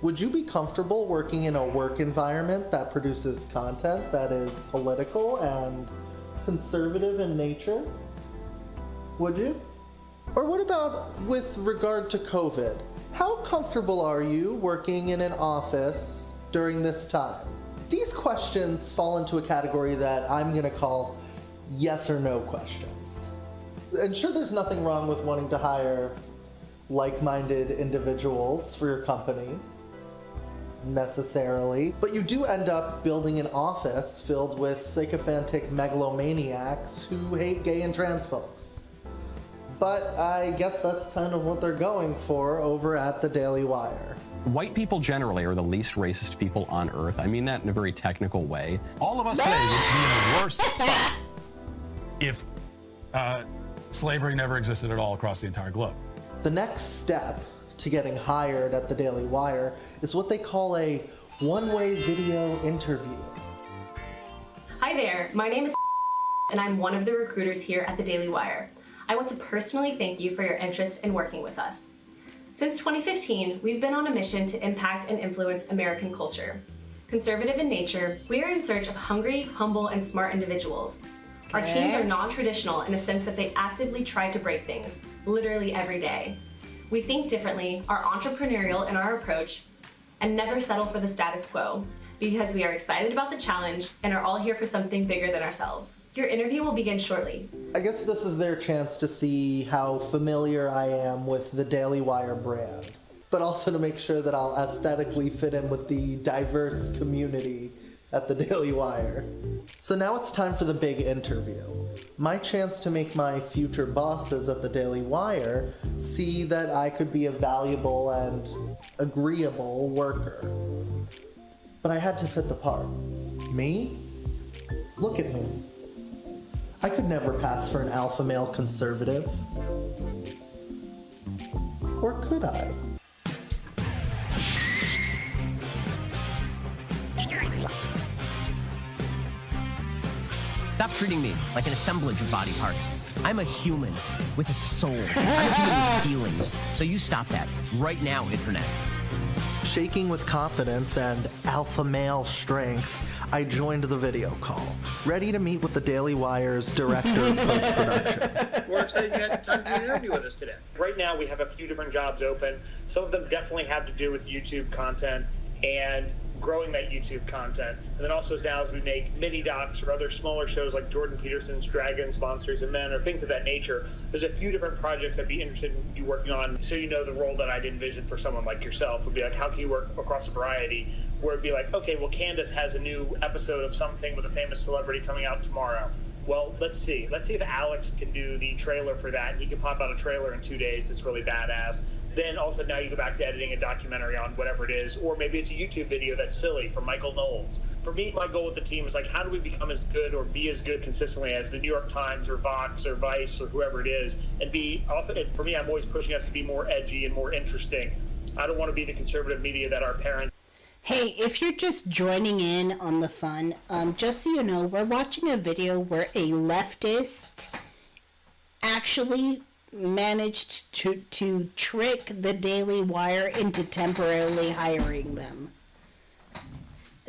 Would you be comfortable working in a work environment that produces content that is political and conservative in nature? Would you? Or what about with regard to COVID? How comfortable are you working in an office during this time? These questions fall into a category that I'm going to call yes or no questions. And sure, there's nothing wrong with wanting to hire like-minded individuals for your company, necessarily, but you do end up building an office filled with sycophantic megalomaniacs who hate gay and trans folks. But I guess that's kind of what they're going for over at the Daily Wire. White people generally are the least racist people on earth. I mean that in a very technical way. All of us today would be in the worst spot if slavery never existed at all across the entire globe. The next step to getting hired at the Daily Wire is what they call a one-way video interview. Hi there, my name is and I'm one of the recruiters here at the Daily Wire. I want to personally thank you for your interest in working with us. Since 2015, we've been on a mission to impact and influence American culture. Conservative in nature, we are in search of hungry, humble, and smart individuals. Our teams are non-traditional in a sense that they actively try to break things, literally every day. We think differently, are entrepreneurial in our approach, and never settle for the status quo, because we are excited about the challenge and are all here for something bigger than ourselves. Your interview will begin shortly. I guess this is their chance to see how familiar I am with the Daily Wire brand, but also to make sure that I'll aesthetically fit in with the diverse community at the Daily Wire. So now it's time for the big interview. My chance to make my future bosses at the Daily Wire see that I could be a valuable and agreeable worker. But I had to fit the part. Me? Look at me. I could never pass for an alpha male conservative. Or could I? Stop treating me like an assemblage of body parts. I'm a human with a soul. I'm a human with feelings. So you stop that right now, Internet. Shaking with confidence and alpha male strength, I joined the video call, ready to meet with the Daily Wire's director of post-production. We're excited you had time to do an interview with us today. Right now, we have a few different jobs open. Some of them definitely have to do with YouTube content and growing that YouTube content. And then also now as we make mini docs or other smaller shows like Jordan Peterson's Dragons, Monsters, and Men, or things of that nature, there's a few different projects I'd be interested in you working on. So you know the role that I'd envision for someone like yourself would be like, how can you work across a variety? Where it'd be like, okay, well, Candace has a new episode of something with a famous celebrity coming out tomorrow. Well, let's see. Let's see if Alex can do the trailer for that, and he can pop out a trailer in 2 days that's really badass. Then also now you go back to editing a documentary on whatever it is, or maybe it's a YouTube video that's silly from Michael Knowles. For me, my goal with the team is like, how do we become as good or be as good consistently as the New York Times or Vox or Vice or whoever it is, and be often. And for me, I'm always pushing us to be more edgy and more interesting. I don't want to be the conservative media that our parents. Hey, if you're just joining in on the fun, just so you know, we're watching a video where a leftist actually managed to trick the Daily Wire into temporarily hiring them.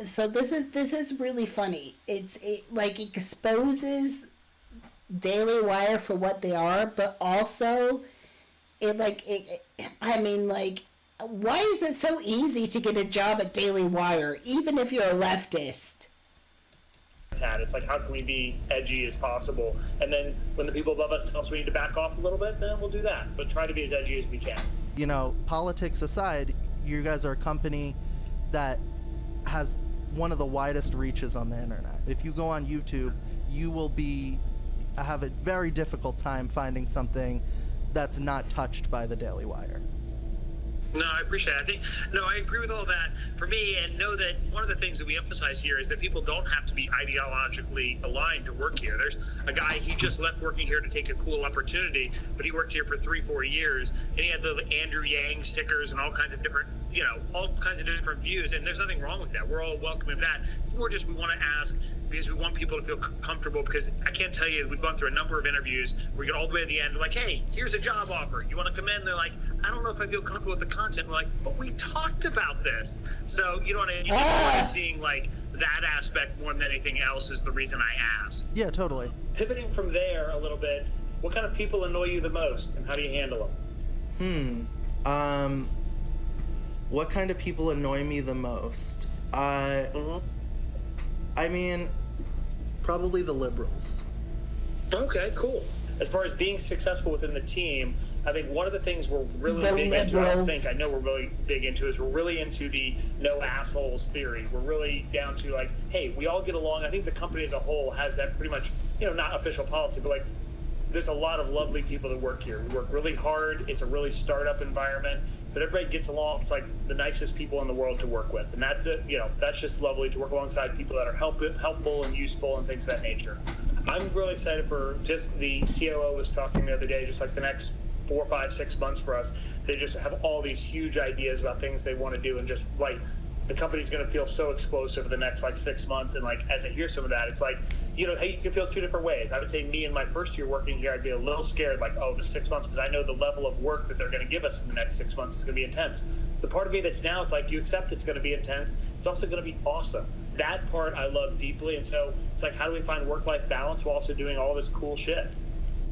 So this is really funny. It like exposes Daily Wire for what they are, but also why is it so easy to get a job at Daily Wire, even if you're a leftist? It's like, how can we be edgy as possible? And then when the people above us tell us we need to back off a little bit, then we'll do that. But try to be as edgy as we can. You know, politics aside, you guys are a company that has one of the widest reaches on the internet. If you go on YouTube, you will have a very difficult time finding something that's not touched by the Daily Wire. No, I appreciate it. I agree with all that. For me, and know that one of the things that we emphasize here is that people don't have to be ideologically aligned to work here. There's a guy, he just left working here to take a cool opportunity, but he worked here for 3-4 years, and he had the Andrew Yang stickers and all kinds of different views, and there's nothing wrong with that. We're all welcome of that. We're just, we want to ask because we want people to feel comfortable, because I can't tell you, we've gone through a number of interviews where we get all the way to the end, like, hey, here's a job offer. You want to come in? They're like, I don't know if I feel comfortable with the content. We're like, but we talked about this. So you want to seeing like that aspect more than anything else is the reason I asked. Yeah, totally. Pivoting from there a little bit, what kind of people annoy you the most, and how do you handle them? What kind of people annoy me the most? I mean, probably the liberals. Okay, cool. As far as being successful within the team, I think one of the things we're really big into, I know we're really big into, is we're really into the no assholes theory. We're really down to like, hey, we all get along. I think the company as a whole has that pretty much, not official policy, but like, there's a lot of lovely people that work here. We work really hard. It's a really startup environment, but everybody gets along. It's like the nicest people in the world to work with. And that's it. That's just lovely to work alongside people that are helpful and useful and things of that nature. I'm really excited for just the COO was talking the other day, just like the next 4, 5, 6 months for us. They just have all these huge ideas about things they want to do, and just like the company's going to feel so explosive for the next like 6 months. And like, as I hear some of that, it's like, hey, you can feel two different ways. I would say me in my first year working here, I'd be a little scared, like, oh, the 6 months, because I know the level of work that they're going to give us in the next 6 months is going to be intense. The part of me that's now, it's like, you accept it's going to be intense. It's also going to be awesome. That part I love deeply. And so it's like, how do we find work-life balance while also doing all this cool shit?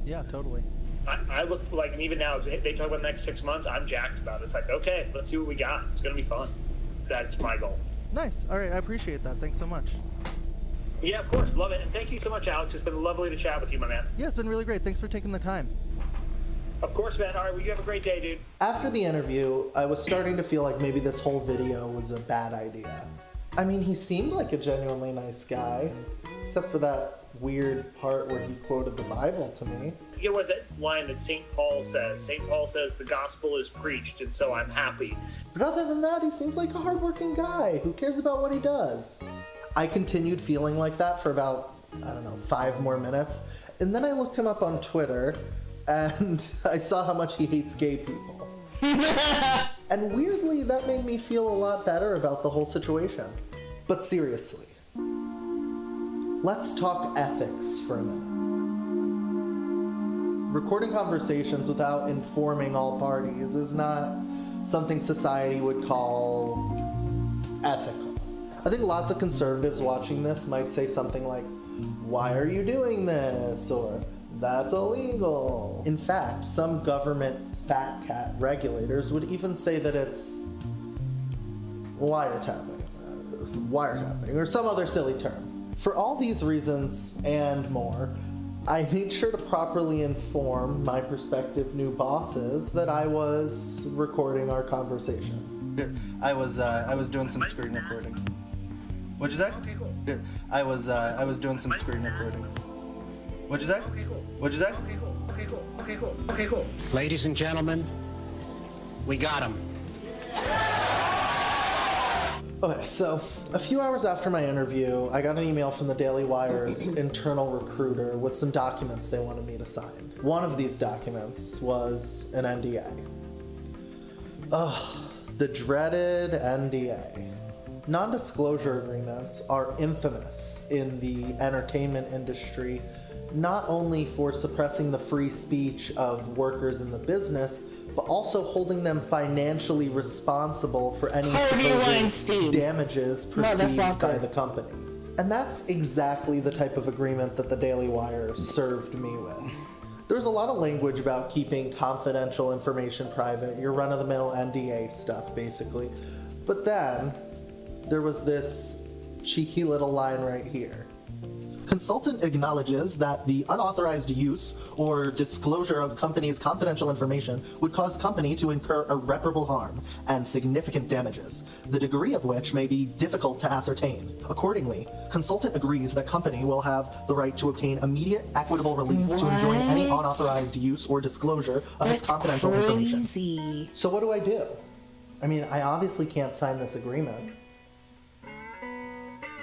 Yeah, totally. I look for, like, and even now, as they talk about the next 6 months, I'm jacked about it. It's like, okay, let's see what we got. It's going to be fun. That's my goal. Nice. All right, I appreciate that. Thanks so much. Yeah, of course. Love it. And thank you so much, Alex. It's been lovely to chat with you, my man. Yeah, it's been really great. Thanks for taking the time. Of course, man. All right, well, you have a great day, dude. After the interview, I was starting to feel like maybe this whole video was a bad idea. I mean, he seemed like a genuinely nice guy, except for that weird part where he quoted the Bible to me. It was that line that St. Paul says. St. Paul says, the gospel is preached, and so I'm happy. But other than that, he seems like a hardworking guy who cares about what he does. I continued feeling like that for about, 5 more minutes. And then I looked him up on Twitter, and I saw how much he hates gay people. And weirdly, that made me feel a lot better about the whole situation. But seriously, let's talk ethics for a minute. Recording conversations without informing all parties is not something society would call ethical. I think lots of conservatives watching this might say something like, why are you doing this? Or, that's illegal. In fact, some government fat cat regulators would even say that it's wiretapping, or some other silly term. For all these reasons and more, I made sure to properly inform my prospective new bosses that I was recording our conversation. I was doing some screen recording. What'd you say? Okay, cool. I was doing some screen recording. What'd you say? Okay, cool. What'd you say? Okay, cool. Okay, cool. Okay, cool. Okay, cool. Ladies and gentlemen, we got him. Okay, so a few hours after my interview, I got an email from the Daily Wire's internal recruiter with some documents they wanted me to sign. One of these documents was an NDA. Ugh, the dreaded NDA. Non-disclosure agreements are infamous in the entertainment industry, not only for suppressing the free speech of workers in the business, but also holding them financially responsible for any supposed damages perceived by the company. And that's exactly the type of agreement that the Daily Wire served me with. There's a lot of language about keeping confidential information private, your run-of-the-mill NDA stuff, basically. But then, there was this cheeky little line right here. Consultant acknowledges that the unauthorized use or disclosure of company's confidential information would cause company to incur irreparable harm and significant damages, the degree of which may be difficult to ascertain. Accordingly, consultant agrees that company will have the right to obtain immediate equitable relief to enjoin any unauthorized use or disclosure of its confidential information. So what do? I mean, I obviously can't sign this agreement.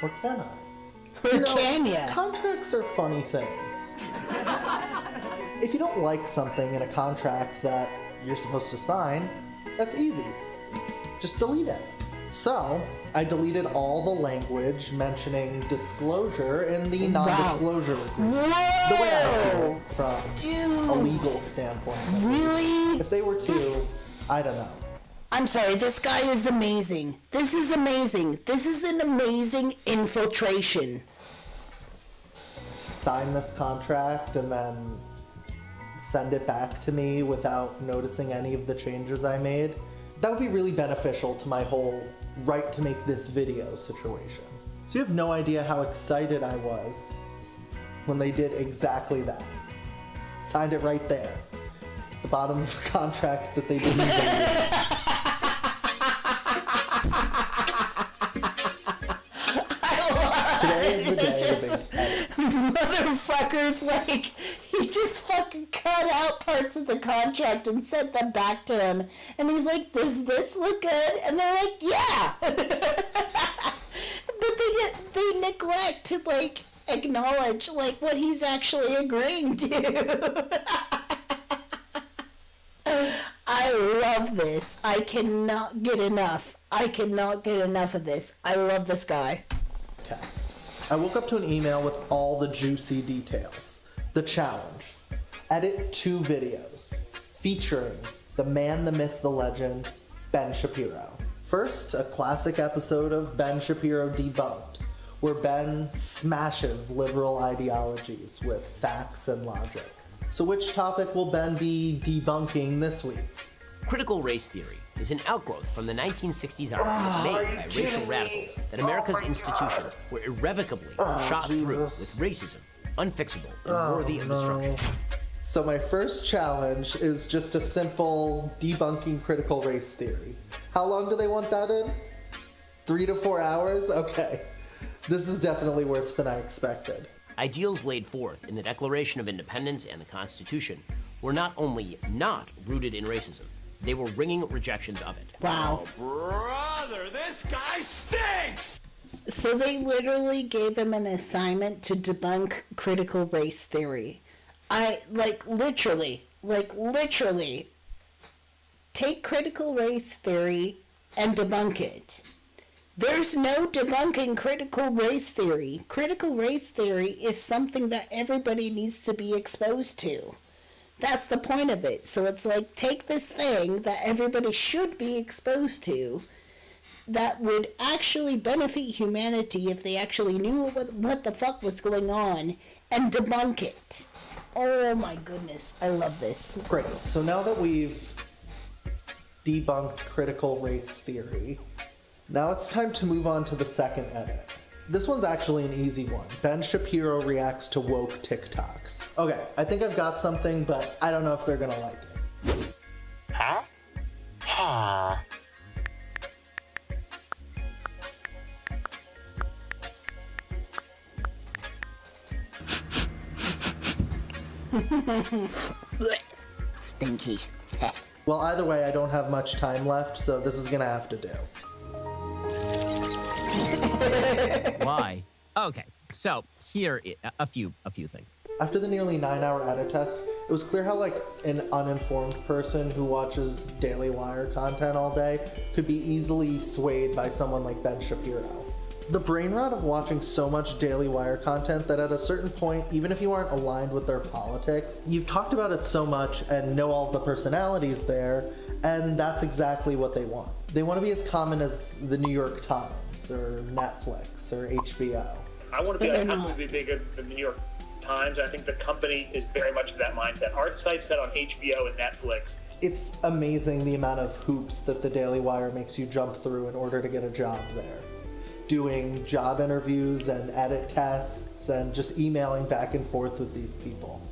Or can I? Can ya? Contracts are funny things. If you don't like something in a contract that you're supposed to sign, that's easy. Just delete it. So, I deleted all the language mentioning disclosure in the non-disclosure agreement. The way I see it from a legal standpoint. Really? If they were to, I don't know. I'm sorry, this guy is amazing. This is amazing. This is an amazing infiltration. Sign this contract and then send it back to me without noticing any of the changes I made. That would be really beneficial to my whole right to make this video situation. So you have no idea how excited I was when they did exactly that. Signed it right there. The bottom of the contract that they didn't delete. Today is the day of the big edit. Motherfuckers, like, he just fucking cut out parts of the contract and sent them back to him. And he's like, does this look good? And they're like, yeah! But they neglect to, like, acknowledge, like, what he's actually agreeing to. I love this. I cannot get enough. I cannot get enough of this. I love this guy. Test. I woke up to an email with all the juicy details. The challenge. Edit 2 videos featuring the man, the myth, the legend, Ben Shapiro. First, a classic episode of Ben Shapiro Debunked, where Ben smashes liberal ideologies with facts and logic. So which topic will Ben be debunking this week? Critical race theory is an outgrowth from the 1960s argument made by racial radicals that America's institutions were irrevocably shot through with racism, unfixable and worthy of destruction. So my first challenge is just a simple debunking critical race theory. How long do they want that in? 3 to 4 hours? Okay. This is definitely worse than I expected. Ideals laid forth in the Declaration of Independence and the Constitution were not only not rooted in racism, they were ringing rejections of it. Wow. Oh, brother, this guy stinks! So they literally gave him an assignment to debunk critical race theory. Literally, take critical race theory and debunk it. There's no debunking critical race theory. Critical race theory is something that everybody needs to be exposed to. That's the point of it. So it's like, take this thing that everybody should be exposed to that would actually benefit humanity if they actually knew what the fuck was going on, and debunk it. Oh my goodness, I love this. Great. So now that we've debunked critical race theory, now it's time to move on to the second edit. This one's actually an easy one. Ben Shapiro reacts to woke TikToks. Okay, I think I've got something, but I don't know if they're gonna like it. Huh? Huh. Stinky. Well, either way, I don't have much time left, so this is gonna have to do. Why? Okay, so here a few things. After the nearly 9-hour edit test, it was clear how an uninformed person who watches Daily Wire content all day could be easily swayed by someone like Ben Shapiro. The brain rot of watching so much Daily Wire content that at a certain point, even if you aren't aligned with their politics, you've talked about it so much and know all the personalities there, and that's exactly what they want. They want to be as common as the New York Times or Netflix or HBO. I want to be bigger than the New York Times. I think the company is very much of that mindset. Our site's set on HBO and Netflix. It's amazing the amount of hoops that the Daily Wire makes you jump through in order to get a job there. Doing job interviews and edit tests and just emailing back and forth with these people.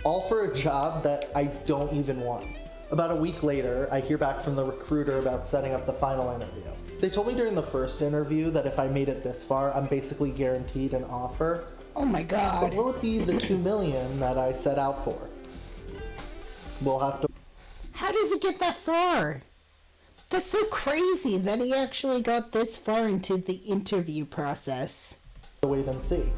All for a job that I don't even want. About a week later, I hear back from the recruiter about setting up the final interview. They told me during the first interview that if I made it this far, I'm basically guaranteed an offer. Oh my god. But will it be the $2 million that I set out for? We'll have to... How does it get that far? That's so crazy that he actually got this far into the interview process. Wait and see.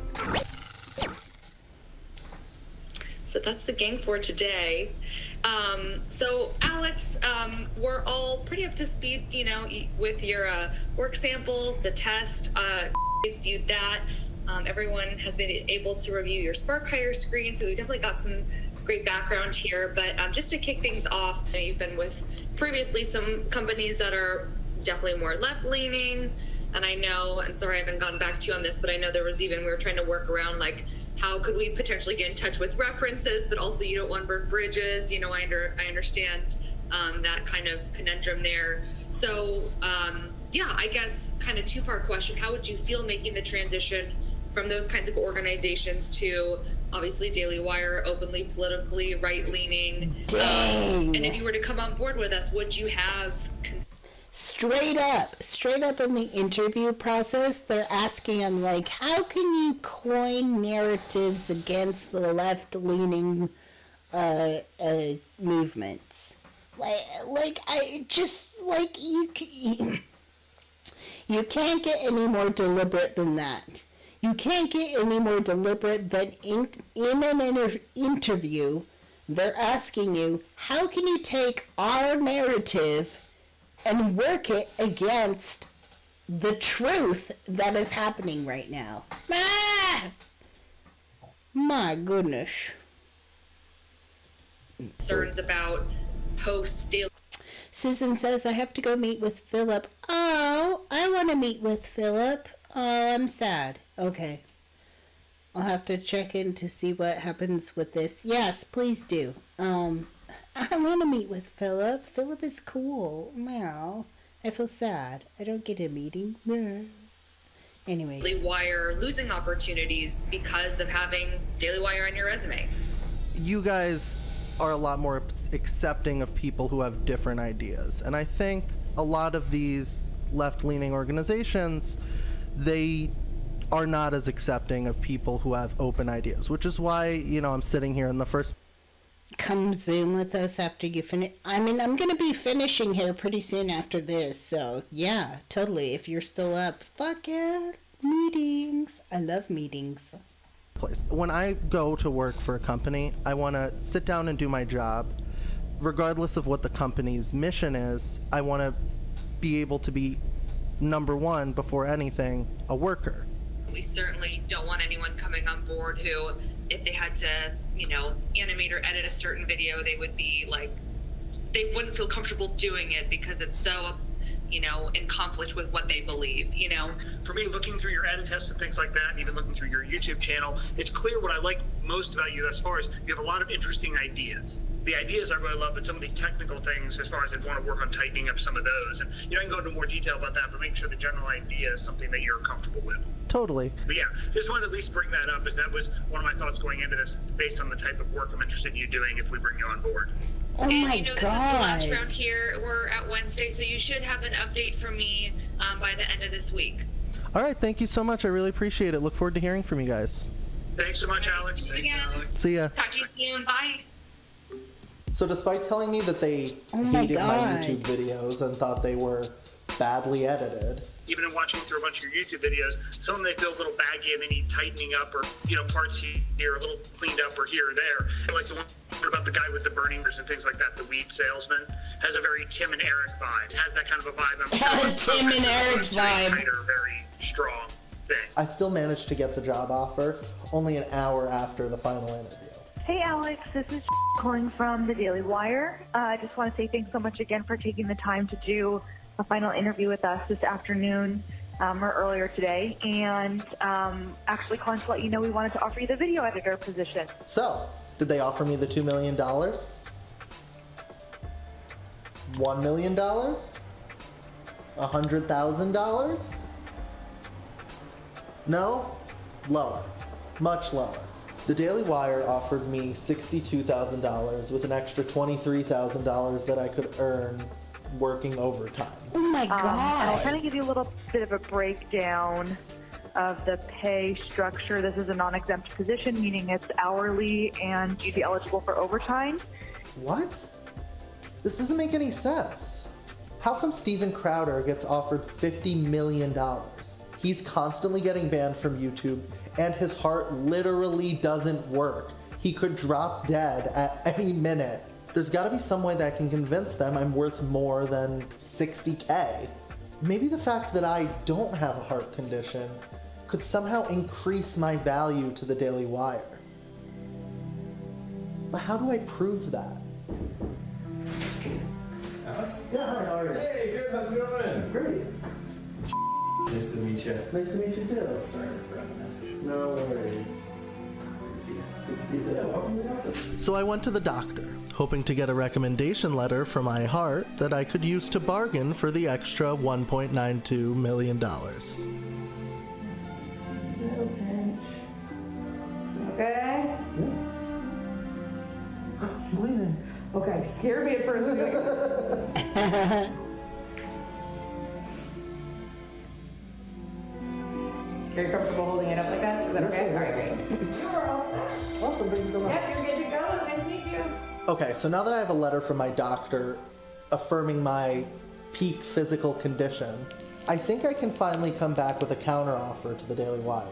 So that's the gang for today. So Alex, we're all pretty up to speed, with your work samples, the test. Viewed that. Everyone has been able to review your Spark Hire screen, so we definitely got some great background here. But just to kick things off, you've been with previously some companies that are definitely more left-leaning, and I know, and sorry I haven't gotten back to you on this, but I know there was we were trying to work around how could we potentially get in touch with references, but also you don't want to burn bridges. I understand that kind of conundrum there. So I guess kind of two-part question. How would you feel making the transition from those kinds of organizations to obviously Daily Wire, openly politically right-leaning? And if you were to come on board with us, would you have... Straight up in the interview process, they're asking him, how can you coin narratives against the left-leaning movements? You can't get any more deliberate than that. You can't get any more deliberate than in an interview, they're asking you, how can you take our narrative and work it against the truth that is happening right now. Ah! My goodness. Concerns about post-Daily. Susan says, I have to go meet with Philip. Oh, I want to meet with Philip. Oh, I'm sad. Okay. I'll have to check in to see what happens with this. Yes, please do. I want to meet with Philip. Philip is cool. Meow. I feel sad. I don't get a meeting. Anyways. Daily Wire losing opportunities because of having Daily Wire on your resume. You guys are a lot more accepting of people who have different ideas. And I think a lot of these left-leaning organizations, they are not as accepting of people who have open ideas, which is why, you know, I'm sitting here in the first... Come Zoom with us after you finish. I mean, I'm going to be finishing here pretty soon after this, so yeah, totally. If you're still up, fuck yeah, meetings. I love meetings. When I go to work for a company, I want to sit down and do my job. Regardless of what the company's mission is, I want to be able to be, number one, before anything, a worker. We certainly don't want anyone coming on board who, if they had to, you know, animate or edit a certain video, they would be like, they wouldn't feel comfortable doing it because it's so, you know, in conflict with what they believe, you know? For me, looking through your edit tests and things like that, and even looking through your YouTube channel, it's clear what I like most about you thus far is you have a lot of interesting ideas. The ideas I really love, but some of the technical things, as far as I'd want to work on tightening up some of those. And, you know, I can go into more detail about that, but making sure the general idea is something that you're comfortable with. Totally. But yeah, just wanted to at least bring that up, as that was one of my thoughts going into this, based on the type of work I'm interested in you doing if we bring you on board. Oh and my you know, God. This is the last round here. We're at Wednesday, so you should have an update from me by the end of this week. All right, thank you so much. I really appreciate it. Look forward to hearing from you guys. Thanks so much, Alex. Thanks, Alex. See ya. Talk to you soon. Bye. So despite telling me that they hated my YouTube videos and thought they were badly edited. Even in watching through a bunch of your YouTube videos, some of them they feel a little baggy and they need tightening up, or, you know, parts here a little cleaned up or here or there. Like the one about the guy with the burners and things like that, the weed salesman, has a very Tim and Eric vibe. It has that kind of a vibe. Tim and Eric vibe. Tighter, very strong thing. I still managed to get the job offer only an hour after the final interview. Hey Alex, this is calling from the Daily Wire. I just want to say thanks so much again for taking the time to do a final interview with us this afternoon or earlier today, and actually calling to let you know we wanted to offer you the video editor position. So, did they offer me the $2 million? $1 million? $100,000? No? Lower. Much lower. The Daily Wire offered me $62,000 with an extra $23,000 that I could earn working overtime. Oh my God. And I'll kind of give you a little bit of a breakdown of the pay structure. This is a non-exempt position, meaning it's hourly and you'd be eligible for overtime. What? This doesn't make any sense. How come Steven Crowder gets offered $50 million? He's constantly getting banned from YouTube, and his heart literally doesn't work. He could drop dead at any minute. There's gotta be some way that I can convince them I'm worth more than $60K. Maybe the fact that I don't have a heart condition could somehow increase my value to the Daily Wire. But how do I prove that? Alex? Yeah, hi, how are you? Hey, good, how's it going? Great. Nice to meet you. Nice to meet you too. Sorry for the message. No worries. Good to see you. Good to see you too. Yeah, welcome to the office. So I went to the doctor, hoping to get a recommendation letter for my heart that I could use to bargain for the extra $1.92 million. Okay? I'm bleeding. Okay, scared me at first. You're comfortable holding it up like that? Is that okay? All right, great. You are all set. Awesome, thank you so much. Yep, you're good to go. It's nice to meet you. Okay, so now that I have a letter from my doctor affirming my peak physical condition, I think I can finally come back with a counteroffer to the Daily Wire.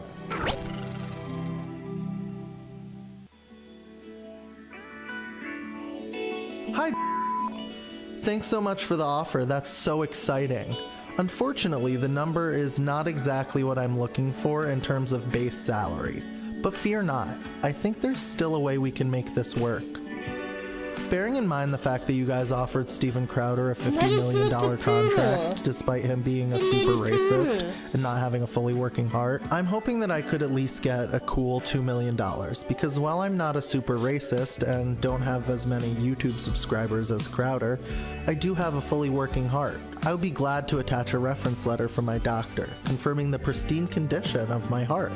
Hi. Thanks so much for the offer. That's so exciting. Unfortunately, the number is not exactly what I'm looking for in terms of base salary. But fear not, I think there's still a way we can make this work. Bearing in mind the fact that you guys offered Steven Crowder a $50 million contract despite him being a super racist and not having a fully working heart, I'm hoping that I could at least get a cool $2 million, because while I'm not a super racist and don't have as many YouTube subscribers as Crowder, I do have a fully working heart. I would be glad to attach a reference letter from my doctor, confirming the pristine condition of my heart.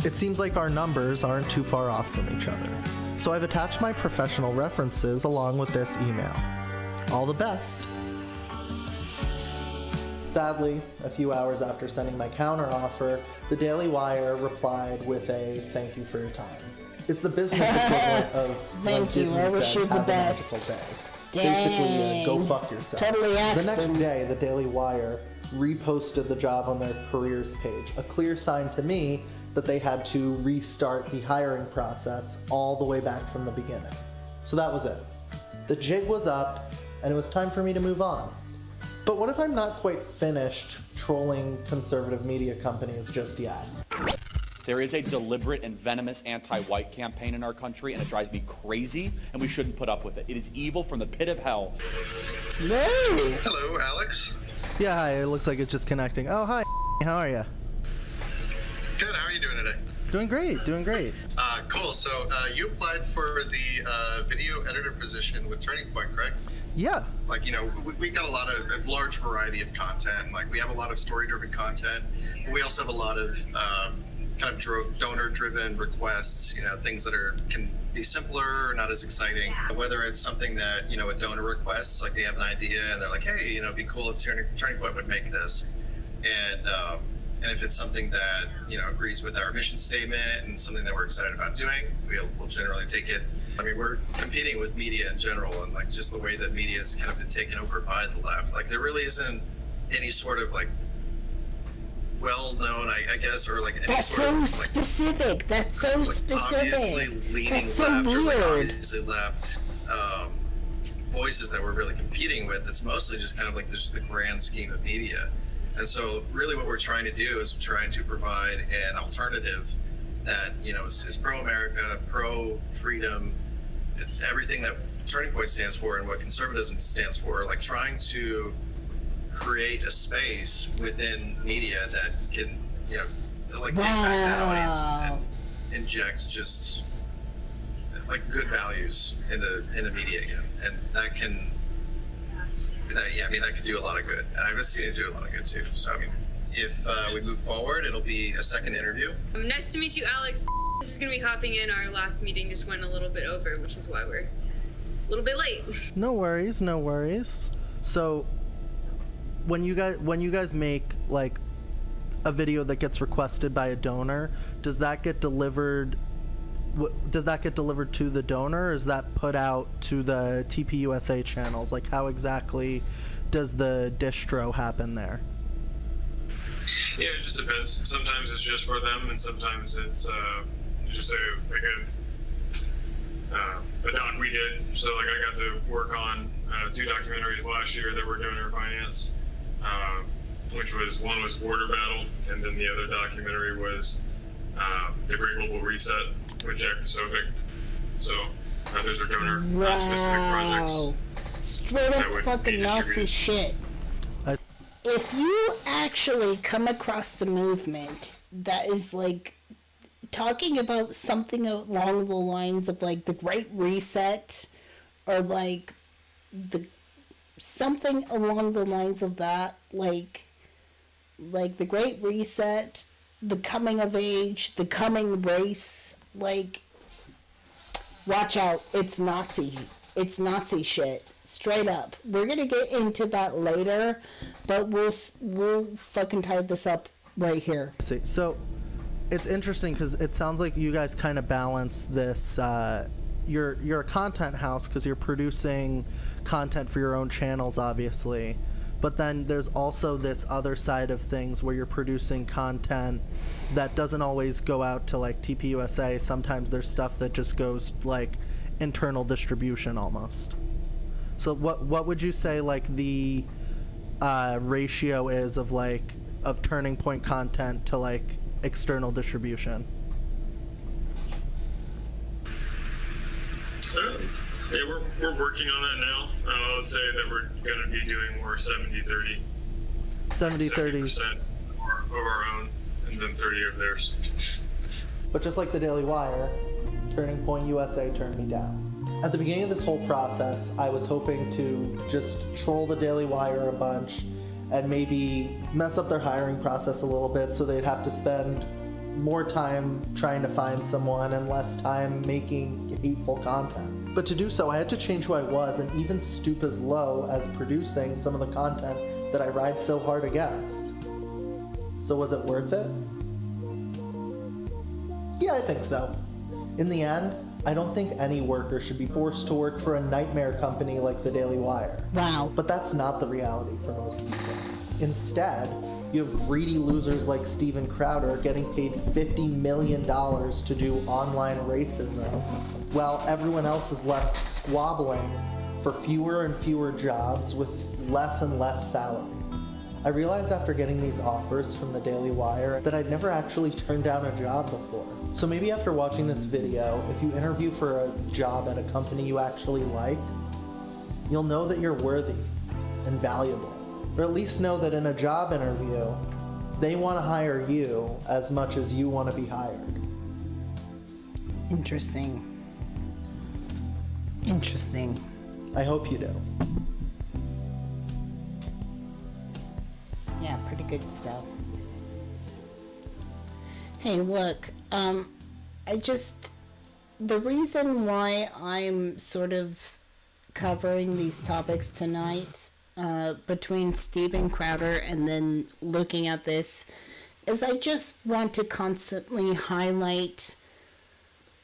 It seems like our numbers aren't too far off from each other. So I've attached my professional references along with this email. All the best. Sadly, a few hours after sending my counteroffer, the Daily Wire replied with a "thank you for your time." It's the business equivalent of Thank you, Disney I wish says, you the "Have a best." magical day." Dang. Basically, go fuck yourself. Totally The axed next him. day, the Daily Wire reposted the job on their careers page, a clear sign to me that they had to restart the hiring process all the way back from the beginning. So that was it. The jig was up, and it was time for me to move on. But what if I'm not quite finished trolling conservative media companies just yet? There is a deliberate and venomous anti-white campaign in our country, and it drives me crazy, and we shouldn't put up with it. It is evil from the pit of hell. No! Hello, Alex. Yeah, hi, it looks like it's just connecting. Oh, hi, how are you? Good, how are you doing today? Doing great, doing great. Cool, so you applied for the video editor position with Turning Point, correct? Yeah. Like, you know, we got a large variety of content. Like, we have a lot of story-driven content, but we also have a lot of kind of donor-driven requests, you know, things that can be simpler or not as exciting. Whether it's something that, you know, a donor requests, like they have an idea and they're like, hey, you know, it'd be cool if Turning Point would make this. And if it's something that, you know, agrees with our mission statement and something that we're excited about doing, we'll generally take it. I mean, we're competing with media in general, and like just the way that media has kind of been taken over by the left. Like there really isn't any sort of like well-known, I guess, or like any That's sort so of, like, specific. That's so like specific. obviously leaning That's so left or like weird. obviously left voices that we're really competing with. It's mostly just kind of like just the grand scheme of media. And so really what we're trying to do is trying to provide an alternative that, you know, is pro-America, pro-freedom, everything that Turning Point stands for and what conservatism stands for, like trying to create a space within media that can, you know, like take back that audience and inject just like good values into media again. And that can, that could do a lot of good, and I've seen it do a lot of good too. So I mean, if we move forward, it'll be a second interview. Nice to meet you, Alex. This is gonna be hopping in. Our last meeting just went a little bit over, which is why we're a little bit late. No worries, no worries. So when you guys make like a video that gets requested by a donor, does that get delivered? Does that get delivered to the donor, or is that put out to the TPUSA channels? Like, how exactly does the distro happen there? Yeah, it just depends. Sometimes it's just for them, and sometimes it's just a doc we did. So, like, I got to work on 2 documentaries last year that were donor financed, which was, one was Border Battle, and then the other documentary was The Great Global Reset with Jack Posobiec. So those are donor specific projects. Straight up fucking Nazi shit. If you actually come across a movement that is like talking about something along the lines of like the Great Reset, or like something along the lines of that, like the Great Reset, the coming of age, the coming race, like, watch out, it's Nazi shit, straight up. We're gonna get into that later, but we'll fucking tie this up right here. So it's interesting because it sounds like you guys kind of balance this. You're a content house because you're producing content for your own channels, obviously. But then there's also this other side of things where you're producing content that doesn't always go out to like TPUSA. Sometimes there's stuff that just goes like internal distribution almost. So what would you say like the ratio is of Turning Point content to like external distribution? Yeah, we're working on that now. I would say that we're going to be doing more 70-30. 70-30. 70% of our own, and then 30 of theirs. But just like the Daily Wire, Turning Point USA turned me down. At the beginning of this whole process, I was hoping to just troll the Daily Wire a bunch and maybe mess up their hiring process a little bit so they'd have to spend more time trying to find someone and less time making hateful content. But to do so, I had to change who I was and even stoop as low as producing some of the content that I ride so hard against. So was it worth it? Yeah, I think so. In the end, I don't think any worker should be forced to work for a nightmare company like the Daily Wire. Wow. But that's not the reality for most people. Instead, you have greedy losers like Steven Crowder getting paid $50 million to do online racism, while everyone else is left squabbling for fewer and fewer jobs with less and less salary. I realized after getting these offers from the Daily Wire that I'd never actually turned down a job before. So maybe after watching this video, if you interview for a job at a company you actually like, you'll know that you're worthy and valuable. Or at least know that in a job interview, they want to hire you as much as you want to be hired. Interesting. Interesting. I hope you do. Yeah, pretty good stuff. Hey, look, the reason why I'm sort of covering these topics tonight, between Steven Crowder and then looking at this, is I just want to constantly highlight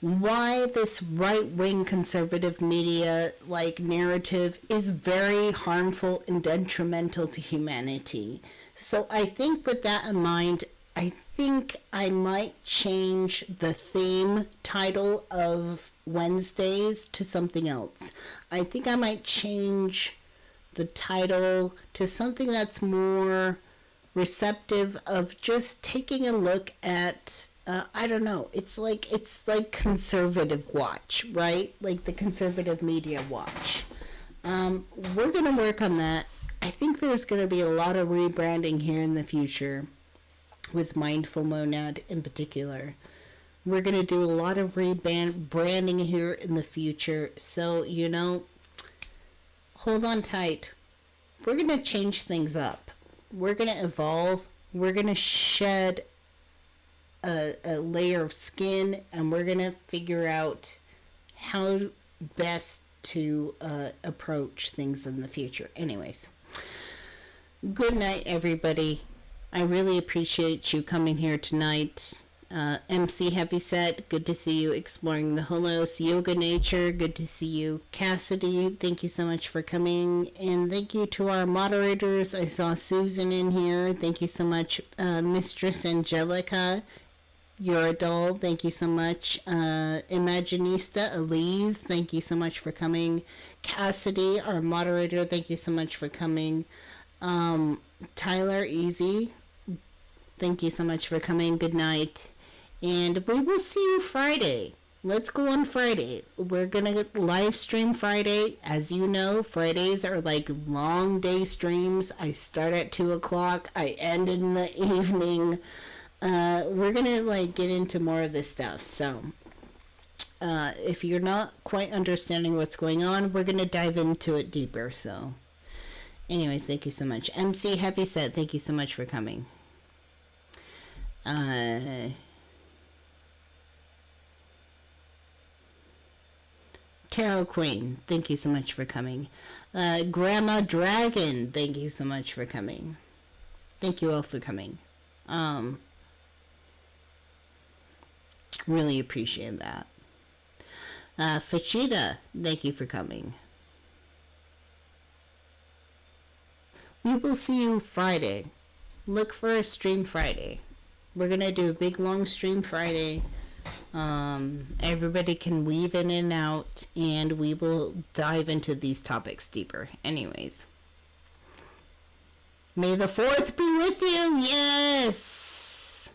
why this right-wing conservative media narrative is very harmful and detrimental to humanity. So I think with that in mind, I think I might change the theme title of Wednesdays to something else. I think I might change the title to something that's more receptive of just taking a look at I don't know, it's like conservative watch, right? Like the conservative media watch. We're gonna work on that. I think there's gonna be a lot of rebranding here in the future with Mindful Monad in particular. We're gonna do a lot of branding here in the future, so hold on tight. We're gonna change things up. We're gonna evolve. We're gonna shed a layer of skin, and we're gonna figure out how best to approach things in the future. Anyways, good night, everybody. I really appreciate you coming here tonight. MC Heavyset, good to see you exploring the Holos. Yoga Nature, good to see you. Cassidy, thank you so much for coming. And thank you to our moderators. I saw Susan in here. Thank you so much. Mistress Angelica, you're a doll. Thank you so much. Imaginista Elise, thank you so much for coming. Cassidy, our moderator, thank you so much for coming. Tyler Easy, thank you so much for coming. Good night. And we will see you Friday. Let's go on Friday. We're going to live stream Friday. As you know, Fridays are like long day streams. I start at 2 o'clock. I end in the evening. We're going to get into more of this stuff. So if you're not quite understanding what's going on, we're going to dive into it deeper. So anyways, thank you so much. MC Heavyset, thank you so much for coming. Tarot Queen, thank you so much for coming. Grandma Dragon, thank you so much for coming. Thank you all for coming. Really appreciate that. Fachita, thank you for coming. We will see you Friday. Look for a stream Friday. We're gonna do a big long stream Friday. Everybody can weave in and out, and we will dive into these topics deeper. Anyways. May the 4th be with you. Yes.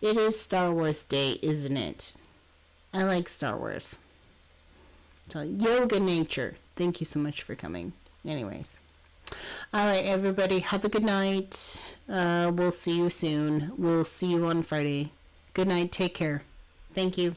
It is Star Wars Day, isn't it? I like Star Wars. So, yoga nature. Thank you so much for coming. Anyways. All right, everybody. Have a good night. We'll see you soon. We'll see you on Friday. Good night. Take care. Thank you.